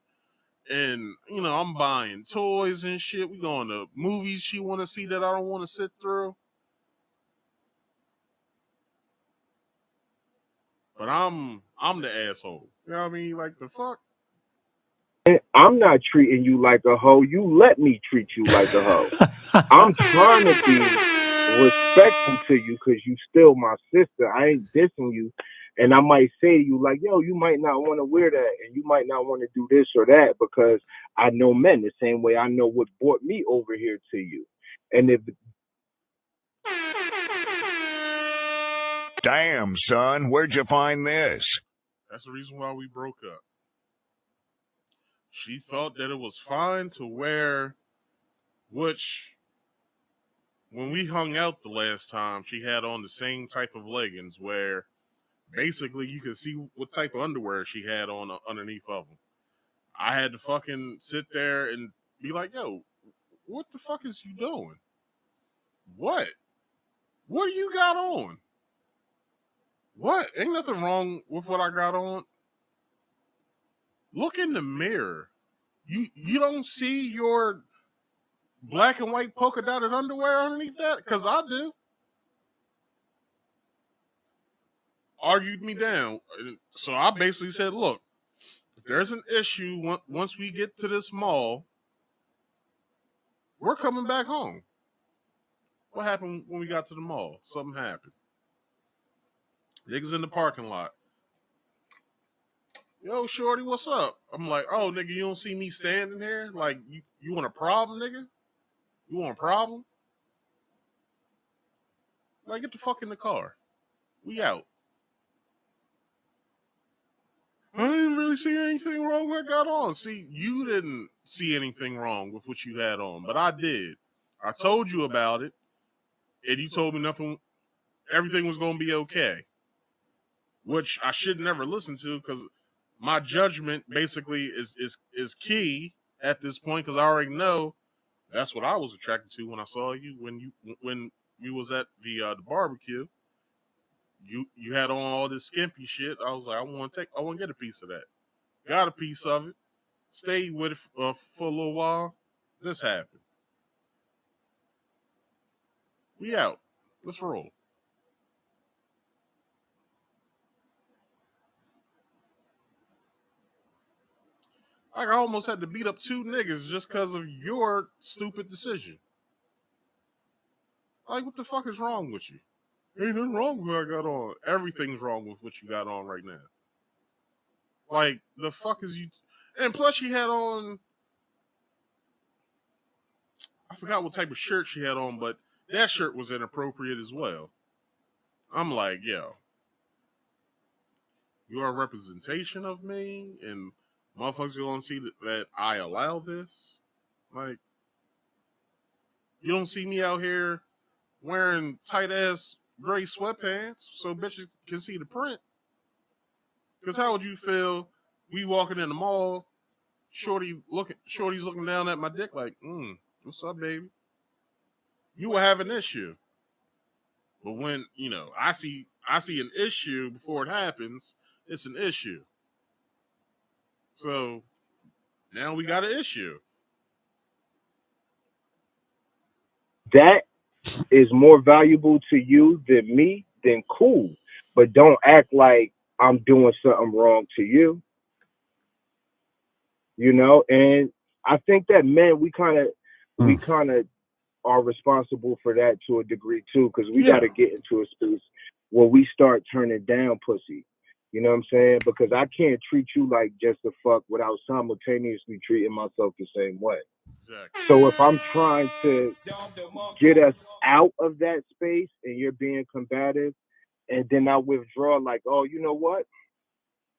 I'm buying toys and shit. We going to movies she want to see that I don't want to sit through. But I'm the asshole. You know what I mean? Like, the fuck? I'm not treating you like a hoe. You let me treat you like a hoe. I'm trying to be respectful to you because you still my sister. I ain't dissing you. And I might say to you, like, yo, you might not want to wear that and you might not want to do this or that because I know men the same way I know what brought me over here to you. And if Damn, son, where'd you find this? That's the reason why we broke up. She felt that it was fine to wear, which, when we hung out the last time, she had on the same type of leggings where basically you could see what type of underwear she had on underneath of them. I had to fucking sit there and be like, yo, what the fuck is you doing? What? What do you got on? What? Ain't nothing wrong with what I got on. Look in the mirror. You don't see your black and white polka dotted underwear underneath that? Because I do. Argued me down. So I basically said, look, if there's an issue once we get to this mall, we're coming back home. What happened when we got to the mall? Something happened. Niggas in the parking lot. Yo, shorty, what's up? I'm like, oh, nigga, you don't see me standing here? Like, you want a problem, nigga? You want a problem? Like, get the fuck in the car. We out. I didn't really see anything wrong with what I got on. See, you didn't see anything wrong with what you had on, but I did. I told you about it, and you told me everything was going to be okay, which I should never listen to because my judgment basically is key at this point because I already know that's what I was attracted to when I saw you when you was at the barbecue. You had on all this skimpy shit. I was like, I want to get a piece of that. Got a piece of it. Stayed with it for a little while. This happened. We out. Let's roll. I almost had to beat up 2 niggas just because of your stupid decision. Like, what the fuck is wrong with you? Ain't nothing wrong with what I got on. Everything's wrong with what you got on right now. Like, the fuck is you... And plus she had on... I forgot what type of shirt she had on, but that shirt was inappropriate as well. I'm like, yo, you're a representation of me, and motherfuckers are gonna see that I allow this? Like, you don't see me out here wearing tight-ass gray sweatpants so bitches can see the print. Because how would you feel we walking in the mall, shorty's looking down at my dick like, what's up, baby? You will have an issue. But when, I see an issue before it happens, it's an issue. So now we got an issue. That is more valuable to you than me, then cool. But don't act like I'm doing something wrong to you. And I think that men, we kind of are responsible for that to a degree too, because we got to get into a space where we start turning down pussy. You know what I'm saying? Because I can't treat you like just a fuck without simultaneously treating myself the same way. Exactly. So if I'm trying to get us out of that space and you're being combative, and then I withdraw like, oh, you know what?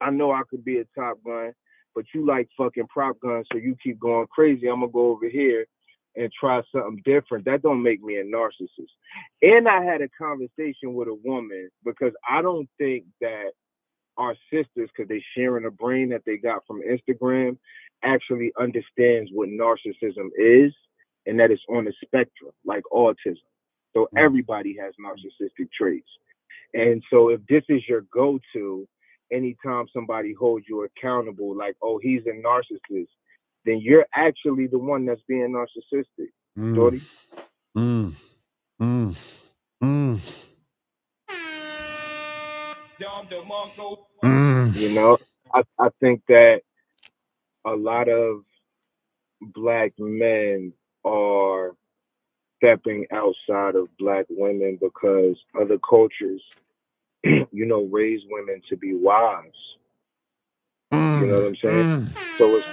I know I could be a Top Gun, but you like fucking prop guns, so you keep going crazy. I'm gonna go over here and try something different. That don't make me a narcissist. And I had a conversation with a woman because I don't think that our sisters, because they sharing a brain that they got from Instagram, actually understands what narcissism is, and that it's on a spectrum, like autism. So everybody has narcissistic traits. And so if this is your go-to, anytime somebody holds you accountable, like, oh, he's a narcissist, then you're actually the one that's being narcissistic. Doty? I think that a lot of black men are stepping outside of black women because other cultures, raise women to be wives. You know what I'm saying? So it's...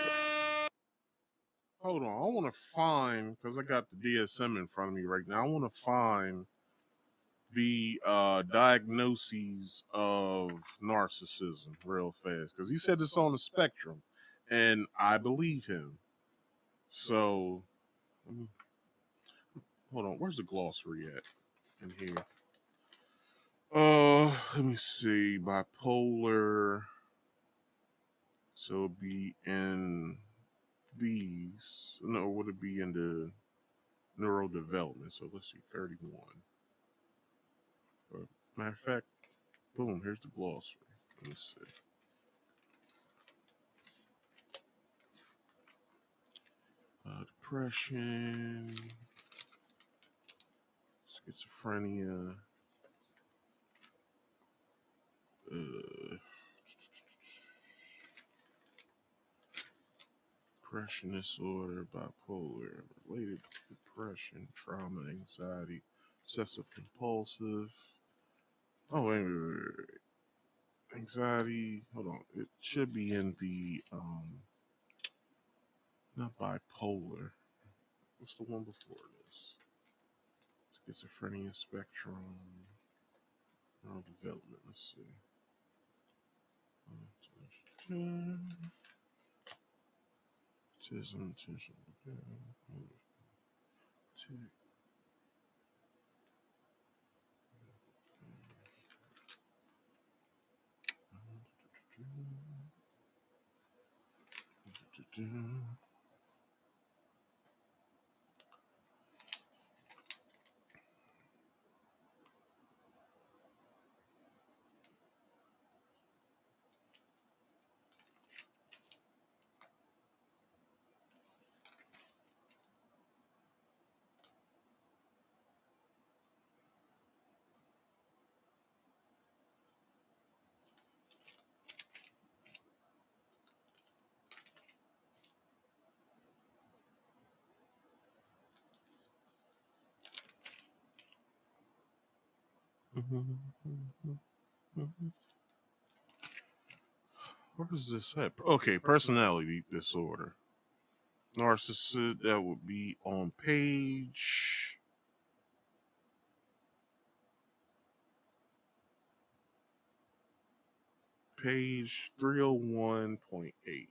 Hold on. I want to find, because I got the DSM in front of me right now, I want to find the diagnoses of narcissism real fast, because he said it's on the spectrum, and I believe him. So, hold on. Where's the glossary at in here? Let me see. Bipolar. So it'd be in these. No, would it be in the neurodevelopment? So let's see, 31. Matter of fact, boom, here's the glossary. Let me see. depression, schizophrenia, depression disorder, bipolar, related depression, trauma, anxiety, obsessive compulsive. Oh, wait. Anxiety. Hold on. It should be in the not bipolar. What's the one before this? Schizophrenia spectrum. Neurodevelopment. Let's see. Autism, attention. Where is this at? Okay, personality disorder. Narcissist, that would be on page 301.8.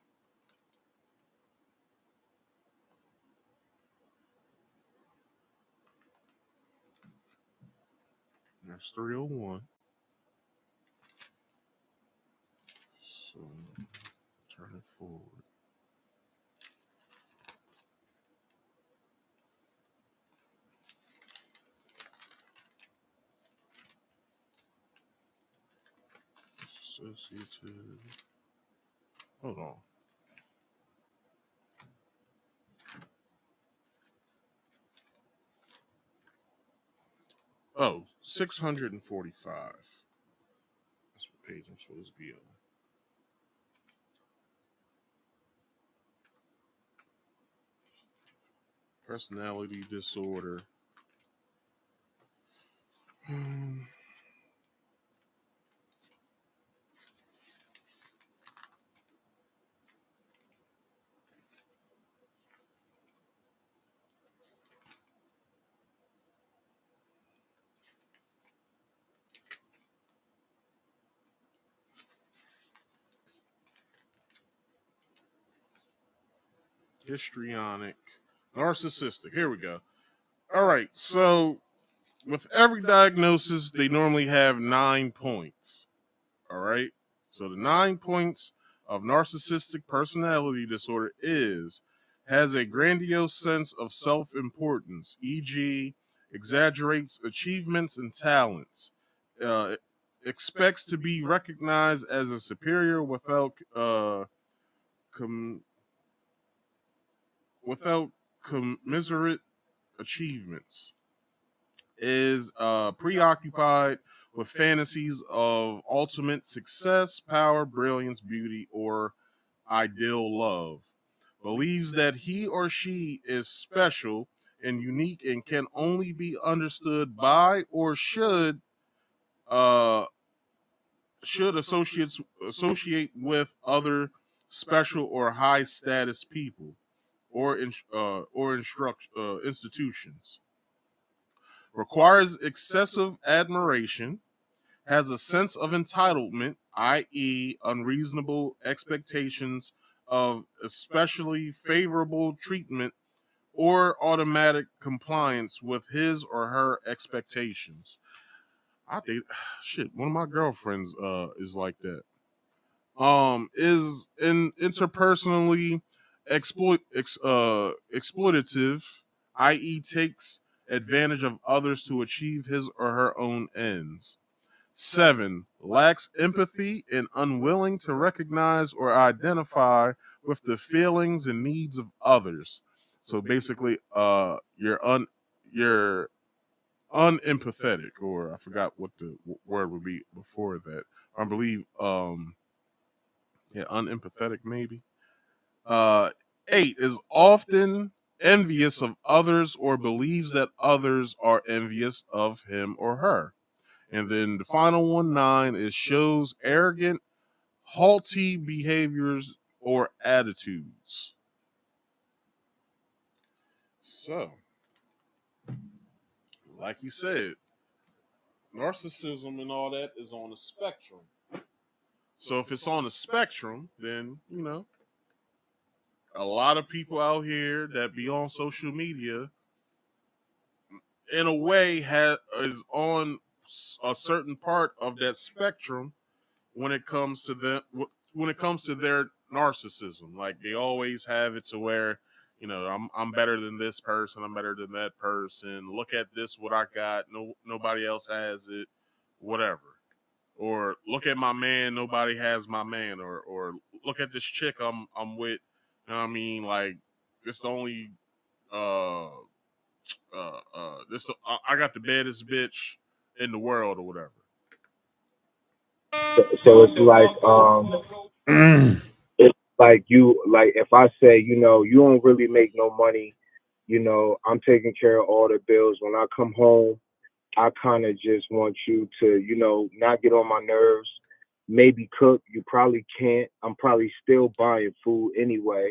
That's 301. So turn it forward. Associative. Hold on. Oh, 645. That's what page I'm supposed to be on. Personality disorder. Histrionic. Narcissistic. Here we go. All right. So with every diagnosis, they normally have 9 points. All right. So the 9 points of narcissistic personality disorder has a grandiose sense of self-importance, e.g., exaggerates achievements and talents, expects to be recognized as a superior without commiserate achievements, is preoccupied with fantasies of ultimate success, power, brilliance, beauty, or ideal love, believes that he or she is special and unique and can only be understood by or uh should associate with other special or high status people or institutions, requires excessive admiration, has a sense of entitlement, i.e., unreasonable expectations of especially favorable treatment or automatic compliance with his or her expectations. I date shit. One of my girlfriends is like that. Is interpersonally exploitative, i.e., takes advantage of others to achieve his or her own ends. 7, lacks empathy and unwilling to recognize or identify with the feelings and needs of others. So basically, you're unempathetic, or I forgot what the word would be before that. I believe, unempathetic maybe. 8 is often envious of others or believes that others are envious of him or her. And then the final one, 9, is shows arrogant, haughty behaviors or attitudes. So, like you said, narcissism and all that is on a spectrum. So if it's on a spectrum, then, a lot of people out here that be on social media, in a way, is on a certain part of that spectrum when it comes to their narcissism. Like, they always have it to where, I'm better than this person, I'm better than that person. Look at this, what I got. Nobody else has it. Whatever. Or look at my man, nobody has my man. Or look at this chick I'm with. You know what I mean? Like, it's the only I got the baddest bitch in the world or whatever. So it's like you, like, if I say, you don't really make no money, I'm taking care of all the bills. When I come home, I kind of just want you to, not get on my nerves. Maybe cook. You probably can't. I'm probably still buying food anyway,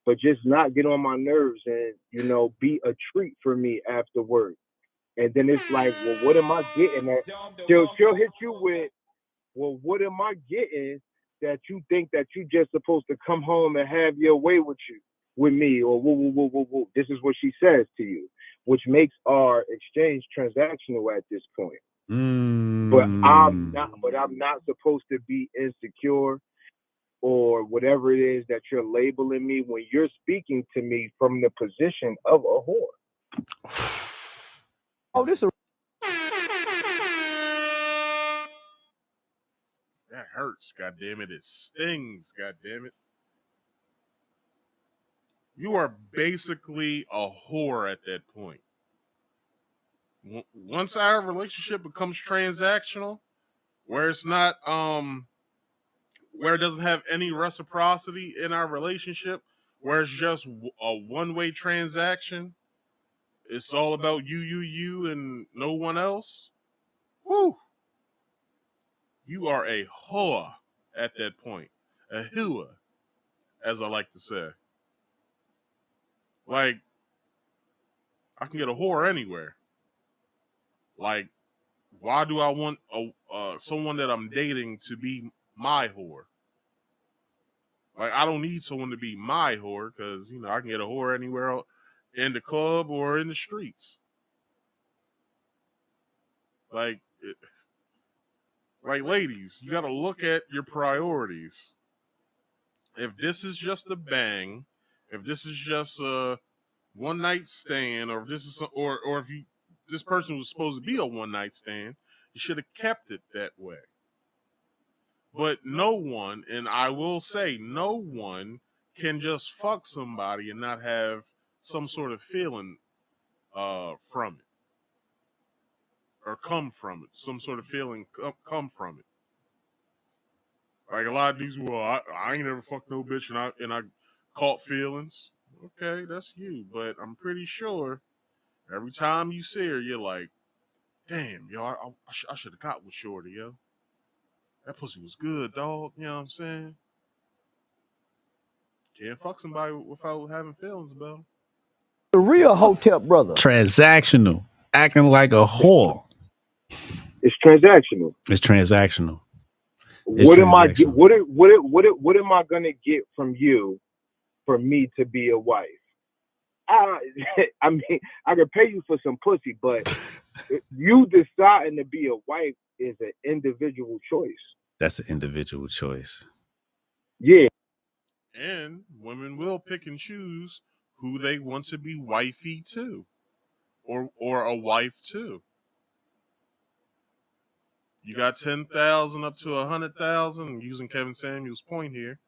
but just not get on my nerves and, be a treat for me after work. And then it's like, well, what am I getting at? She'll hit you with, well, what am I getting that you think that you just supposed to come home and have your way with me, or woo, woo, woo, woo, woo. This is what she says to you, which makes our exchange transactional at this point. But I'm not supposed to be insecure or whatever it is that you're labeling me when you're speaking to me from the position of a whore. Oh, this a That hurts, goddammit. It stings, goddammit. You are basically a whore at that point. Once our relationship becomes transactional, where it's not, where it doesn't have any reciprocity in our relationship, where it's just a one-way transaction, it's all about you, and no one else. Whoo! You are a whore at that point. A hua, as I like to say. Like, I can get a whore anywhere. Like, why do I want someone that I'm dating to be my whore? Like, I don't need someone to be my whore because, I can get a whore anywhere in the club or in the streets. Like, ladies, you got to look at your priorities. If this is just a bang, if this is just a one night stand, or if this is, or if this person was supposed to be a one night stand, you should have kept it that way. But no one, and I will say no one, can just fuck somebody and not have some sort of feeling from it, or come from it. Some sort of feeling come from it. Like, a lot of these, well, I ain't never fucked no bitch and I caught feelings. Okay, that's you, but I'm pretty sure every time you see her, you're like, damn, yo, I should have got with Shorty, yo. That pussy was good, dog. You know what I'm saying? Can't fuck somebody without having feelings about them. the real hotel brother. Transactional. Acting like a whore. It's transactional. It's transactional. What am I gonna get from you for me to be a wife? I mean, I could pay you for some pussy, but you deciding to be a wife is an individual choice. That's an individual choice. Yeah. And women will pick and choose who they want to be wifey to, or a wife to. You got 10,000 up to 100,000. Using Kevin Samuel's point here,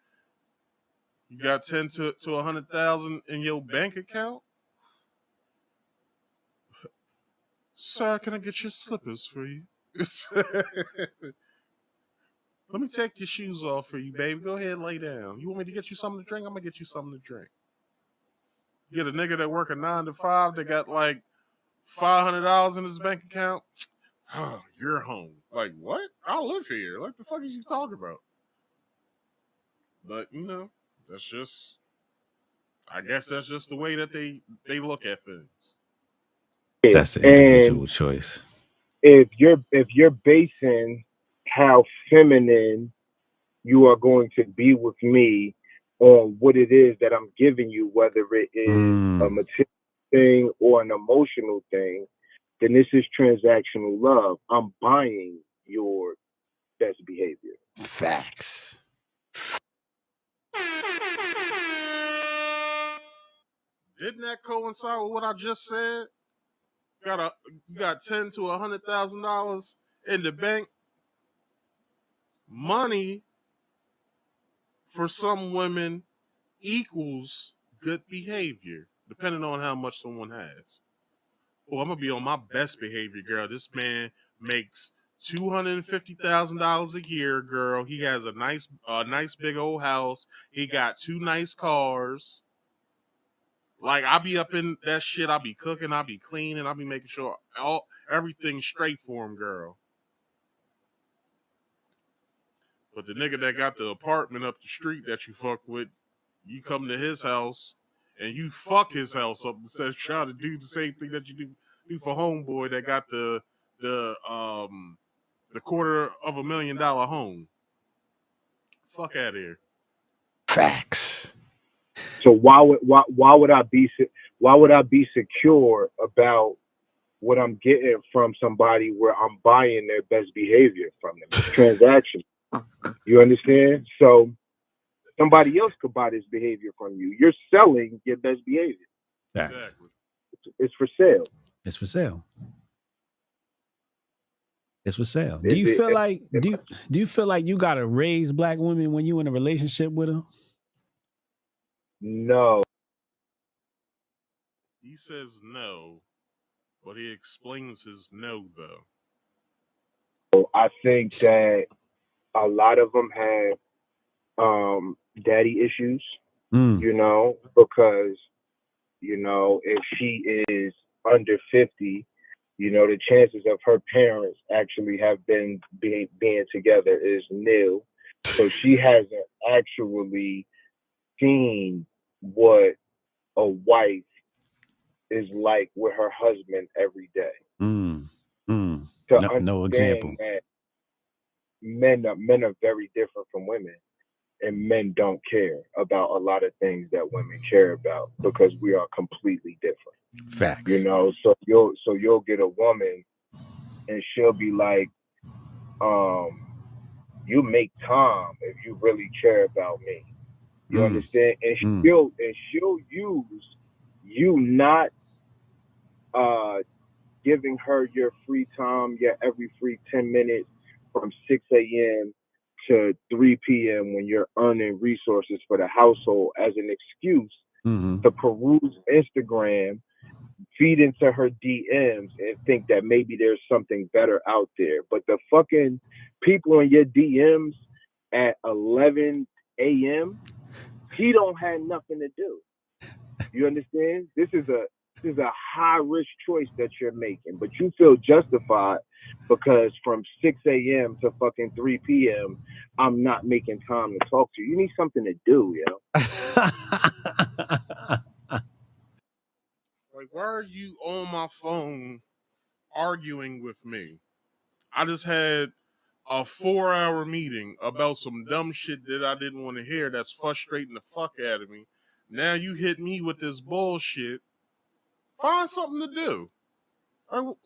you got 10 to 100,000 in your bank account. Sir, can I get your slippers for you? Let me take your shoes off for you, baby. Go ahead and lay down. You want me to get you something to drink? I'm going to get you something to drink. Get a nigga that work a 9 to 5 that got like $500 in his bank account. Oh, you're home. Like, what? I live here. What the fuck is you talking about? But, you know, that's just, I guess that's just the way that they look at things. That's an individual choice. If you're basing how feminine you are going to be with me on what it is that I'm giving you, whether it is a material thing or an emotional thing, then this is transactional love. I'm buying your best behavior. Facts. Didn't that coincide with what I just said? You got $10,000 to $100,000 in the bank. Money for some women equals good behavior, depending on how much someone has. Oh, I'm gonna be on my best behavior, girl. This man makes $250,000 a year, girl. He has a nice big old house. He got 2 nice cars. Like, I be up in that shit. I be cooking. I be cleaning. I be making sure everything's straight for him, girl. But the nigga that got the apartment up the street that you fuck with, you come to his house and you fuck his house up instead of trying to do the same thing that you do for homeboy that got the $250,000 home. Fuck out of here. Facts. So why would I be secure about what I'm getting from somebody where I'm buying their best behavior from them? It's transaction. You understand? So somebody else could buy this behavior from you. You're selling your best behavior. Exactly. It's for sale. It's for sale. It's for sale. Do you feel like you gotta raise black women when you in a relationship with them? No. He says no, but he explains his no though. So I think that a lot of them have daddy issues, you know, because, you know, if she is under 50, you know, the chances of her parents actually have been being together is nil. So she hasn't actually seen what a wife is like with her husband every day. No example. That men are very different from women, and men don't care about a lot of things that women care about because we are completely different. Facts. You know, so you'll get a woman and she'll be like, you make time if you really care about me. You understand? And she'll use you not giving her your free time, every free 10 minutes from 6 a.m. to 3 p.m. when you're earning resources for the household as an excuse to peruse Instagram, feed into her DMs, and think that maybe there's something better out there. But the fucking people in your DMs at 11 a.m., he don't have nothing to do. You understand? This is a high risk choice that you're making, but you feel justified because from 6 a.m. to fucking 3 p.m. I'm not making time to talk to you. You need something to do, yo. Like, why are you on my phone arguing with me? I just had a 4-hour meeting about some dumb shit that I didn't want to hear that's frustrating the fuck out of me. Now you hit me with this bullshit. Find something to do.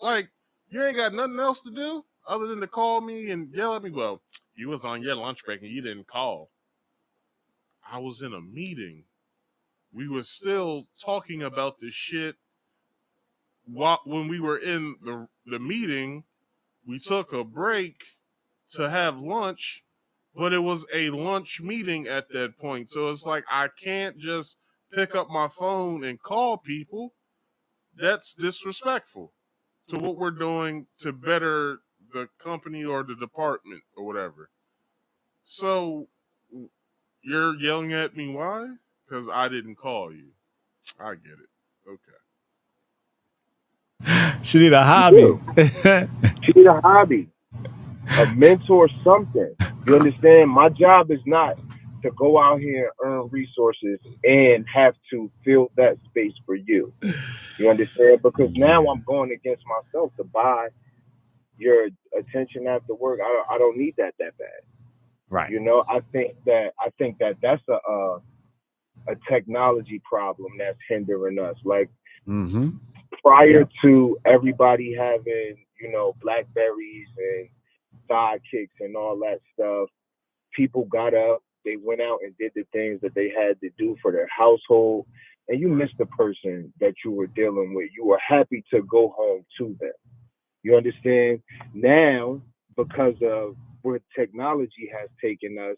Like, you ain't got nothing else to do other than to call me and yell at me. Well, you was on your lunch break and you didn't call. I was in a meeting. We were still talking about this shit. When we were in the meeting, we took a break to have lunch, but it was a lunch meeting at that point. So it's like, I can't just pick up my phone and call people. That's disrespectful. to what we're doing to better the company or the department or whatever. So you're yelling at me why? Because I didn't call you. I get it. Okay. She need a hobby. She need a hobby, a mentor, something. You understand? My job is not to go out here and earn resources and have to fill that space for you. You understand? Because now I'm going against myself to buy your attention after work. I don't need that bad. Right. You know, I think that that's a technology problem that's hindering us. Like prior to everybody having, you know, Blackberries and sidekicks and all that stuff, people got up, they went out and did the things that they had to do for their household, and you missed the person that you were dealing with. You were happy to go home to them. You understand? Now, because of where technology has taken us,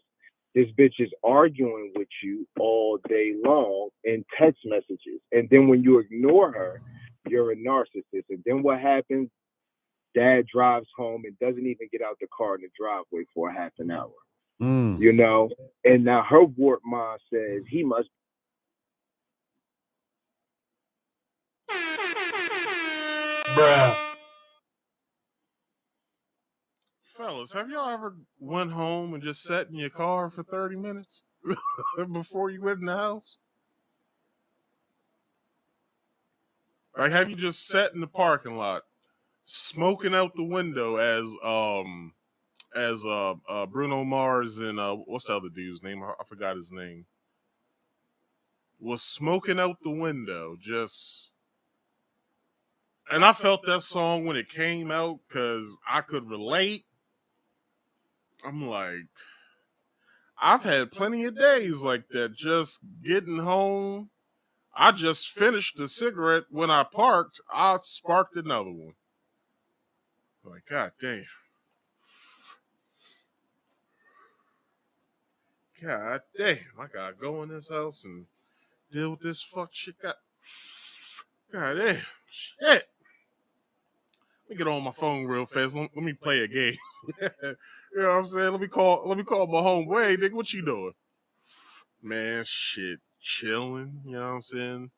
this bitch is arguing with you all day long in text messages. And then when you ignore her, you're a narcissist. And then what happens? Dad drives home and doesn't even get out the car in the driveway for a half an hour. You know? And now her warped mind says he must. Bruh. Fellas, have y'all ever went home and just sat in your car for 30 minutes before you went in the house? Like, have you just sat in the parking lot, smoking out the window as Bruno Mars and what's the other dude's name? I forgot his name. Was smoking out the window, just. And I felt that song when it came out because I could relate. I'm like, I've had plenty of days like that, just getting home. I just finished the cigarette when I parked. I sparked another one. Like, God damn. God damn. I gotta go in this house and deal with this fuck shit. God damn. Shit. Let me get on my phone real fast. Let me play a game. You know what I'm saying? Let me call my homeboy. Hey, nigga, what you doing? Man, shit. Chilling, you know what I'm saying?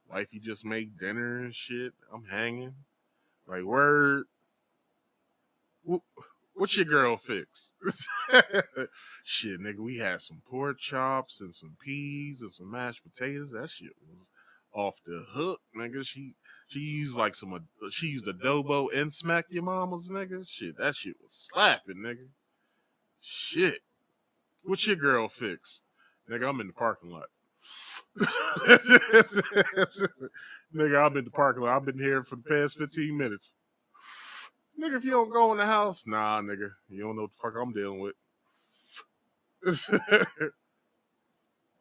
Wifey just made dinner and shit. I'm hanging. Like, word. What's your girl fix? Shit, nigga, we had some pork chops and some peas and some mashed potatoes. That shit was off the hook, nigga. She used like she used adobo and smack your mama's, nigga. Shit, that shit was slapping, nigga. Shit. What's your girl fix? Nigga, I'm in the parking lot. Nigga, I'm in the parking lot. I've been here for the past 15 minutes. Nigga, if you don't go in the house, nah, nigga. You don't know what the fuck I'm dealing with.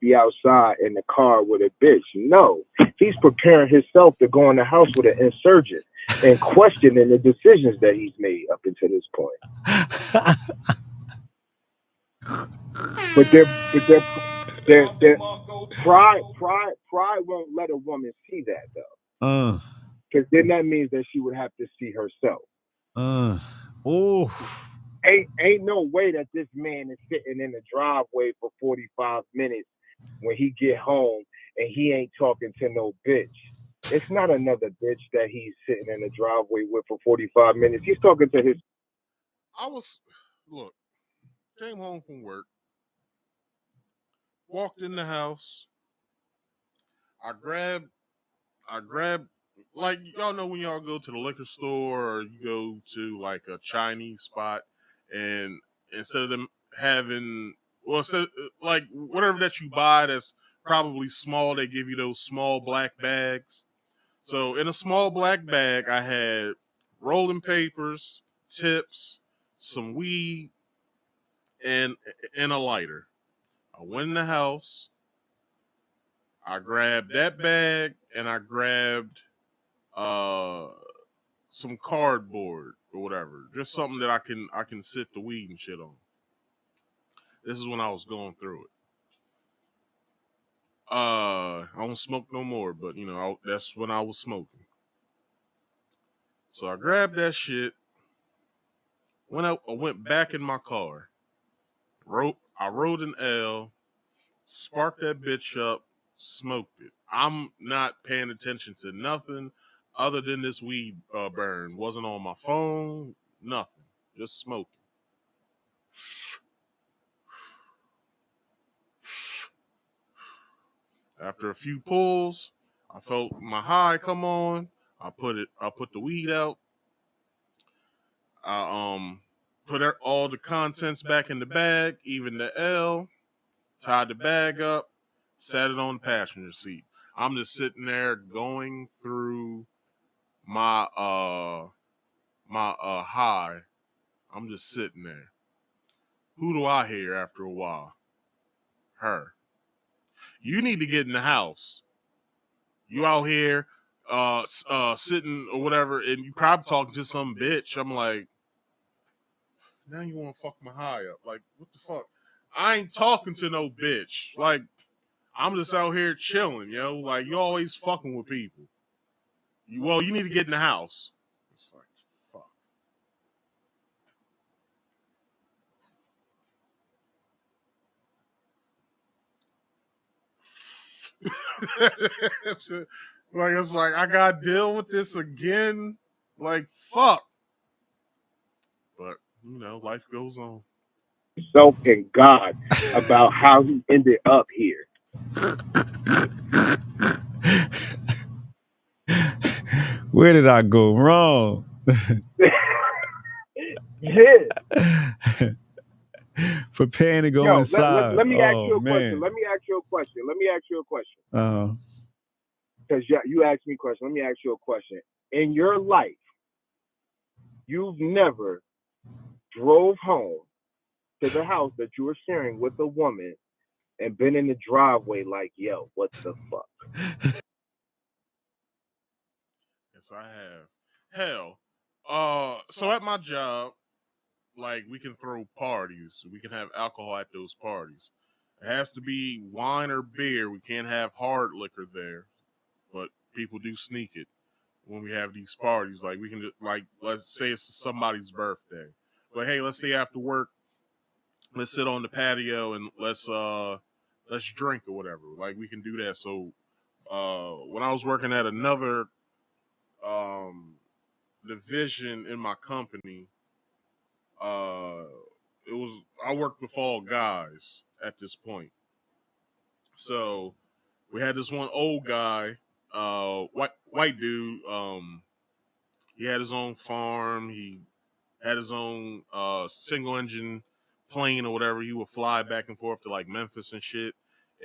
Be outside in the car with a bitch. No, he's preparing himself to go in the house with an insurgent and questioning the decisions that he's made up until this point. But their pride won't let a woman see that though. Because then that means that she would have to see herself. Ain't no way that this man is sitting in the driveway for 45 minutes when he get home and he ain't talking to no bitch. It's not another bitch that he's sitting in the driveway with for 45 minutes. He's talking to his. Came home from work, walked in the house. I grabbed, like, y'all know when y'all go to the liquor store or you go to like a Chinese spot, and instead of them having, like whatever that you buy that's probably small, they give you those small black bags. So in a small black bag, I had rolling papers, tips, some weed, and a lighter. I went in the house. I grabbed that bag and I grabbed some cardboard or whatever, just something that I can sit the weed and shit on. This is when I was going through it. I don't smoke no more, but you know that's when I was smoking. So I grabbed that shit, went back in my car, I rode an L, sparked that bitch up, smoked it. I'm not paying attention to nothing other than this weed burn. Wasn't on my phone, nothing. Just smoking. After a few pulls, I felt my high come on. I put the weed out. I put all the contents back in the bag, even the L, tied the bag up, sat it on the passenger seat. I'm just sitting there going through my high. I'm just sitting there. Who do I hear after a while? Her. You need to get in the house. You out here sitting or whatever, and you probably talking to some bitch. I'm like, now you want to fuck my high up. Like, what the fuck? I ain't talking to no bitch. Like, I'm just out here chilling, yo. Like, you always fucking with people. You need to get in the house. It's like, fuck. Like, it's like, I gotta deal with this again. Like, fuck. But, life goes on. Self and God about how he ended up here. Where did I go wrong? Yeah. For paying to go Yo, inside. let me ask you a man. question. Let me ask you a question. Because you asked me a question. Let me ask you a question. In your life, you've never drove home to the house that you were sharing with a woman and been in the driveway like, yo, what the fuck? Yes, I have. Hell, so at my job, like, we can throw parties. We can have alcohol at those parties. It has to be wine or beer. We can't have hard liquor there, but people do sneak it when we have these parties. Like, we can just, like, let's say it's somebody's birthday, but hey, let's stay after work. Let's sit on the patio and let's drink or whatever. Like, we can do that. So when I was working at another division in my company, I worked with all guys at this point. So we had this one old guy, white dude. He had his own farm. He had his own single engine plane or whatever. He would fly back and forth to like Memphis and shit,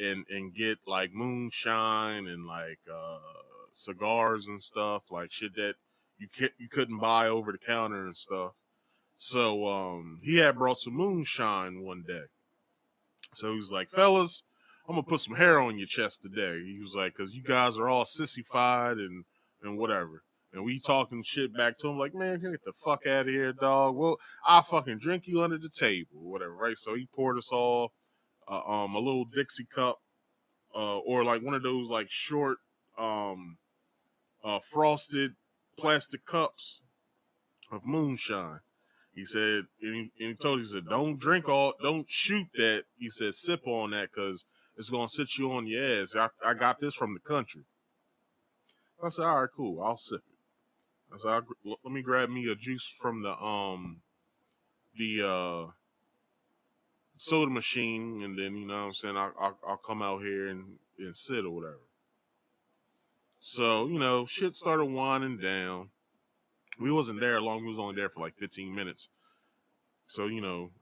and get like moonshine and like cigars and stuff, like shit that you couldn't buy over the counter and stuff. So he had brought some moonshine one day. So he was like, fellas, I'm gonna put some hair on your chest today. He was like, because you guys are all sissified and whatever. And we talking shit back to him like, man, get the fuck out of here, dog. Well, I'll fucking drink you under the table or whatever, right? So he poured us all a little Dixie cup, or like one of those like short frosted plastic cups of moonshine. He said, and he told us, he said, don't shoot that. He said, sip on that because it's going to sit you on your ass. I got this from the country. I said, all right, cool. I'll sip it. I said, let me grab me a juice from the soda machine, and then, you know what I'm saying, I'll come out here and sit or whatever. So, shit started winding down. We wasn't there long. We was only there for like 15 minutes. So,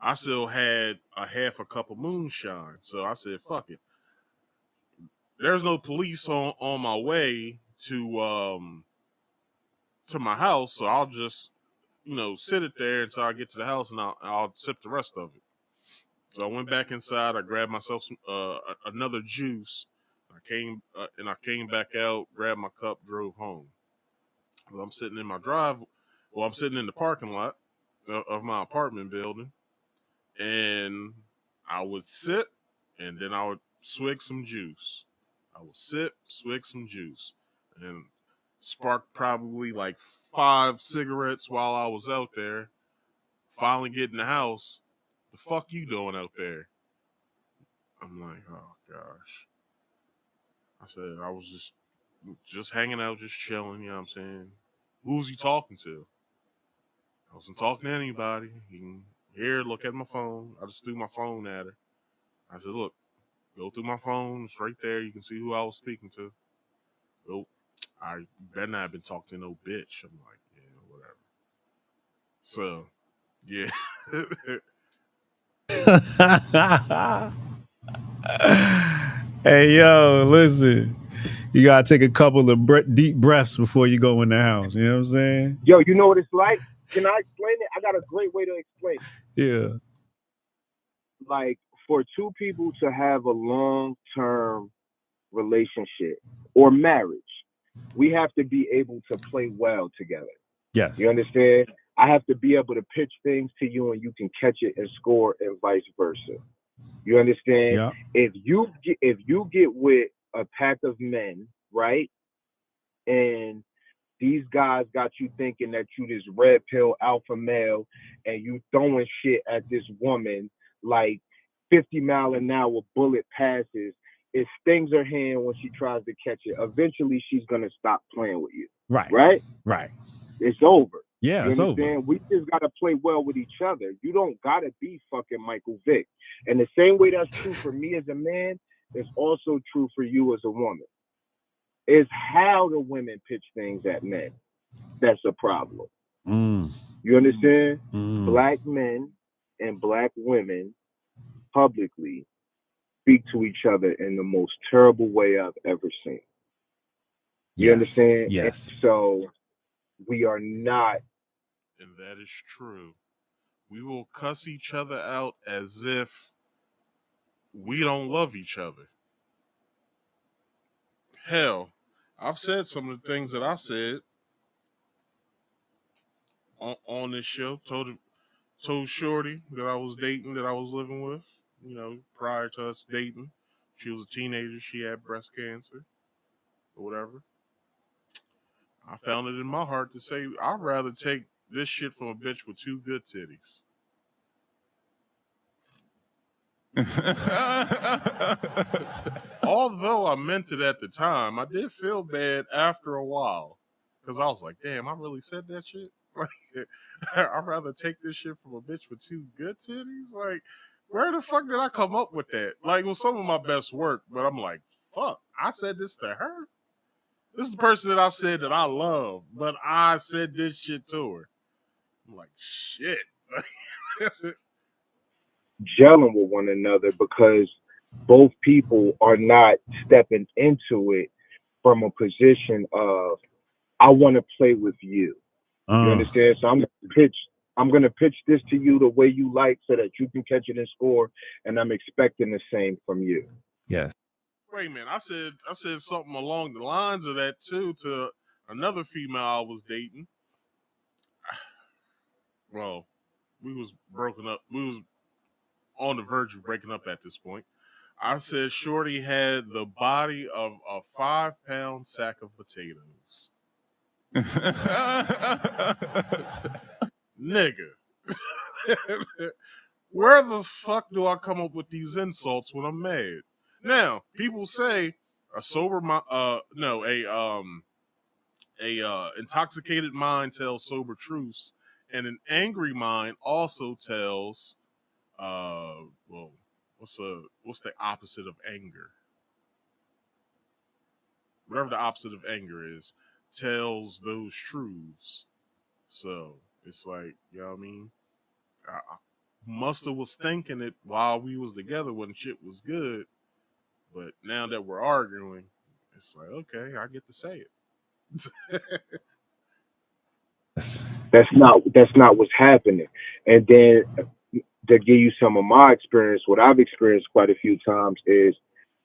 I still had a half a cup of moonshine. So I said, fuck it. There's no police on my way to my house. So I'll just, sit it there until I get to the house, and I'll sip the rest of it. So I went back inside. I grabbed myself some, another juice. I came back out, grabbed my cup, drove home. Well, I'm sitting in I'm sitting in the parking lot of my apartment building. And I would sit, and then I would swig some juice. I would sit, swig some juice. And Sparked probably like 5 cigarettes while I was out there. Finally get in the house. The fuck you doing out there? I'm like, oh gosh. I said I was just hanging out, just chilling. You know what I'm saying? Who's he talking to? I wasn't talking to anybody. You can hear, look at my phone. I just threw my phone at her. I said, look, go through my phone. It's right there. You can see who I was speaking to. Oh, I better not have been talking to no bitch. I'm like, yeah, whatever. So, yeah. Hey, yo, listen. You gotta take a couple of deep breaths before you go in the house. You know what I'm saying? Yo, you know what it's like? Can I explain it? I got a great way to explain it. Yeah. Like, for two people to have a long-term relationship or marriage, we have to be able to play well together. Yes. You understand? I have to be able to pitch things to you and you can catch it and score and vice versa. You understand? Yeah. If you get with a pack of men, right? And these guys got you thinking that you this red pill alpha male and you throwing shit at this woman like 50 mile an hour bullet passes. It stings her hand when she tries to catch it. Eventually, she's going to stop playing with you. Right. Right? Right. It's over. Yeah, you it's understand? over. We just got to play well with each other. You don't got to be fucking Michael Vick. And the same way that's true for me as a man, it's also true for you as a woman. It's how the women pitch things at men that's a problem. You understand? Black men and black women publicly speak to each other in the most terrible way I've ever seen. You understand? Yes. And so we are not. And that is true. We will cuss each other out as if we don't love each other. Hell, I've said some of the things that I said on this show. Told Shorty that I was dating, that I was living with, you know, prior to us dating. She was a teenager. She had breast cancer or whatever. I found it in my heart to say I'd rather take this shit from a bitch with 2 good titties. Although I meant it at the time, I did feel bad after a while because I was like, damn, I really said that shit. Like, I'd rather take this shit from a bitch with 2 good titties. Like, where the fuck did I come up with that? Like, it was some of my best work, but I'm like, fuck, I said this to her. This is the person that I said that I love, but I said this shit to her. I'm like, shit. Gelling with one another because both people are not stepping into it from a position of I want to play with you. You understand? So I'm gonna pitch this to you the way you like so that you can catch it and score, and I'm expecting the same from you. Yes. Wait a minute, I said something along the lines of that too to another female I was dating. Well, we was broken up. We was on the verge of breaking up at this point. I said Shorty had the body of a 5-pound sack of potatoes. Nigga. Where the fuck do I come up with these insults when I'm mad? Now, people say a intoxicated mind tells sober truths, and an angry mind also tells what's the opposite of anger? Whatever the opposite of anger is, tells those truths. So it's like, you know what I mean? Musta was thinking it while we was together when shit was good, but now that we're arguing, it's like, okay, I get to say it. That's not what's happening. And then to give you some of my experience, what I've experienced quite a few times is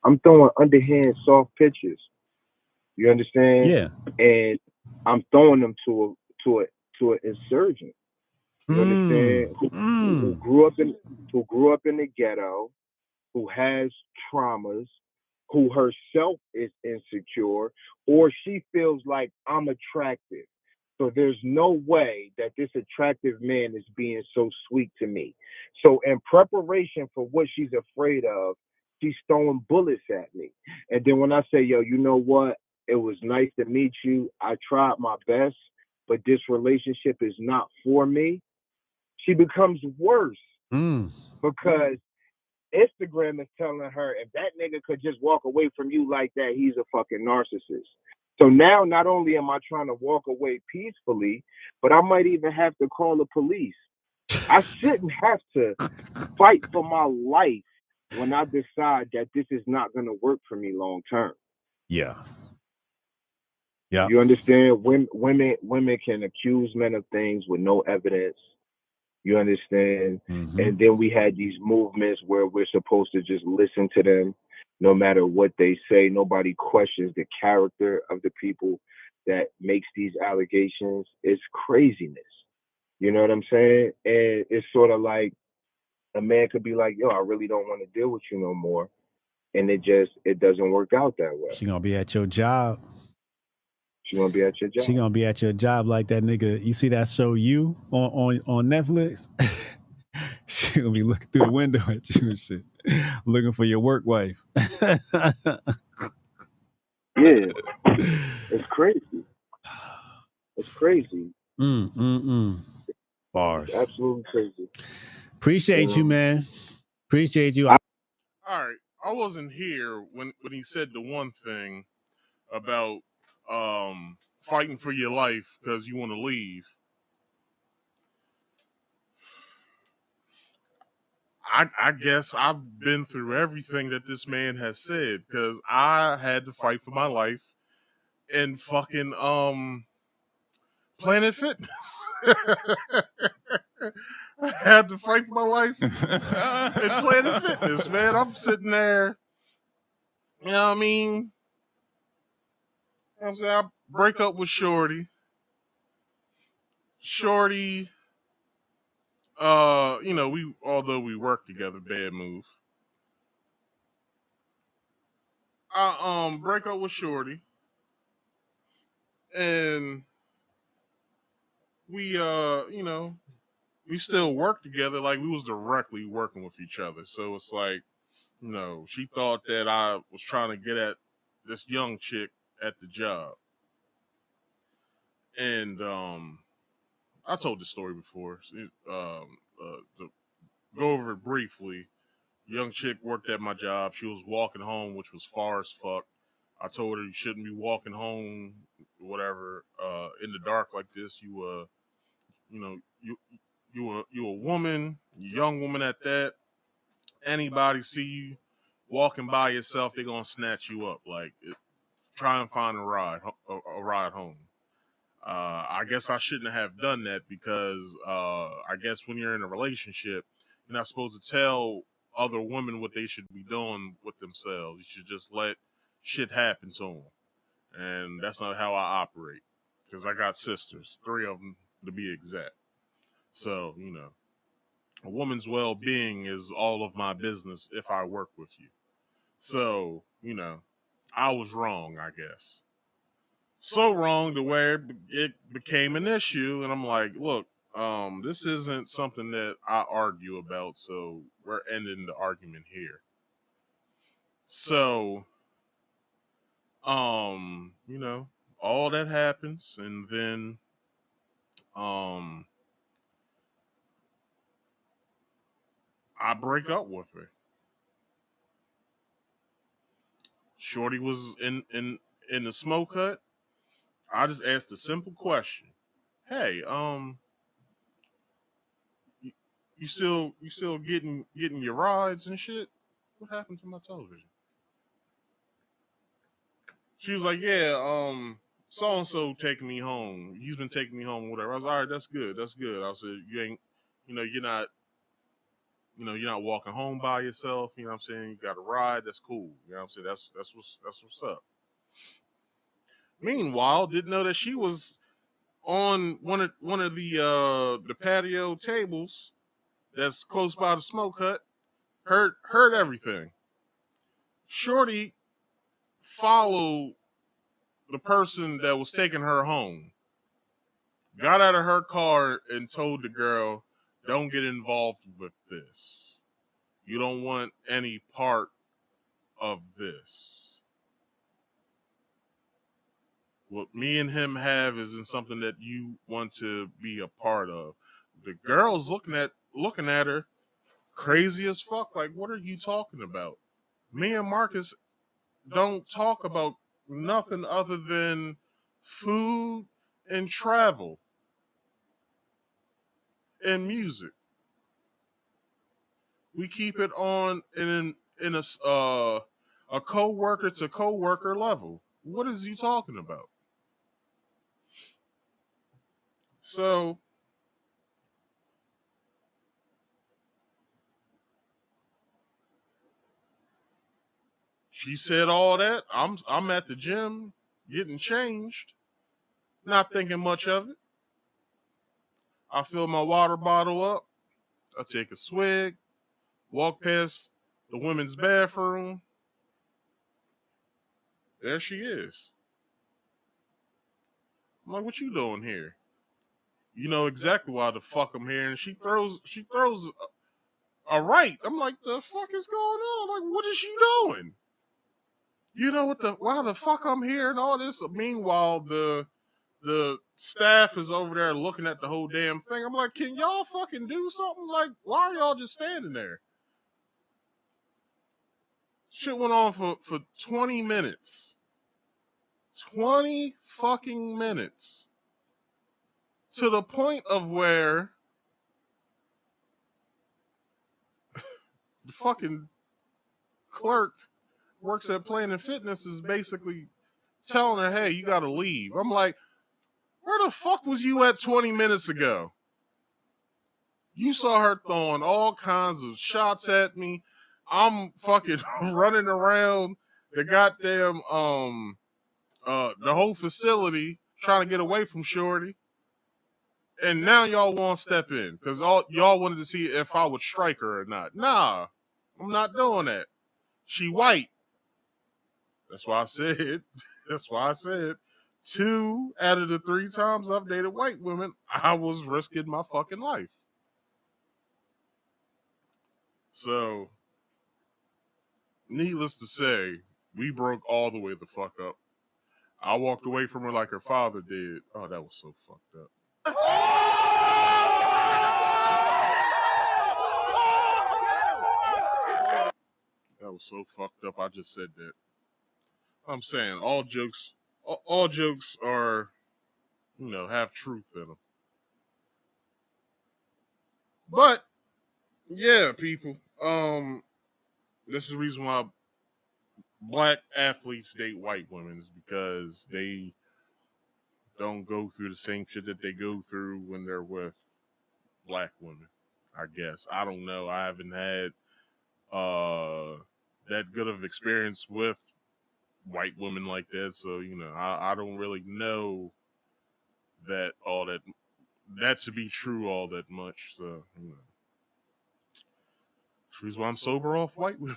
I'm throwing underhand soft pitches. You understand? Yeah. And I'm throwing them to an insurgent. You understand? Who grew up in the ghetto, who has traumas, who herself is insecure, or she feels like I'm attractive. So there's no way that this attractive man is being so sweet to me. So in preparation for what she's afraid of, she's throwing bullets at me. And then when I say, yo, you know what? It was nice to meet you. I tried my best, but this relationship is not for me. She becomes worse because Instagram is telling her if that nigga could just walk away from you like that, he's a fucking narcissist. So now not only am I trying to walk away peacefully, but I might even have to call the police. I shouldn't have to fight for my life when I decide that this is not going to work for me long term. Yeah. Yeah. You understand? Women can accuse men of things with no evidence. You understand? Mm-hmm. And then we had these movements where we're supposed to just listen to them no matter what they say. Nobody questions the character of the people that makes these allegations. It's craziness. You know what I'm saying? And it's sort of like a man could be like, yo, I really don't want to deal with you no more. And it doesn't work out that way. She gonna be at your job. She gonna be at your job. She gonna be at your job like that nigga. You see that show You on Netflix? She gonna be looking through the window at you and shit, looking for your work wife. Yeah, it's crazy. It's crazy. Bars. It's absolutely crazy. Appreciate you, man. Appreciate you. All right, I wasn't here when he said the one thing about fighting for your life because you want to leave. I guess I've been through everything that this man has said because I had to fight for my life in fucking Planet Fitness. I had to fight for my life in Planet Fitness, man. I'm sitting there, you know what I mean? You know what I'm saying? I break up with Shorty. Shorty, you know, although we work together, bad move. I break up with Shorty. And we you know, we still work together like we was directly working with each other. So it's like, you know, she thought that I was trying to get at this young chick at the job. And I told this story before. To go over it briefly, young chick worked at my job. She was walking home, which was far as fuck. I told her you shouldn't be walking home, whatever, in the dark like this. You know, you a woman, you young woman at that. Anybody see you walking by yourself, they're gonna snatch you up. Like, try and find a ride home. I guess I shouldn't have done that because I guess when you're in a relationship, you're not supposed to tell other women what they should be doing with themselves. You should just let shit happen to them. And that's not how I operate because I got sisters, 3 of them to be exact. So, you know, a woman's well-being is all of my business if I work with you. So, you know, I was wrong, I guess. So wrong to where it became an issue, and I'm like, look, this isn't something that I argue about, so we're ending the argument here. So, you know, all that happens, and then, I break up with her. Shorty was in the smoke hut. I just asked a simple question. Hey, you still getting your rides and shit? What happened to my television? She was like, yeah, so and so taking me home. He's been taking me home, whatever. I was like, all right, that's good. I said, you ain't, you know, you're not walking home by yourself. You know what I'm saying? You got a ride. That's cool. You know what I'm saying? That's what's up. Meanwhile, didn't know that she was on one of the patio tables that's close by the smoke hut. Heard everything. Shorty followed the person that was taking her home, got out of her car and told the girl, don't get involved with this. You don't want any part of this. What me and him have isn't something that you want to be a part of. The girl's looking at her crazy as fuck. Like, what are you talking about? Me and Marcus don't talk about nothing other than food and travel and music. We keep it on in a co-worker to co-worker level. What is he talking about? So she said all that. I'm at the gym getting changed, not thinking much of it. I fill my water bottle up. I take a swig, walk past the women's bathroom. There she is. I'm like, what you doing here? You know exactly why the fuck I'm here. And she throws a right. I'm like, the fuck is going on? Like, what is she doing? You know why the fuck I'm here and all this? Meanwhile, the staff is over there looking at the whole damn thing. I'm like, can y'all fucking do something? Like, why are y'all just standing there? Shit went on for 20 minutes. 20 fucking minutes. To the point of where the fucking clerk works at Planet Fitness is basically telling her, hey, you gotta leave. I'm like, where the fuck was you at 20 minutes ago? You saw her throwing all kinds of shots at me. I'm fucking running around the goddamn the whole facility trying to get away from Shorty. And now y'all want to step in because y'all wanted to see if I would strike her or not. Nah, I'm not doing that. She white. That's why I said. That's why I said 2 out of the 3 times I've dated white women, I was risking my fucking life. So, needless to say, we broke all the way the fuck up. I walked away from her like her father did. Oh, that was so fucked up. That was so fucked up. I just said that. I'm saying all jokes are, have truth in them. But yeah, people. This is the reason why black athletes date white women is because they don't go through the same shit that they go through when they're with black women. I guess I don't know. I haven't had that good of experience with white women like that, so I don't really know that to be true all that much. So that's the reason why I'm sober off white women.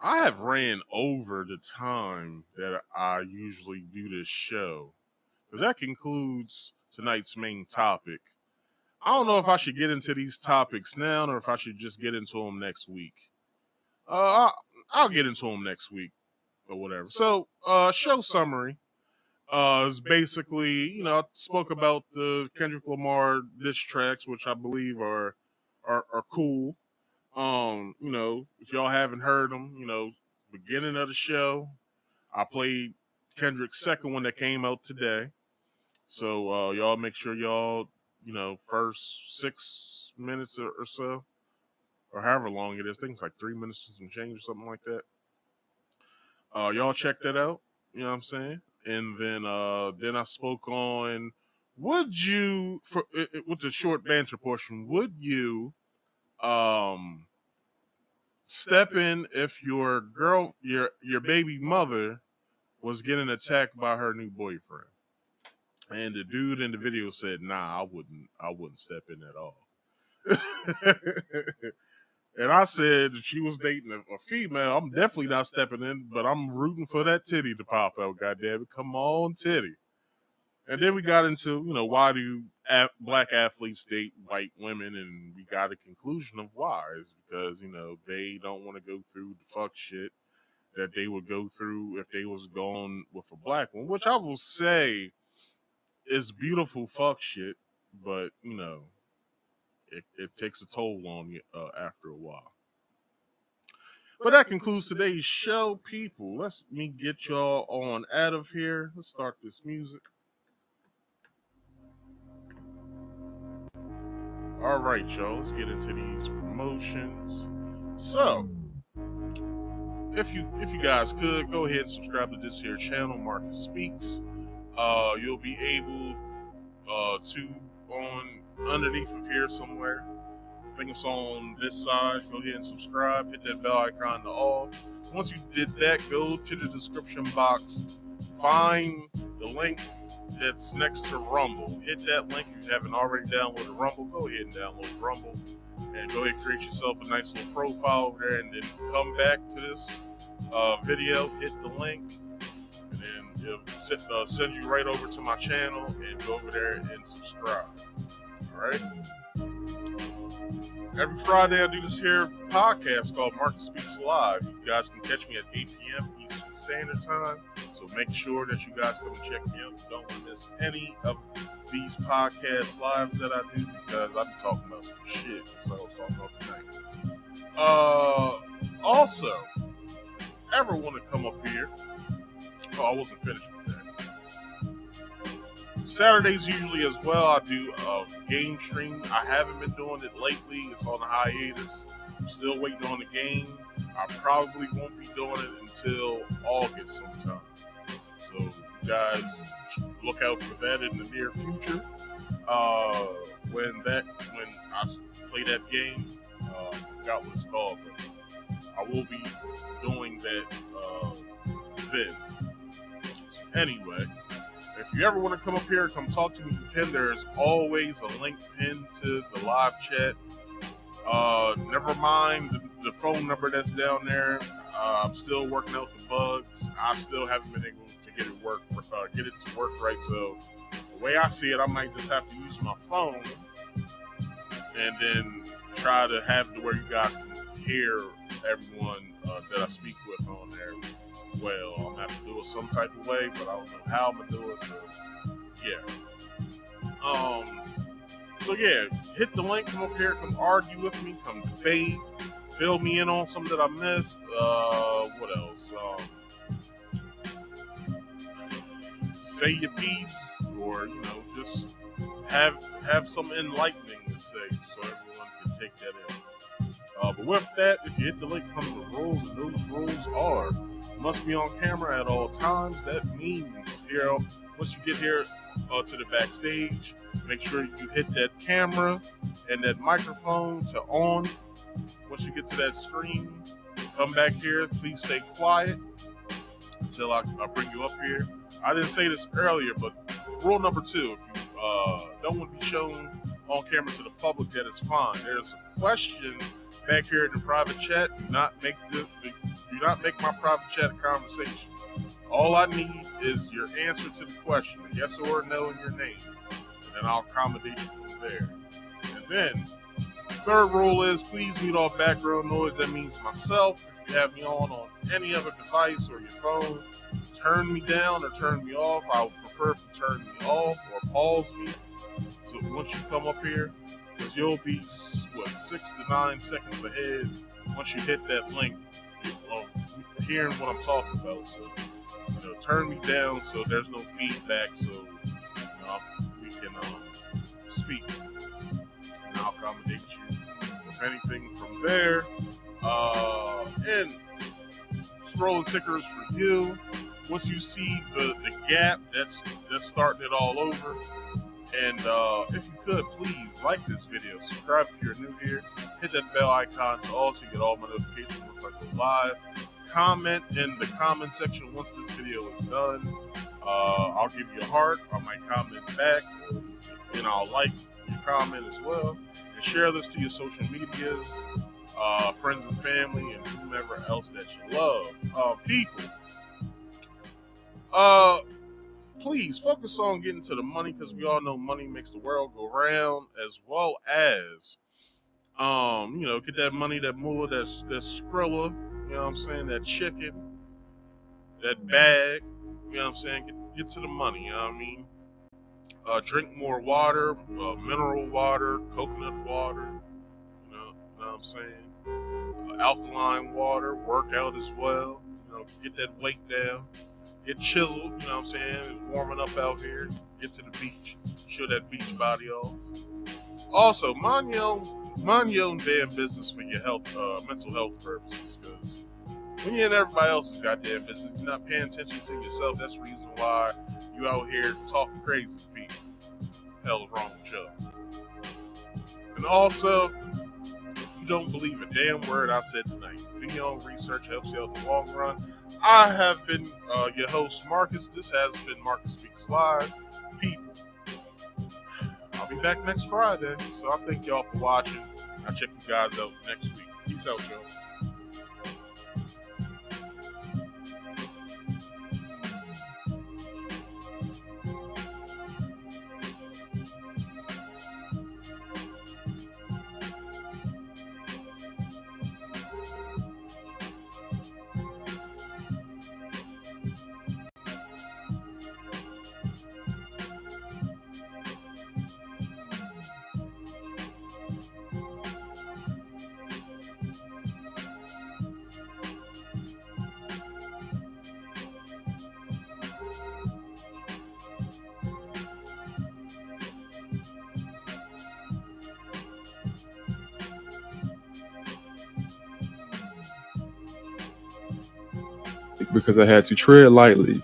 I have ran over the time that I usually do this show because that concludes tonight's main topic. I don't know if I should get into these topics now or if I should just get into them next week. I'll get into them next week or whatever. So, show summary is basically, I spoke about the Kendrick Lamar diss tracks, which I believe are cool. If y'all haven't heard them, beginning of the show, I played Kendrick's second one that came out today. So y'all make sure y'all, first 6 minutes or so, or however long it is. I think it's like 3 minutes and some change or something like that. Y'all check that out. You know what I'm saying? And then I spoke on, would you, with the short banter portion, would you step in if your baby mother was getting attacked by her new boyfriend? And the dude in the video said, nah, I wouldn't step in at all. And I said if she was dating a female, I'm definitely not stepping in, but I'm rooting for that titty to pop out, goddammit. Come on, titty. And then we got into, why do black athletes date white women? And we got a conclusion of why. It's because, they don't want to go through the fuck shit that they would go through if they was going with a black one, which I will say is beautiful fuck shit, but, it takes a toll on you after a while. But that concludes today's show, people. Let me get y'all on out of here. Let's start this music. All right, y'all. Let's get into these promotions. So, if you guys could go ahead and subscribe to this here channel, Marcus Speaks. You'll be able to on underneath of here somewhere. I think it's on this side. Go ahead and subscribe. Hit that bell icon to all. Once you did that, go to the description box. Find the link that's next to Rumble. Hit that link if you haven't already downloaded Rumble. Go ahead and download Rumble. And go ahead and create yourself a nice little profile over there. And then come back to this video. Hit the link. And then it'll send you right over to my channel. And go over there and subscribe. Alright? Every Friday I do this here podcast called Marcus Speaks Live. You guys can catch me at 8 p.m. Eastern Standard Time. So make sure that you guys come and check me out. You don't want to miss any of these podcast lives that I do because I be talking about some shit. So I was talking about tonight. Also, ever want to come up here? Oh, I wasn't finished with that. Saturdays usually as well, I do a game stream. I haven't been doing it lately. It's on a hiatus. I'm still waiting on the game. I probably won't be doing it until August sometime. So you guys look out for that in the near future. When I play that game, I forgot what it's called, but I will be doing that then. So anyway, if you ever want to come up here and come talk to me, you can. There's always a link pinned to the live chat. Never mind the phone number that's down there. I'm still working out the bugs. I still haven't been able to get it to work right. So the way I see it, I might just have to use my phone and then try to have it where you guys can hear everyone that I speak with on there. Well, I'm gonna have to do it some type of way, but I don't know how I'm gonna do it. So yeah. So yeah, hit the link, come up here, come argue with me, come debate, fill me in on something that I missed. What else? Say your piece, or just have some enlightening to say, so everyone can take that in. But with that, if you hit the link, comes with rules, and those rules are: must be on camera at all times. That means once you get here to the backstage, make sure you hit that camera and that microphone to on. Once you get to that screen, come back here. Please stay quiet until I bring you up here. I didn't say this earlier, but rule number 2, if you don't want to be shown on camera to the public, that is fine. There's a question back here in the private chat. Do not make my private chat a conversation. All I need is your answer to the question, a yes or a no in your name, and then I'll accommodate you from there. And then, third rule is please mute all background noise. That means myself. If you have me on any other device or your phone, turn me down or turn me off. I would prefer if you turn me off or pause me. So once you come up here, because you'll be 6 to 9 seconds ahead once you hit that link of hearing what I'm talking about. So turn me down so there's no feedback, so we can speak, and I'll accommodate you with anything from there. And scrolling tickers for you. Once you see the gap, that's starting it all over. And if you could, please like this video, subscribe if you're new here, hit that bell icon to also get all my notifications once I go live. Comment in the comment section once this video is done. I'll give you a heart. I might comment back, and I'll like your comment as well. And share this to your social medias. friends and family, and whomever else that you love. People, please focus on getting to the money, because we all know money makes the world go round, as well as get that money, that moolah, that skrilla, you know what I'm saying, that chicken, that bag, you know what I'm saying, get to the money, you know what I mean? Drink more water, mineral water, coconut water, you know what I'm saying? Alkaline water, work out as well, get that weight down, get chiseled, you know what I'm saying? It's warming up out here, get to the beach, show that beach body off. Also, mind your own damn business for your health, mental health purposes, because when you're in everybody else's goddamn business, you're not paying attention to yourself. That's the reason why you out here talking crazy to people. Hell is wrong with you. And also, you don't believe a damn word I said tonight. Doing your own research helps you out in the long run. I have been your host, Marcus. This has been Marcus Speaks Live. People, I'll be back next Friday. So I thank y'all for watching. I'll check you guys out next week. Peace out, y'all. Because I had to tread lightly